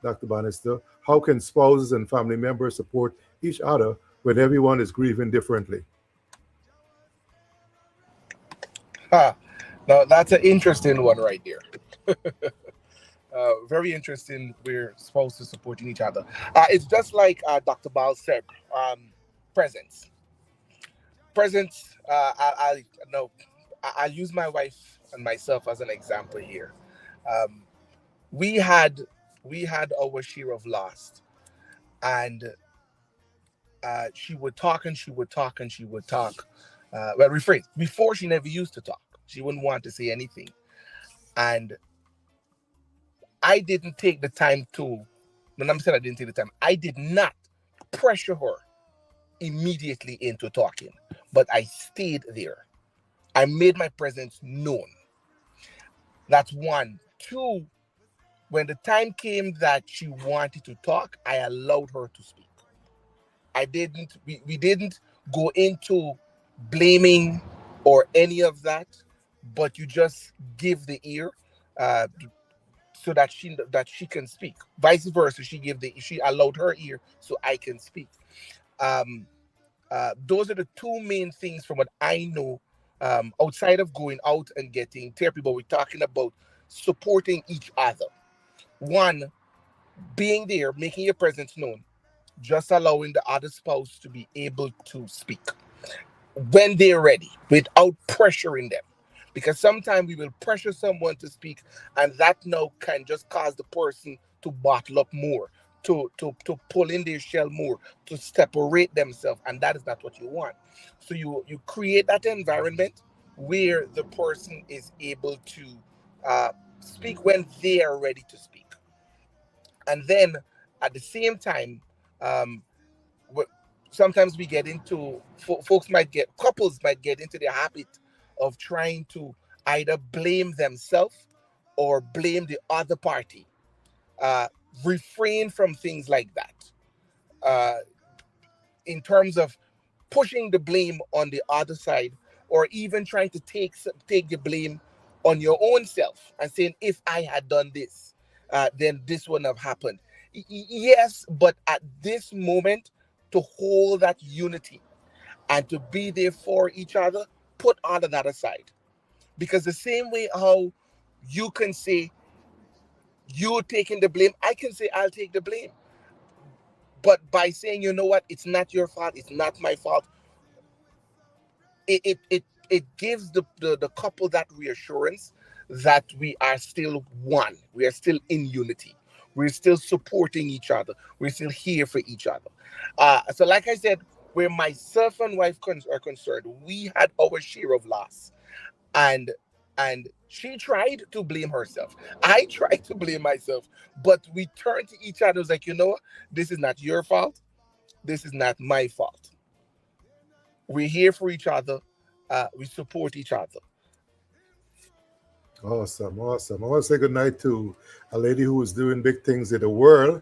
Dr. Bannister? How can spouses and family members support each other when everyone is grieving differently? Now that's an interesting one right there. Very interesting. We're supposed to supporting each other. It's just like Dr. Ball said. Presence. Presence. I no. I'll use my wife and myself as an example here. Um, we had our share of loss, and she would talk and she would talk and she would talk. Well, rephrase. Before, she never used to talk. She wouldn't want to say anything, and I didn't take the time to. When I'm saying I didn't take the time, I did not pressure her immediately into talking, but I stayed there. I made my presence known. That's one. Two, when the time came that she wanted to talk, I allowed her to speak. We didn't go into blaming or any of that, but you just give the ear uh, so that she can speak. Vice versa, she allowed her ear so I can speak. Um, those are the two main things from what I know, outside of going out and getting therapy, but we're talking about supporting each other. One, being there, making your presence known, just allowing the other spouse to be able to speak when they're ready without pressuring them. Because sometimes we will pressure someone to speak, and that now can just cause the person to bottle up more, to pull in their shell more, to separate themselves, and that is not what you want. So you create that environment where the person is able to speak when they are ready to speak. And then at the same time, um, sometimes we get into couples might get into the habit of trying to either blame themselves or blame the other party. uh, Refrain from things like that, uh, in terms of pushing the blame on the other side, or even trying to take the blame on your own self and saying, if I had done this, then this wouldn't have happened. Yes, but at this moment, to hold that unity and to be there for each other, put all of that aside. Because the same way how you can say you're taking the blame, I can say I'll take the blame. But by saying, you know what, it's not your fault, it's not my fault, it gives the couple that reassurance that we are still one, we are still in unity, we're still supporting each other, we're still here for each other. So like I said, where myself and wife are concerned, we had our share of loss, and she tried to blame herself. I tried to blame myself, but we turned to each other. It was like, this is not your fault. This is not my fault. We're here for each other. We support each other. Awesome, awesome. I want to say good night to a lady who is doing big things in the world.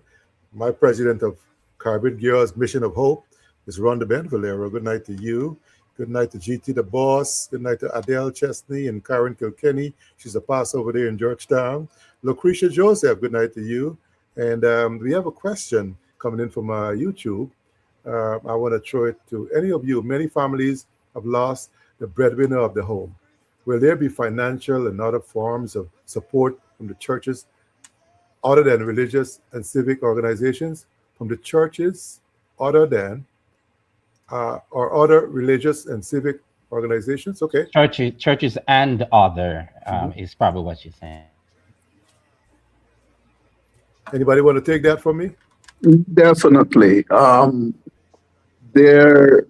My president of Caribbean Girls Mission of Hope is Rhonda Ben Valero. Good night to you. Good night to GT the boss. Good night to Adele Chesney and Karen Kilkenny. She's a pastor over there in Georgetown. Lucretia Joseph, good night to you. And we have a question coming in from YouTube. I want to throw it to any of you. Many families have lost the breadwinner of the home. Will there be financial and other forms of support from the churches other than religious and civic organizations? From the churches other than or other religious and civic organizations? Okay. Churches and other is probably what you're saying. Anybody want to take that from me? Definitely. There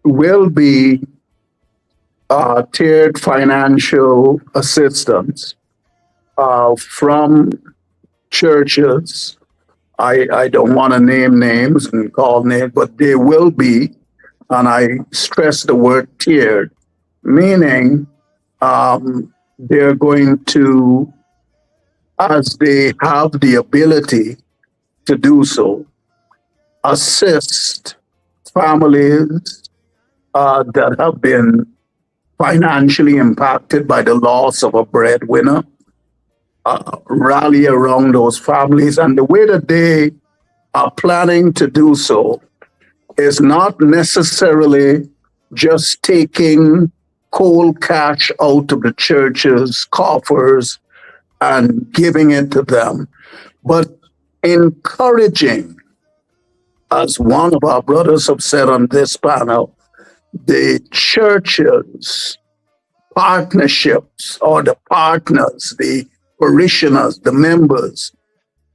will be tiered financial assistance from churches. I don't want to name names and call names, but there will be, and I stress the word tiered, meaning they're going to, as they have the ability to do so, assist families that have been financially impacted by the loss of a breadwinner, rally around those families. And the way that they are planning to do so is not necessarily just taking cold cash out of the church's coffers and giving it to them, but encouraging, as one of our brothers have said on this panel, the churches, partnerships, or the partners, the parishioners, the members,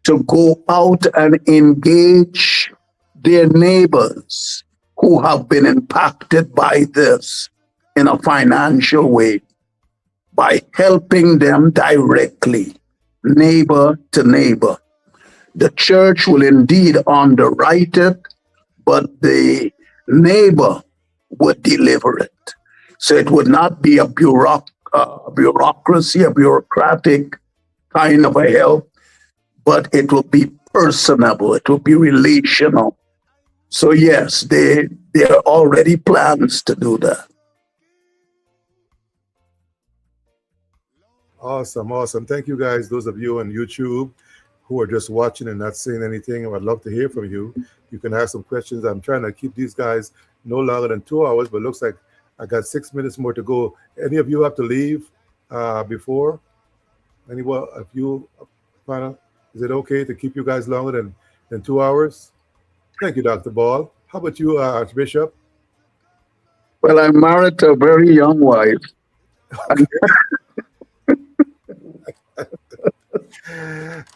to go out and engage their neighbors who have been impacted by this in a financial way by helping them directly, neighbor to neighbor. The church will indeed underwrite it, but the neighbor would deliver it. So it would not be a bureaucracy, a bureaucratic kind of a help, but it will be personable, it will be relational. So yes, there are already plans to do that. Awesome, awesome. Thank you guys, those of you on YouTube who are just watching and not saying anything. I'd love to hear from you. You can ask some questions. I'm trying to keep these guys no longer than 2 hours, but it looks like I got 6 minutes more to go. Any of you have to leave before? Anyone, if you, is it okay to keep you guys longer than 2 hours? Thank you, Dr. Ball. How about you, Archbishop? Well, I'm married to a very young wife.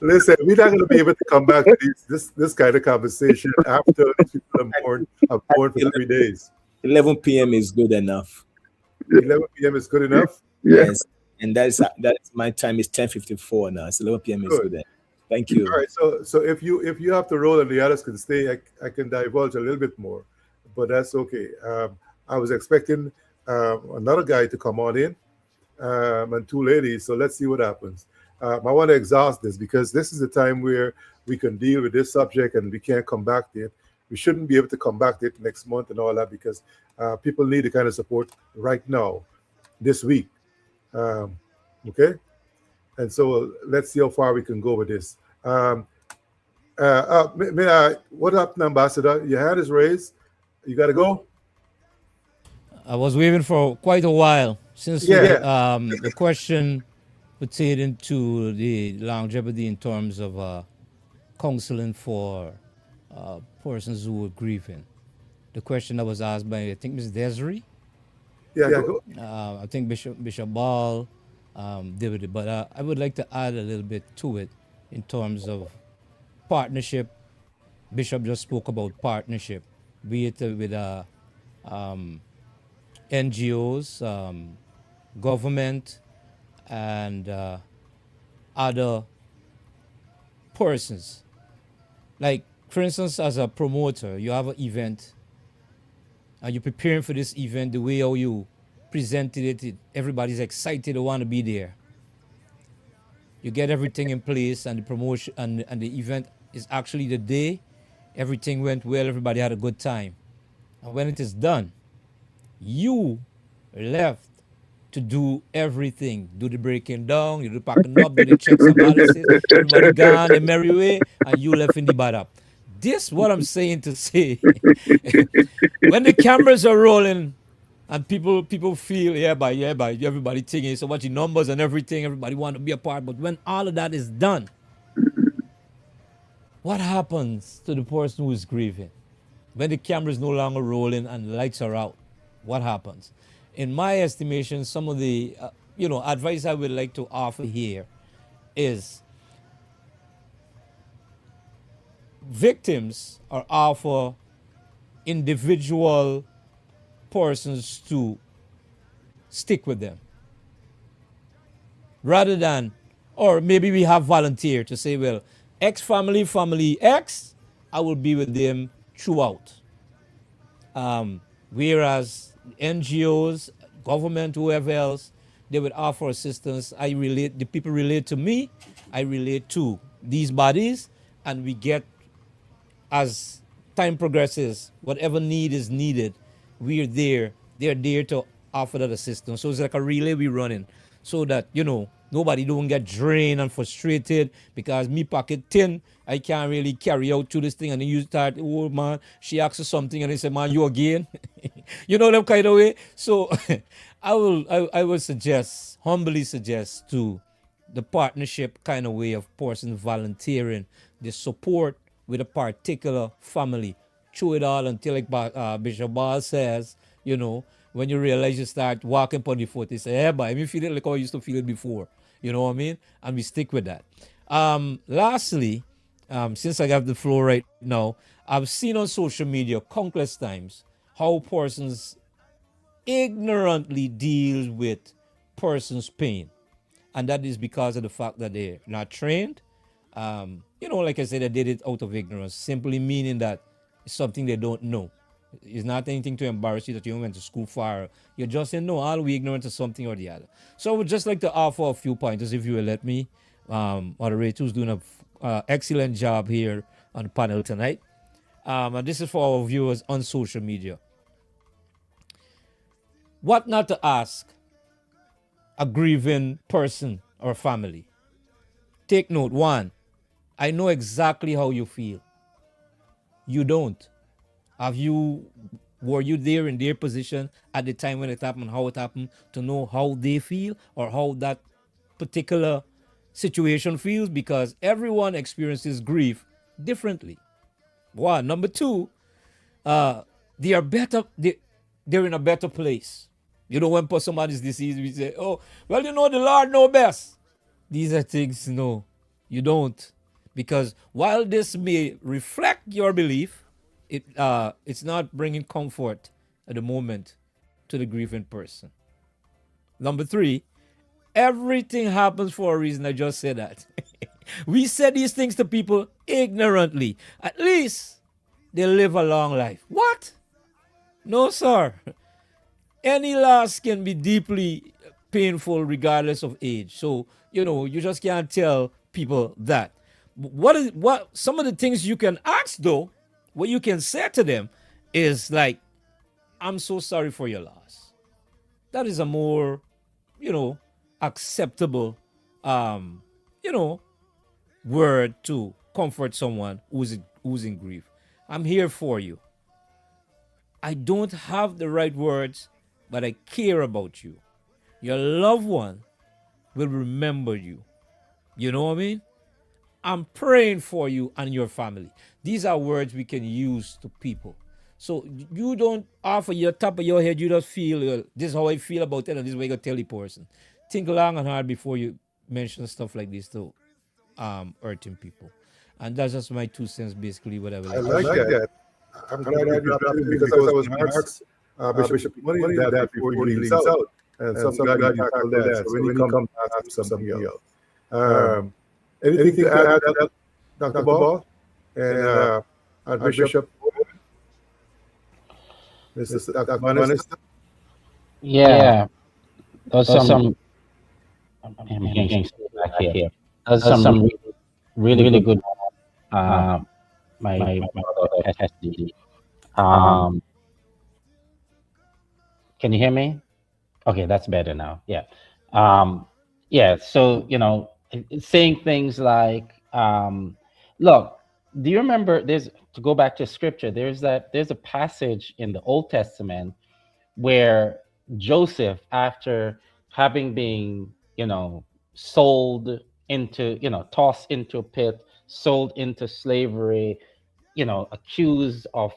Listen, we're not going to be able to come back to this kind of conversation after people have born for 3 days. 11 p.m. is good enough. 11 p.m. is good enough? Yes. And that's my time is 10:54 now. So 11 p.m. is good enough. Thank you. All right. So if you have to roll and the others can stay, I can divulge a little bit more, but that's okay. I was expecting another guy to come on in and two ladies. So let's see what happens. I want to exhaust this because this is the time where we can deal with this subject and we can't come back to it. We shouldn't be able to come back to it next month and all that because people need the kind of support right now, this week. Okay? And so let's see how far we can go with this. What up, Ambassador? Your hand is raised. You got to go? I was waiting for quite a while since the question pertaining to the longevity in terms of counseling for persons who were grieving. The question that was asked by, I think, Ms. Desiree. I think Bishop Ball did with it, but I would like to add a little bit to it in terms of partnership. Bishop just spoke about partnership. be it with um, NGOs, government, and other persons. Like, for instance, as a promoter, you have an event and you're preparing for this event the way how you presented everybody's excited to want to be there. You get everything in place, and the promotion and the event is actually the day. Everything went well, everybody had a good time. And when it is done, you left to do everything. Do the breaking down, you do the packing up, do the checks and balances. Everybody gone the merry way, and you left in the bad up. This what I'm saying to say. When the cameras are rolling and people feel by everybody thinking so much in numbers and everything, everybody want to be a part. But when all of that is done, what happens to the person who is grieving? When the camera is no longer rolling and the lights are out, what happens? In my estimation, some of the advice I would like to offer here is victims are offer individual persons to stick with them rather than, or maybe we have volunteer to say, well, X family X, I will be with them throughout. Whereas NGOs, government, whoever else, they would offer assistance. The people relate to me, I relate to these bodies, and we get, as time progresses, whatever need is needed, we're there. They're there to offer that assistance. So it's like a relay we running, so that nobody don't get drained and frustrated because me pocket thin. I can't really carry out to this thing, and then you start, oh man, she asks us something, and they say, man, you again, that kind of way. So I would suggest, humbly suggest, to the partnership kind of way of person volunteering, the support with a particular family through it all until, like Bishop Ball says, when you realize you start walking on the foot, you say, hey, but I feel it like how I used to feel it before. You know what I mean? And we stick with that. Lastly, since I have the floor right now, I've seen on social media countless times how persons ignorantly deal with persons' pain. And that is because of the fact that they're not trained. Like I said, they did it out of ignorance, simply meaning that it's something they don't know. It's not anything to embarrass you that you went to school for. You're just saying, no, all we ignorant of something or the other. So I would just like to offer a few pointers, if you will let me. Moderator who's doing an excellent job here on the panel tonight. And this is for our viewers on social media. What not to ask a grieving person or family? Take note. One, I know exactly how you feel. You don't. Were you there in their position at the time when it happened, how it happened, to know how they feel or how that particular situation feels? Because everyone experiences grief differently. One. Number two, they are better. They're in a better place. When somebody's deceased, we say, oh, well, the Lord knows best. These are things, no, you don't. Because while this may reflect your belief, it's not bringing comfort at the moment to the grieving person. Number three, everything happens for a reason. I just said that. We said these things to people ignorantly. At least they live a long life. What? No, sir. Any loss can be deeply painful regardless of age. So, you just can't tell people that. What some of the things you can ask, though, what you can say to them is like, I'm so sorry for your loss. That is a more, acceptable, word to comfort someone who's in grief. I'm here for you. I don't have the right words, but I care about you. Your loved one will remember you. You know what I mean? I'm praying for you and your family. These are words we can use to people. So you don't offer your top of your head, you just feel, this is how I feel about it, and this is what you tell the person. Think long and hard before you mention stuff like this to hurting people. And that's just my 2 cents, basically, what I would I like to like say. that. I'm glad you dropped it in because I was going to ask Bishop Money that before he leaves out. And so I'm glad you tackled that. So when he comes, ask him something else. Anything to add to that, Dr. Ball? And Archbishop, Dr. Manis? Yeah, there's some. I'm getting back here. There's some really good. My brother SD. Um, can you hear me? Okay, that's better now. Yeah. Yeah. So, saying things like, look, do you remember there's to go back to scripture, there's a passage in the Old Testament where Joseph, after having been, sold into, tossed into a pit, sold into slavery, accused of,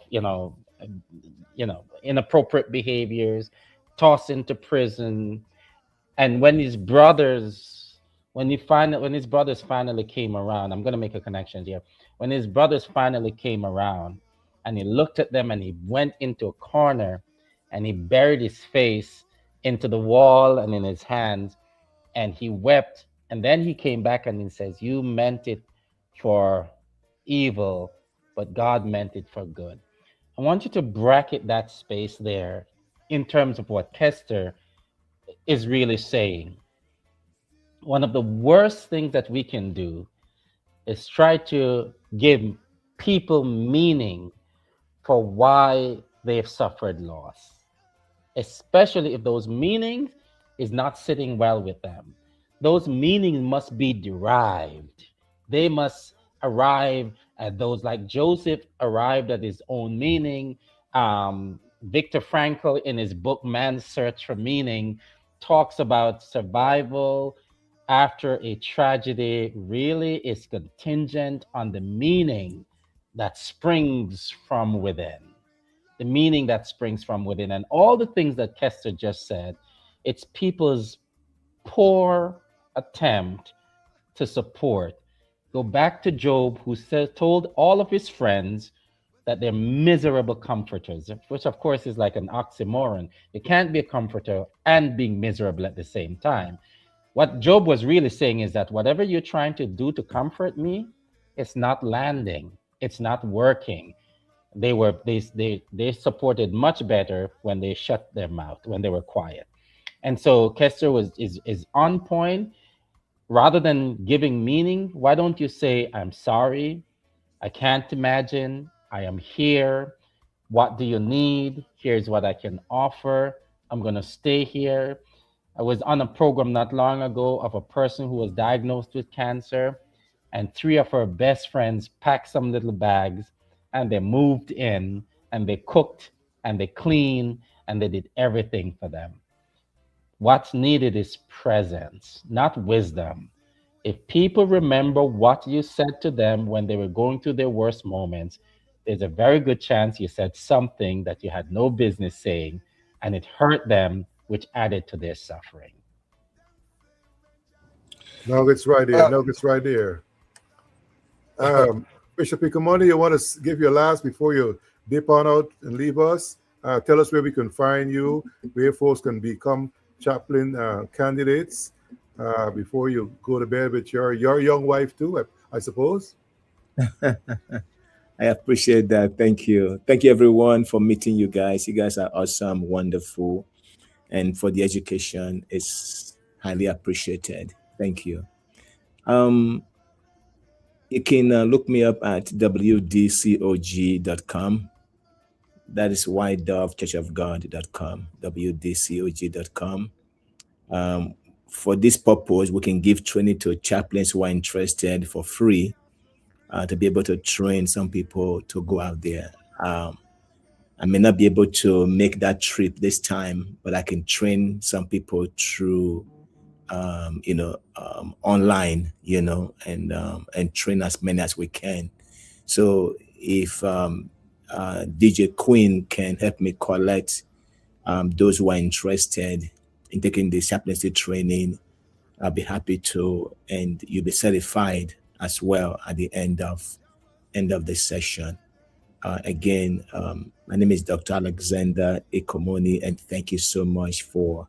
inappropriate behaviors, tossed into prison, and when his brothers finally came around, I'm gonna make a connection here. When his brothers finally came around, and he looked at them, and he went into a corner, and he buried his face into the wall and in his hands, and he wept. And then he came back and he says, "You meant it for evil, but God meant it for good." I want you to bracket that space there in terms of what Kester is really saying. One of the worst things that we can do is try to give people meaning for why they've suffered loss, especially if those meanings is not sitting well with them. Those meanings must be derived. They must arrive at those, like Joseph arrived at his own meaning. Viktor Frankl, in his book Man's Search for Meaning, talks about survival after a tragedy really is contingent on the meaning that springs from within. The meaning that springs from within. And all the things that Kester just said, it's people's poor attempt to support. Go back to Job, who told all of his friends that they're miserable comforters, which of course is like an oxymoron. You can't be a comforter and being miserable at the same time. What Job was really saying is that whatever you're trying to do to comfort me, it's not landing, it's not working. They supported much better when they shut their mouth, when they were quiet. And so Kester is on point. Rather than giving meaning, why don't you say, "I'm sorry, I can't imagine, I am here. What do you need? Here's what I can offer. I'm going to stay here." I was on a program not long ago of a person who was diagnosed with cancer, and three of her best friends packed some little bags and they moved in and they cooked and they cleaned and they did everything for them. What's needed is presence, not wisdom. If people remember what you said to them when they were going through their worst moments, there's a very good chance you said something that you had no business saying, and it hurt them, which added to their suffering. No, it's right there. No, it's right there. Bishop Picamoni, you want to give your last before you dip on out and leave us? Tell us where we can find you, where folks can become chaplain candidates before you go to bed with your young wife too, I suppose. I appreciate that. Thank you. Thank you, everyone, for meeting you guys. You guys are awesome, wonderful. And for the education, it's highly appreciated. Thank you. You can look me up at wdcog.com. That is whitedoveChurchofGod.com, wdcog.com. For this purpose, we can give training to chaplains who are interested for free to be able to train some people to go out there. I may not be able to make that trip this time, but I can train some people through, online, and train as many as we can. So if DJ Queen can help me collect those who are interested in taking the chaplaincy training, I'll be happy to, and you'll be certified as well at the end of the session. Again, my name is Dr. Alexander Ekomoni, and thank you so much for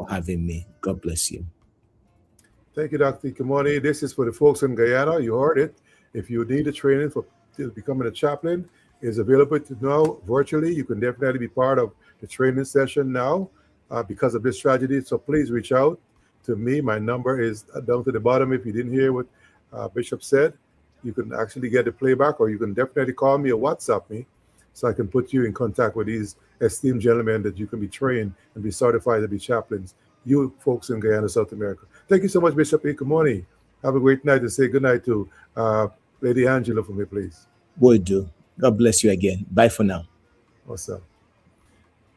having me. God bless you. Thank you, Dr. Kamoni. This is for the folks in Guyana. You heard it. If you need a training for becoming a chaplain, is available to now virtually. You can definitely be part of the training session now because of this tragedy. So please reach out to me. My number is down to the bottom. If you didn't hear what Bishop said, you can actually get the playback, or you can definitely call me or WhatsApp me so I can put you in contact with these esteemed gentlemen that you can be trained and be certified to be chaplains. You folks in Guyana, South America. Thank you so much, Bishop. Good morning. Have a great night, and say good night to Lady Angela for me, please. Will do. God bless you again. Bye for now. Awesome.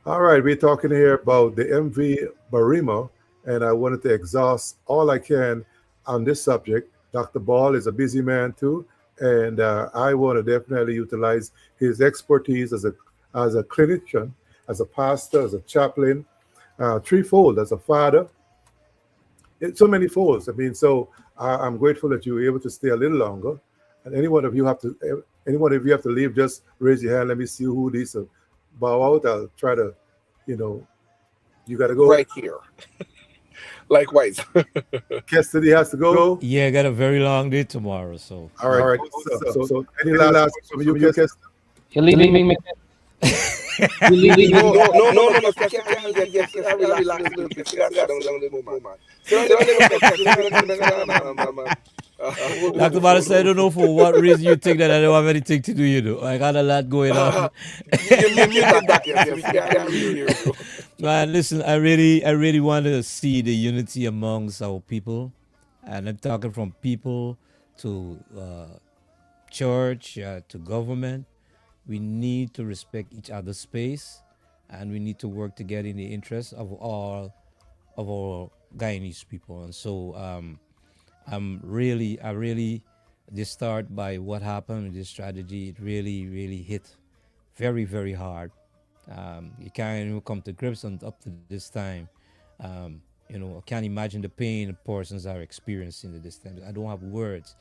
All right, we're talking here about the MV Barima, and I wanted to exhaust all I can on this subject. Dr. Ball is a busy man too, and I want to definitely utilize his expertise as a clinician, as a pastor, as a chaplain, threefold, as a father. It's so many folds. I mean, so I'm grateful that you were able to stay a little longer. And anyone of you have to leave, just raise your hand. Let me see who needs to bow out. I'll try to, you got to go. Right here. Likewise. Cassidy has to go. Yeah, I got a very long day tomorrow, so. All right. So any last from you, Cassidy? You're leaving me. No. Dr. Barris, I don't know for what reason you think that I don't have anything to do, I got a lot going on. Man, listen, I really want to see the unity amongst our people. And I'm talking from people to church, to government. We need to respect each other's space, and we need to work together in the interest of all of our Guyanese people. And so I really just start by what happened with this strategy. It really hit very, very hard. You can't even come to grips on up to this time. I can't imagine the pain persons are experiencing at this time. I don't have words,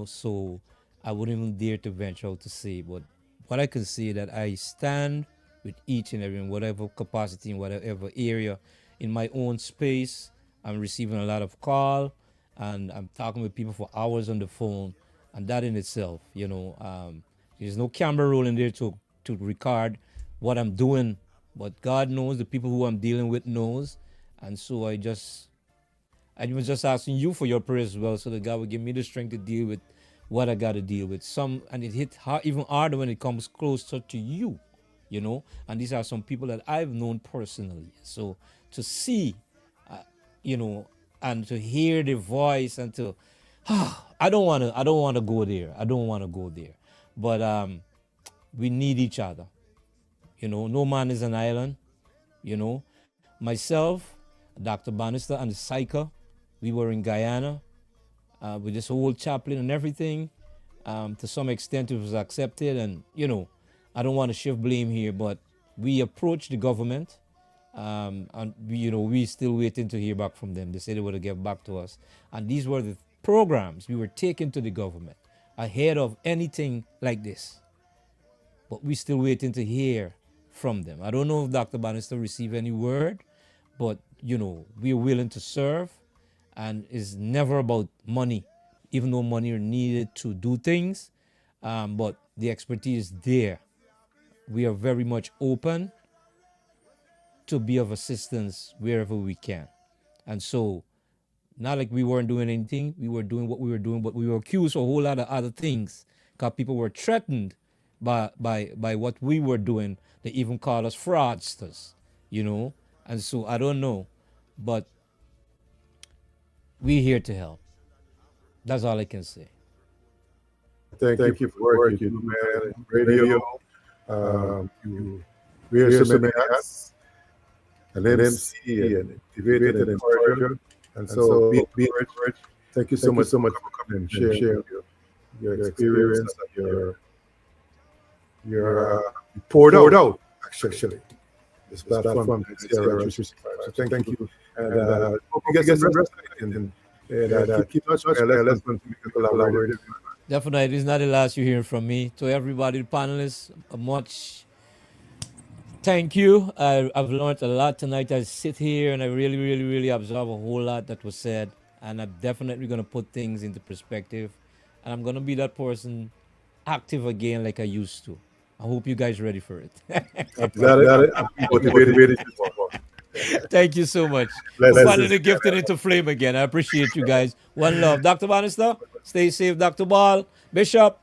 so I wouldn't even dare to venture out to say, but what I can say that I stand with each and every, in whatever capacity, in whatever area, in my own space. I'm receiving a lot of call, and I'm talking with people for hours on the phone, and that in itself, there's no camera rolling there to record what I'm doing, but God knows, the people who I'm dealing with knows, and so I was just asking you for your prayers as well, so that God will give me the strength to deal with what I got to deal with. And it hit even harder when it comes closer to you, and these are some people that I've known personally. So to see, and to hear the voice, and to, I don't want to go there. I don't want to go there. But we need each other. No man is an island. Myself, Dr. Bannister, and the Psyker, we were in Guyana with this whole chaplain and everything. To some extent, it was accepted, and I don't want to shift blame here, but we approached the government, and we still waiting to hear back from them. They said they would get back to us, and these were the programs we were taking to the government ahead of anything like this. But we still waiting to hear from them. I don't know if Dr. Bannister received any word, but we're willing to serve, and it's never about money, even though money are needed to do things, but the expertise is there. We are very much open to be of assistance wherever we can. And so, not like we weren't doing anything, we were doing what we were doing, but we were accused of a whole lot of other things, because people were threatened by what we were doing. They even called us fraudsters, and so I don't know, but we're here to help. That's all I can say. Thank you for work you do, man. Radio, you wear so many hats, an MC, and debated and encourager. And so be encouraged. Thank you so much for coming and share your experience, your poured out, actually. This platform is here. So thank you. And hope you get some rest and keep touch. Let's continue to collaborate. Definitely, it's not the last you hear from me. To everybody, the panelists, much thank you. I've learned a lot tonight. I sit here and I really, really, really absorb a whole lot that was said. And I'm definitely going to put things into perspective. And I'm going to be that person active again like I used to. I hope you guys ready for it. I'm glad I'm motivated. Thank you so much for fanning Blessings. the gifting into flame again. I appreciate you guys. One love. Dr. Bannister, stay safe. Dr. Ball, Bishop,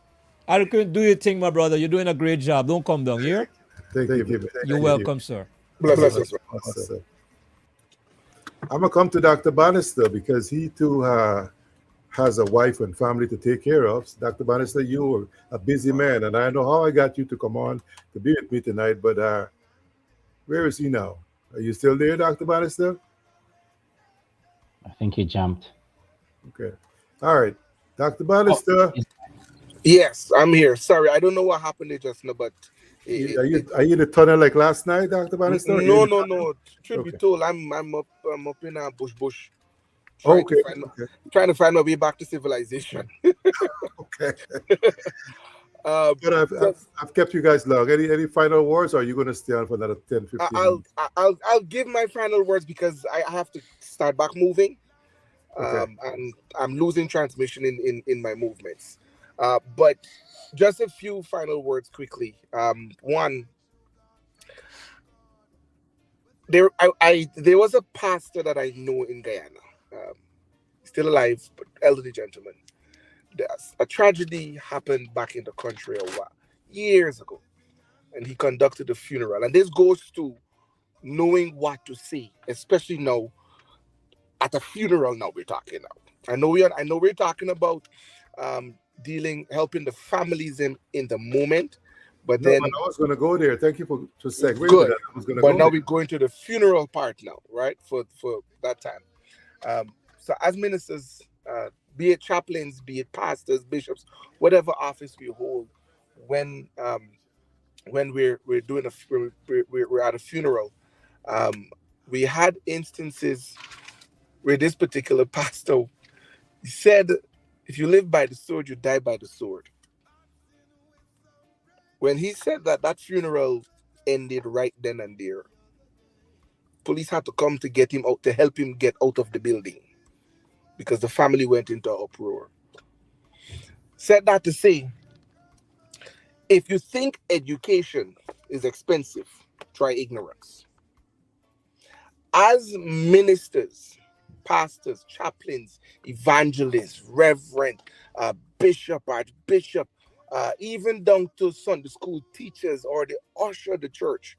I couldn't do your thing, my brother. You're doing a great job. Don't come down here. Thank you. You're Thank you. welcome, sir. Blessings. Awesome. I'm gonna come to Dr. Bannister because he too has a wife and family to take care of. Dr. Bannister, you're a busy man, and I know how I got you to come on to be with me tonight. But where is he now? Are you still there, Dr. Bannister? I think he jumped. Okay. All right, Dr. Bannister. Yes, I'm here. Sorry, I don't know what happened there just now, but Are you in the tunnel like last night, Dr. Bannister? no. Truth be Okay. told, I'm up in a bush. Okay. Trying to find my way back to civilization. Okay. But I've kept you guys long. Any final words, or are you going to stay on for another 10, 15 minutes? I'll give my final words because I have to start back moving. Okay. And I'm losing transmission in my movements. But just a few final words quickly. One, there was a pastor that I know in Guyana, still alive, but elderly gentleman. A tragedy happened back in the country a while, years ago, and he conducted a funeral. And this goes to knowing what to say, especially now at a funeral. Now we're talking now. I know we're talking about helping the families in the moment, but then I was going to go there. Thank you for segueing good. that. I was going to But go now there. we're going to the funeral part now, right? For that time. So as ministers, be it chaplains, be it pastors, bishops, whatever office we hold, when we're doing we're at a funeral, we had instances where this particular pastor said, if you live by the sword, you die by the sword. When he said that, that funeral ended right then and there. Police had to come to get him out, to help him get out of the building, because the family went into uproar. Said that to say, if you think education is expensive, try ignorance. As ministers, pastors, chaplains, evangelists, reverend, bishop, archbishop, even down to Sunday school teachers or the usher of the church,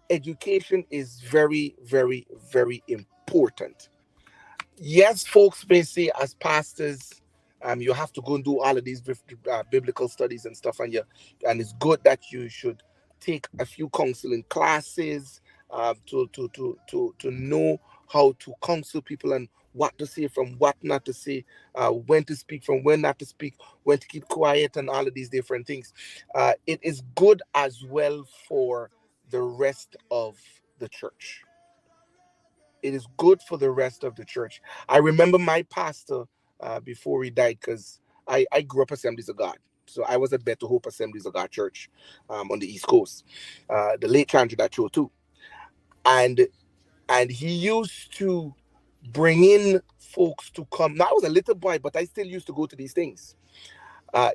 education is very, very, very important. Yes, folks may say as pastors, you have to go and do all of these biblical studies and stuff, and it's good that you should take a few counseling classes to know how to counsel people and what to say from what not to say, when to speak from when not to speak, when to keep quiet, and all of these different things. It is good as well for the rest of the church. It is good for the rest of the church. I remember my pastor before he died, because I grew up Assemblies of God. So I was at Better Hope Assemblies of God Church on the East Coast. The late Chandra Dacho too. And he used to bring in folks to come. Now I was a little boy, but I still used to go to these things.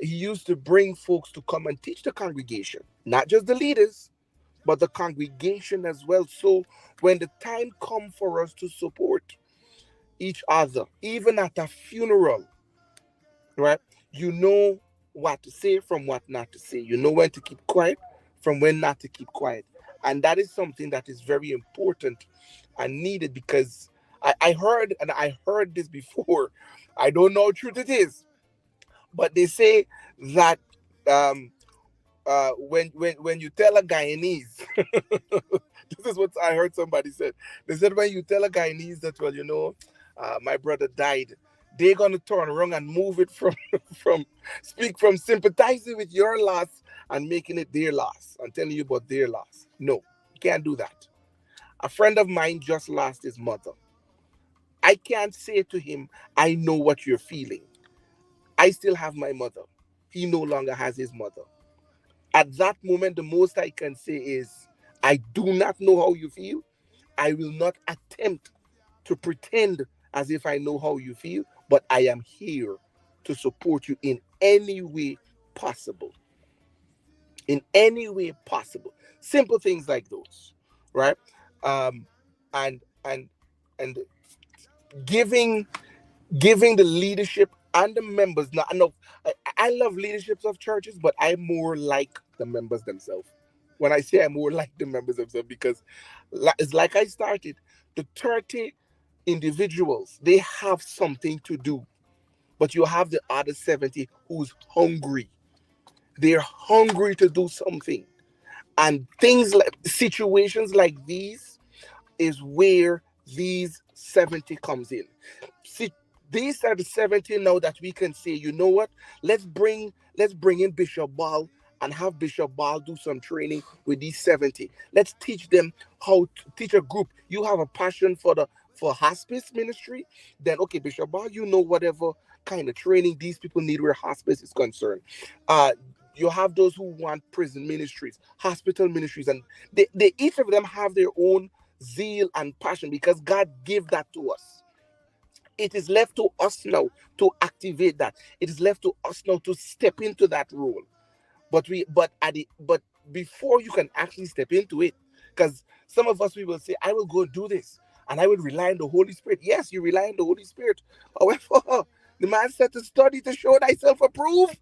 He used to bring folks to come and teach the congregation, not just the leaders, but the congregation as well. So when the time comes for us to support each other, even at a funeral, right? You know what to say from what not to say. You know when to keep quiet from when not to keep quiet. And that is something that is very important and needed, because I heard this before. I don't know how true it is, but they say that when you tell a Guyanese, this is what I heard somebody said. They said when you tell a Guyanese that, well, my brother died, they're gonna turn around and move it from from sympathizing with your loss and making it their loss and telling you about their loss. No, you can't do that. A friend of mine just lost his mother. I can't say to him, I know what you're feeling. I still have my mother. he no longer has his mother. At that moment, the most I can say is, I do not know how you feel. I will not attempt to pretend as if I know how you feel, but I am here to support you in any way possible. In any way possible. Simple things like those, right? Um, and and and giving giving the leadership and the members. Now, I know I love leaderships of churches, but I'm more like the members themselves. When I say I'm more like the members themselves, because it's like I started, the 30 individuals, they have something to do, but you have the other 70 who's hungry. They're hungry to do something. And things like situations like these is where these 70 comes in. See, these are the 70 now that we can say, you know what? Let's bring in Bishop Ball and have Bishop Ball do some training with these 70. Let's teach them how to teach a group. You have a passion for hospice ministry, then okay, Bishop Ball, you know whatever kind of training these people need where hospice is concerned. Uh you have those who want prison ministries, hospital ministries, and they each of them have their own zeal and passion because God gave that to us. It is left to us now to activate that. It is left to us now to step into that role. But before you can actually step into it, because some of us we will say, I will go and do this, and I will rely on the Holy Spirit. Yes, you rely on the Holy Spirit. However, the man said to study to show thyself approved.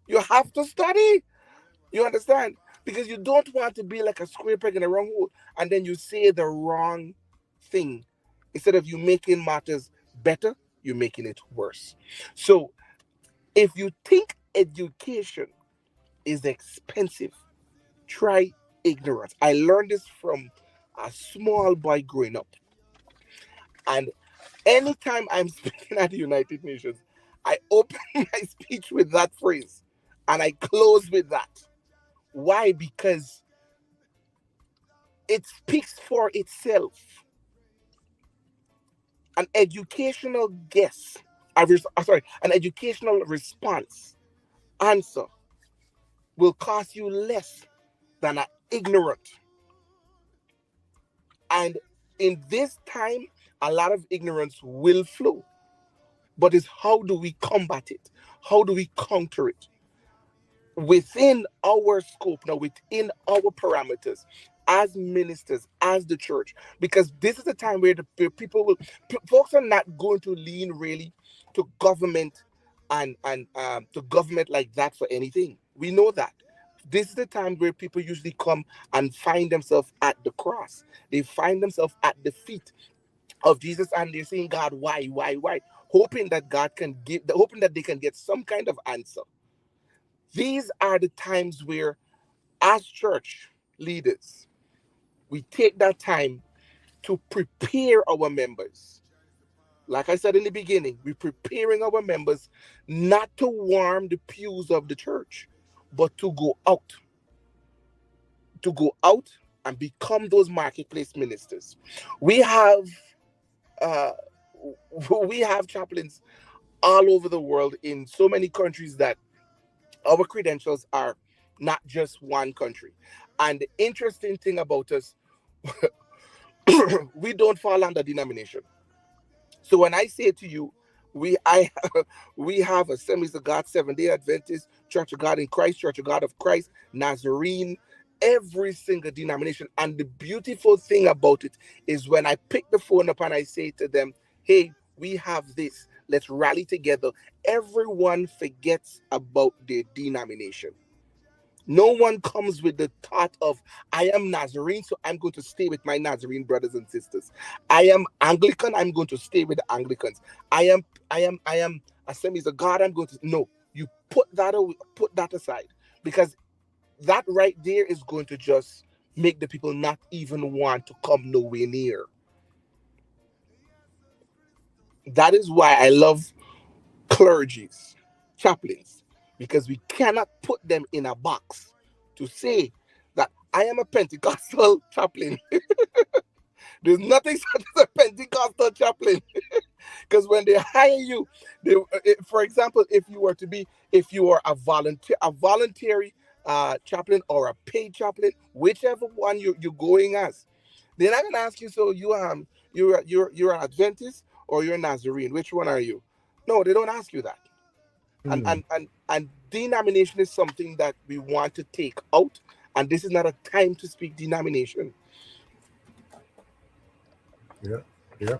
You have to study. You understand? Because you don't want to be like a square peg in a round hole, and then you say the wrong thing. Instead of you making matters better, you're making it worse. So if you think education is expensive, try ignorance. I learned this from a small boy growing up. And anytime I'm speaking at the United Nations, I open my speech with that phrase and I close with that. Why? Because it speaks for itself. An educational guess, an educational response, answer will cost you less than an ignorant. And in this time, a lot of ignorance will flow. But it's how do we combat it? How do we counter it? Within our scope, now within our parameters, as ministers, as the church, because this is a time where the people will, folks are not going to lean really to government and to government like that for anything. We know that. This is the time where people usually come and find themselves at the cross. They find themselves at the feet of Jesus and they're saying, God, why? Hoping that God can give, hoping that they can get some kind of answer. These are the times where, as church leaders, we take that time to prepare our members. Like I said in the beginning, we're preparing our members not to warm the pews of the church, but to go out and become those marketplace ministers. We have uh, we have chaplains all over the world in so many countries that our credentials are not just one country. And the interesting thing about us, we don't fall under denomination. So when I say to you, I we have Assemblies of God, Seventh Day Adventist, Church of God in Christ, Church of God of Christ, Nazarene, every single denomination. And the beautiful thing about it is when I pick the phone up and I say to them, hey, we have this. Let's rally together. Everyone forgets about their denomination. No one comes with the thought of, I am Nazarene, so I'm going to stay with my Nazarene brothers and sisters. I am Anglican, I'm going to stay with the Anglicans. I am Assemblies of God, I'm going to. No, you put that aside. Because that right there is going to just make the people not even want to come nowhere near. That is why I love clergies, chaplains, because we cannot put them in a box to say that I am a Pentecostal chaplain. There's nothing such as a Pentecostal chaplain. Because when they hire you, for example, if you are a voluntary chaplain or a paid chaplain, whichever one you're going as, they're not gonna ask you. So you're an Adventist or you're a Nazarene. Which one are you? No, they don't ask you that. And Hmm. and denomination is something that we want to take out. And this is not a time to speak denomination. Yeah, yeah.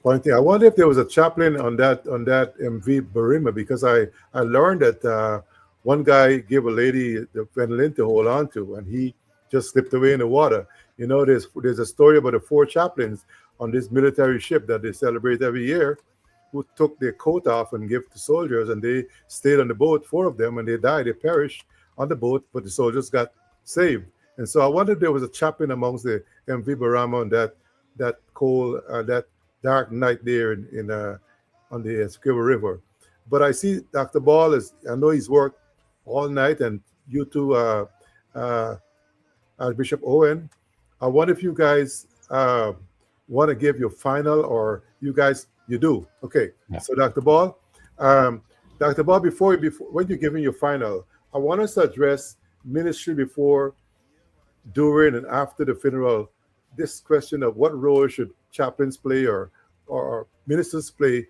One thing, I wonder if there was a chaplain on that MV Barima, because I learned that one guy gave a lady the Venlin to hold on to, and he just slipped away in the water. You know, there's a story about the four chaplains on this military ship that they celebrate every year, who took their coat off and gave to soldiers, and they stayed on the boat, four of them, and they died. They perished on the boat, but the soldiers got saved. And so I wonder if there was a chaplain amongst the MV Barama on that cold that dark night there in on the Essequibo River. But I see Dr. Ball is. I know he's worked all night, and you too, uh, Archbishop Owen. I wonder if you guys want to give your final, or you guys you do. Okay, Yeah. so Dr. Ball, um, Dr. Ball, before when you're giving your final, I want us to address ministry before, during, and after the funeral. This question of what role should chaplains play, or ministers play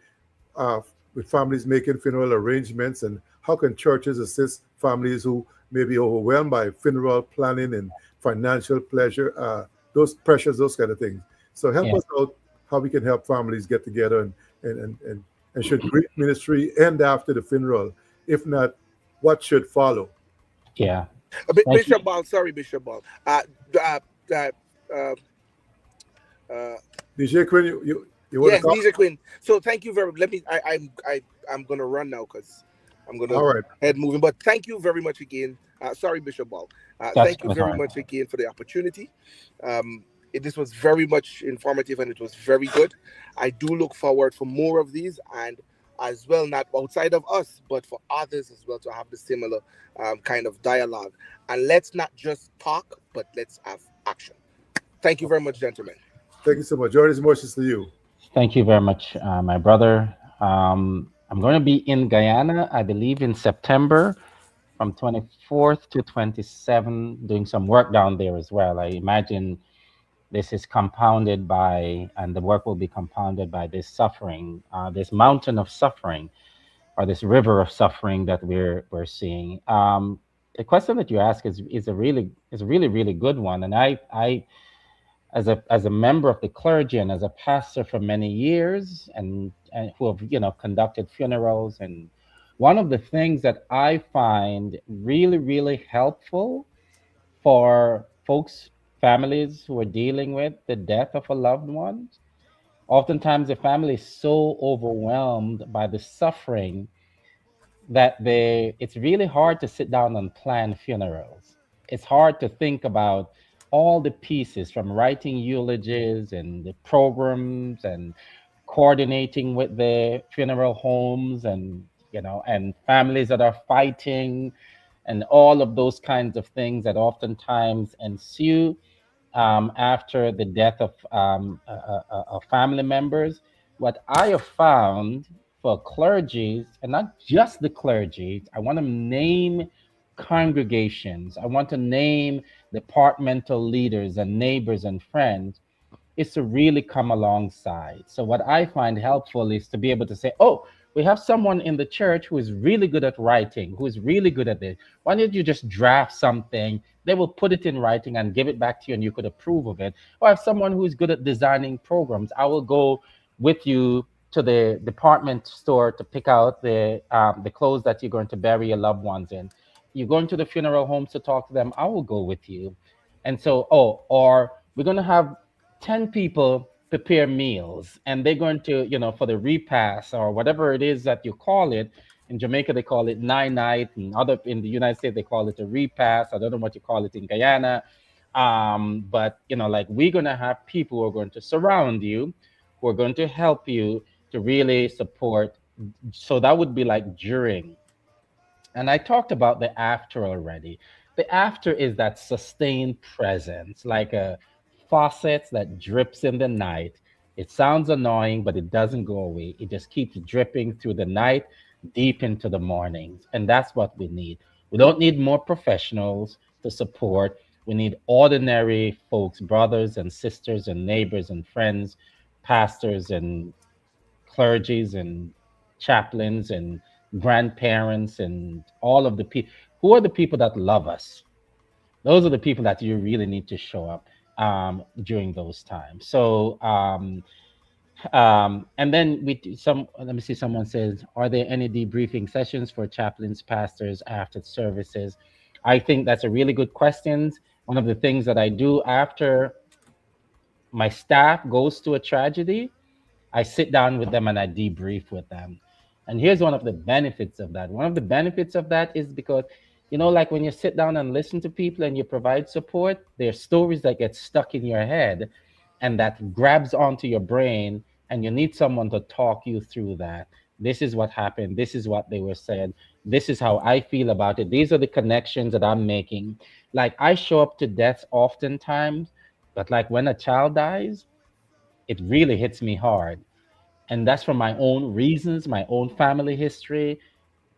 uh, with families making funeral arrangements, and how can churches assist families who may be overwhelmed by funeral planning and financial pleasure, those pressures, those kind of things. So help Yeah. us out how we can help families get together, and should grief ministry end after the funeral? If not, what should follow? Yeah. Thank you. Bishop Ball, sorry, Bishop Ball. Uh, uh, uh, uh, DJ Quinn, you want to yes, talk? DJ Quinn. So thank you very. Let me. I'm gonna run now because I'm gonna All right. head moving. But thank you very much again. Sorry, Bishop Ball. That's Thank you quite all very right. much again for the opportunity. This was very much informative and it was very good. I do look forward for more of these, and as well, not outside of us, but for others as well, to have the similar kind of dialogue. And let's not just talk, but let's have action. Thank you very much, gentlemen. Thank you so much. Jordan, more to you. Thank you very much, my brother. I'm going to be in Guyana, I believe, in September from 24th to 27th, doing some work down there as well. I imagine this is compounded by, and the work will be compounded by this suffering, this mountain of suffering, or this river of suffering that we're seeing. The question that you ask is a really good one, and I as a member of the clergy and as a pastor for many years, and who have conducted funerals, and one of the things that I find really helpful for folks, families who are dealing with the death of a loved one, oftentimes the family is so overwhelmed by the suffering that it's really hard to sit down and plan funerals. It's hard to think about all the pieces, from writing eulogies and the programs and coordinating with the funeral homes, and and families that are fighting, and all of those kinds of things that oftentimes ensue after the death of family members. What I have found for clergy, and not just the clergy, I want to name congregations, I want to name departmental leaders and neighbors and friends, is to really come alongside. So what I find helpful is to be able to say, "Oh, we have someone in the church who is really good at writing, who is really good at this. Why don't you just draft something? They will put it in writing and give it back to you, and you could approve of it." Or I have someone who is good at designing programs. I will go with you to the department store to pick out the clothes that you're going to bury your loved ones in. You're going to the funeral homes to talk to them. I will go with you. And so, or we're going to have 10 people prepare meals, and they're going to, for the repast or whatever it is that you call it. In Jamaica, they call it nine night, and in the United States, they call it a repast. I don't know what you call it in Guyana. But, like, we're going to have people who are going to surround you, who are going to help you to really support. So that would be like during. And I talked about the after already. The after is that sustained presence, like a faucet that drips in the night. It sounds annoying, but it doesn't go away. It just keeps dripping through the night, deep into the mornings. And that's what we need. We don't need more professionals to support. We need ordinary folks, brothers and sisters and neighbors and friends, pastors and clergies and chaplains and grandparents and all of the people. Who are the people that love us? Those are the people that you really need to show up during those times. So, and then let me see, someone says, are there any debriefing sessions for chaplains, pastors after services? I think that's a really good question. One of the things that I do after my staff goes to a tragedy, I sit down with them and I debrief with them. And here's one of the benefits of that. One of the benefits of that is because, like when you sit down and listen to people and you provide support, there are stories that get stuck in your head and that grabs onto your brain, and you need someone to talk you through that. This is what happened. This is what they were said. This is how I feel about it. These are the connections that I'm making. Like, I show up to deaths oftentimes, but like when a child dies, it really hits me hard. And that's for my own reasons, my own family history,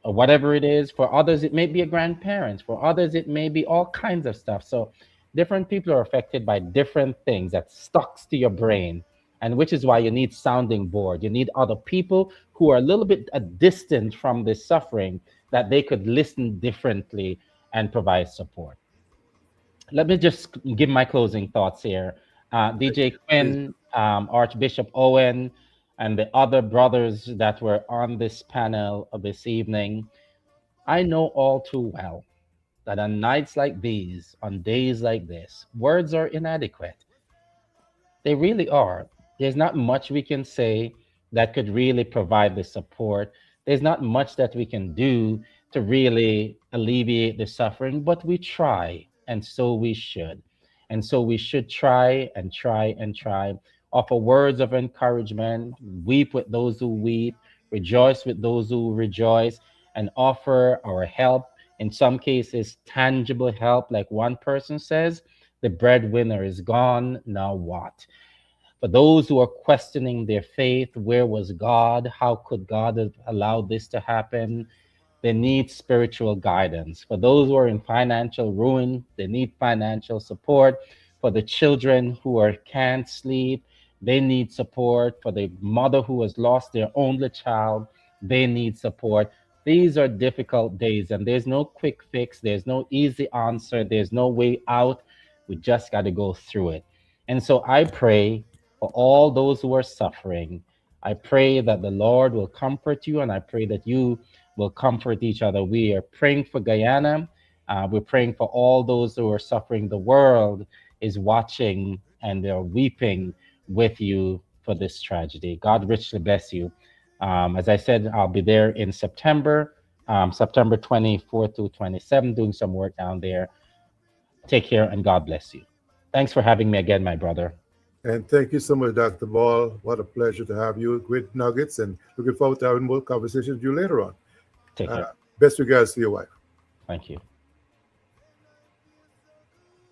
or whatever it is. For others, it may be a grandparent. For others, it may be all kinds of stuff. So different people are affected by different things that sticks to your brain. And which is why you need sounding board. You need other people who are a little bit distant from this suffering, that they could listen differently and provide support. Let me just give my closing thoughts here. DJ Quinn, Archbishop Owen, and the other brothers that were on this panel of this evening, I know all too well that on nights like these, on days like this, words are inadequate. They really are. There's not much we can say that could really provide the support. There's not much that we can do to really alleviate the suffering, but we try, and so we should. And so we should try and try and try. Offer words of encouragement, weep with those who weep, rejoice with those who rejoice, and offer our help. In some cases, tangible help, like one person says, the breadwinner is gone, now what? For those who are questioning their faith, where was God? How could God have allowed this to happen? They need spiritual guidance. For those who are in financial ruin, they need financial support. For the children can't sleep, they need support. For the mother who has lost their only child, they need support. These are difficult days, and there's no quick fix. There's no easy answer. There's no way out. We just got to go through it. And so I pray for all those who are suffering. I pray that the Lord will comfort you, and I pray that you will comfort each other. We are praying for Guyana. We're praying for all those who are suffering. The world is watching and they're weeping with you for this tragedy. God richly bless you. As I said, I'll be there in September, September 24th to 27th, doing some work down there. Take care and God bless you. Thanks for having me again, my brother. And thank you so much, Dr. Ball. What a pleasure to have you. Great nuggets, and looking forward to having more conversations with you later on. Take care. Best regards to your wife. Thank you.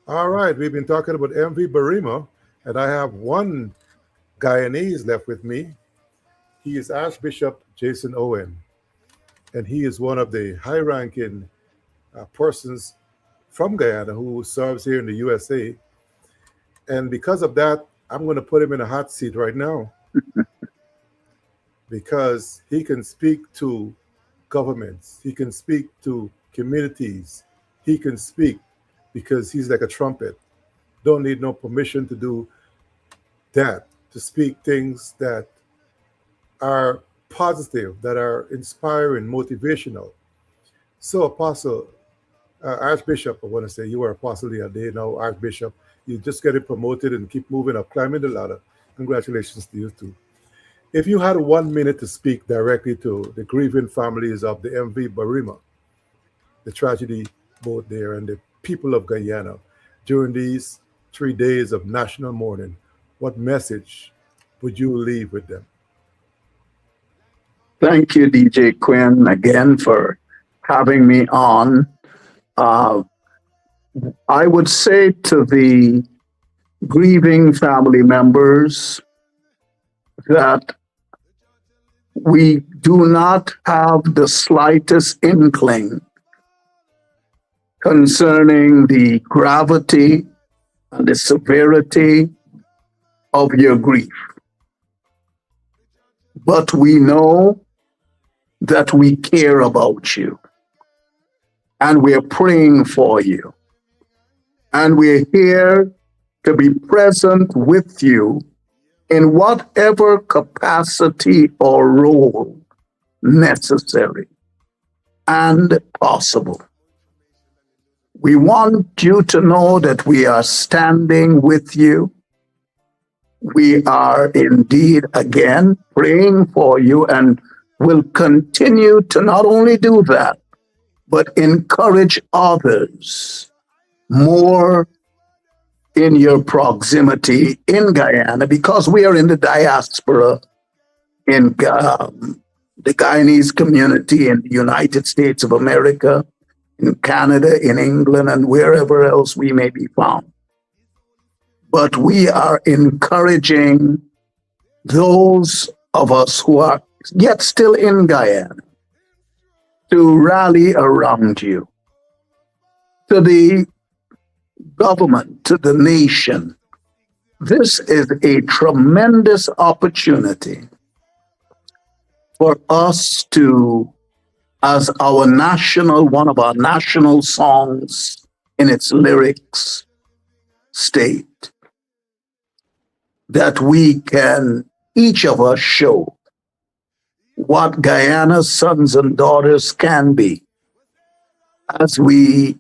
All right, we've been talking about MV Barima, and I have one Guyanese left with me. He is Archbishop Jason Owen, and he is one of the high-ranking persons from Guyana who serves here in the USA. And because of that, I'm going to put him in a hot seat right now because he can speak to governments. He can speak to communities. He can speak because he's like a trumpet. Don't need no permission to do that, to speak things that are positive, that are inspiring, motivational. So, Apostle, Archbishop, I want to say, you were Apostle the other day, now Archbishop. You just getting promoted and keep moving up, climbing the ladder. Congratulations to you too. If you had 1 minute to speak directly to the grieving families of the MV Barima, the tragedy boat there, and the people of Guyana during these 3 days of national mourning, what message would you leave with them? Thank you, DJ Quinn, again for having me on. I would say to the grieving family members that we do not have the slightest inkling concerning the gravity and the severity of your grief. But we know that we care about you and we're praying for you. And we're here to be present with you in whatever capacity or role necessary and possible. We want you to know that we are standing with you. We are indeed again praying for you and will continue to not only do that, but encourage others more in your proximity in Guyana, because we are in the diaspora in the Guyanese community in the United States of America, in Canada, in England, and wherever else we may be found. But we are encouraging those of us who are yet still in Guyana to rally around you, to the government, to the nation. This is a tremendous opportunity for us to, as our national, one of our national songs in its lyrics state, that we can, each of us, show what Guyana's sons and daughters can be as we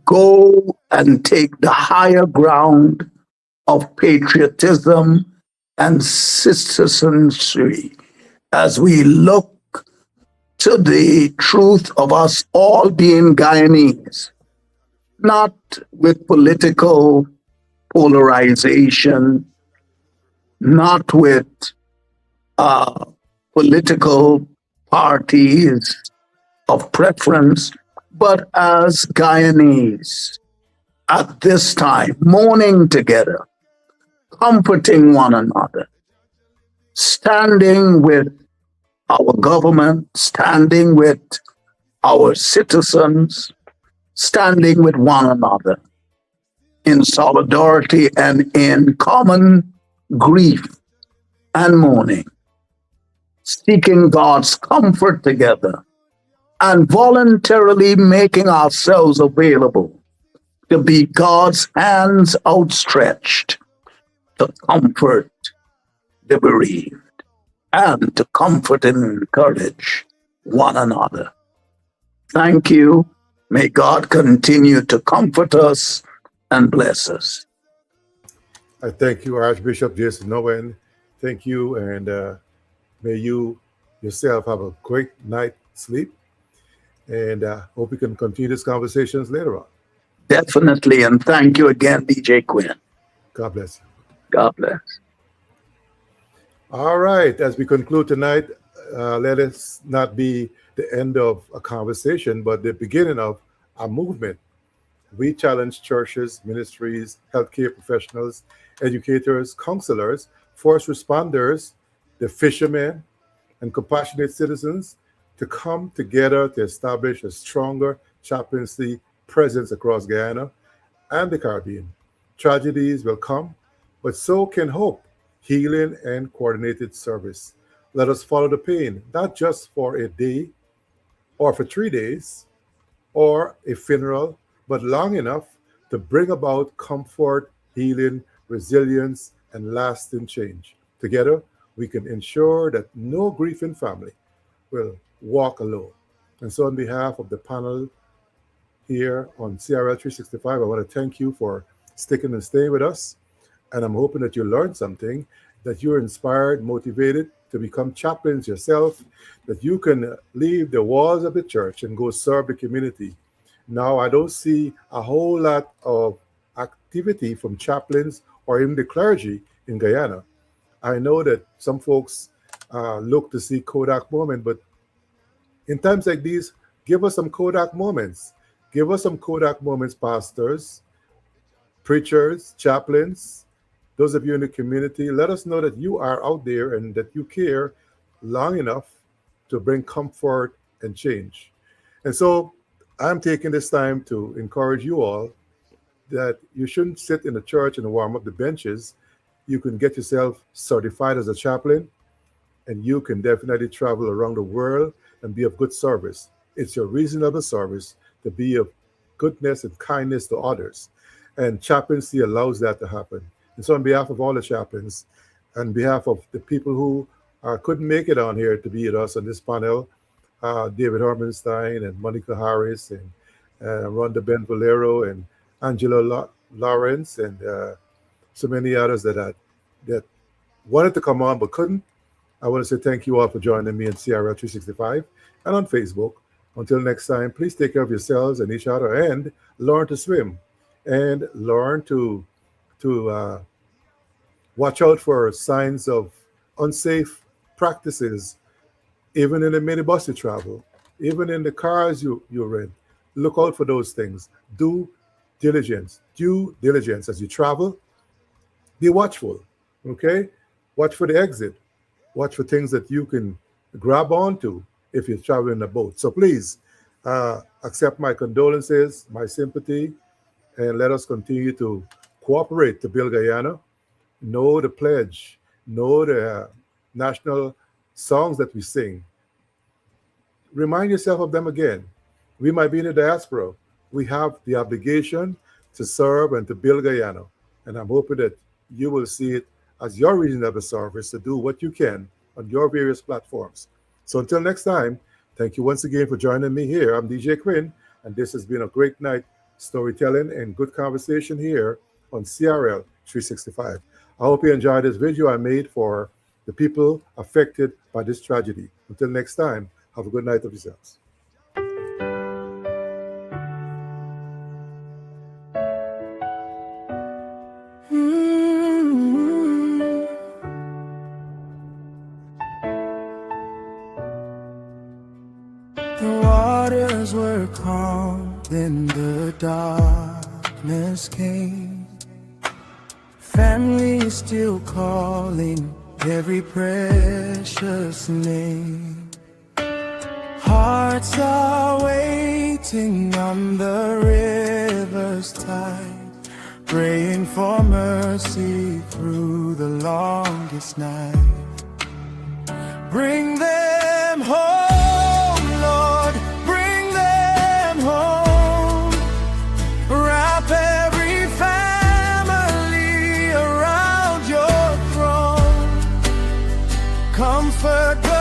go and take the higher ground of patriotism and citizenry, as we look to the truth of us all being Guyanese, not with political polarization, not with political parties of preference, but as Guyanese at this time, mourning together, comforting one another, standing with our government, standing with our citizens, standing with one another in solidarity and in common grief and mourning, seeking God's comfort together, and voluntarily making ourselves available to be God's hands outstretched to comfort the bereaved and to comfort and encourage one another. Thank you. May God continue to comfort us and bless us. I thank you, Archbishop Jason Nowen. Thank you, and may you yourself have a great night's sleep. And hope we can continue these conversations later on. Definitely, and thank you again, DJ Quinn. God bless you. God bless. All right, as we conclude tonight, let us not be the end of a conversation, but the beginning of a movement. We challenge churches, ministries, healthcare professionals, educators, counselors, first responders, the fishermen, and compassionate citizens to come together to establish a stronger chaplaincy presence across Guyana and the Caribbean. Tragedies will come, but so can hope, healing, and coordinated service. Let us follow the pain, not just for a day or for 3 days or a funeral, but long enough to bring about comfort, healing, resilience, and lasting change. Together, we can ensure that no grieving family will walk alone. And so on behalf of the panel here on CRL 365, I want to thank you for sticking and staying with us. And I'm hoping that you learned something, that you're inspired, motivated to become chaplains yourself, that you can leave the walls of the church and go serve the community. Now, I don't see a whole lot of activity from chaplains or even the clergy in Guyana. I know that some folks look to see Kodak moment, but in times like these, give us some Kodak moments. Give us some Kodak moments, pastors, preachers, chaplains, those of you in the community, let us know that you are out there and that you care long enough to bring comfort and change. And so I'm taking this time to encourage you all that you shouldn't sit in the church and warm up the benches. You can get yourself certified as a chaplain, and you can definitely travel around the world and be of good service. It's your reasonable service to be of goodness and kindness to others. And chaplaincy allows that to happen. And so on behalf of all the chaplains, on behalf of the people who couldn't make it on here to be with us on this panel, David Hermanstein and Monica Harris and Rhonda Ben Valero and Angela Lawrence and so many others that wanted to come on but couldn't. I want to say thank you all for joining me in CRL 365 and on Facebook. Until next time, please take care of yourselves and each other and learn to swim and learn to watch out for signs of unsafe practices, even in the minibus you travel, even in the cars you rent. Look out for those things. Due diligence as you travel. Be watchful, okay? Watch for the exit. Watch for things that you can grab onto if you're traveling a boat. So please accept my condolences, my sympathy, and let us continue to cooperate to build Guyana. Know the pledge, know the national songs that we sing. Remind yourself of them again. We might be in the diaspora. We have the obligation to serve and to build Guyana. And I'm hoping that you will see it as your reasonable service to do what you can on your various platforms. So until next time, thank you once again for joining me here. I'm DJ Quinn, and this has been a great night storytelling and good conversation here on CRL 365. I hope you enjoyed this video I made for the people affected by this tragedy. Until next time, have a good night of yourselves. The waters were calm, then the darkness came. Family still calling every precious name. Hearts are waiting on the river's tide, praying for mercy through the longest night. Bring them home, Lord, bring them home. Wrap every family around your throne. Comfort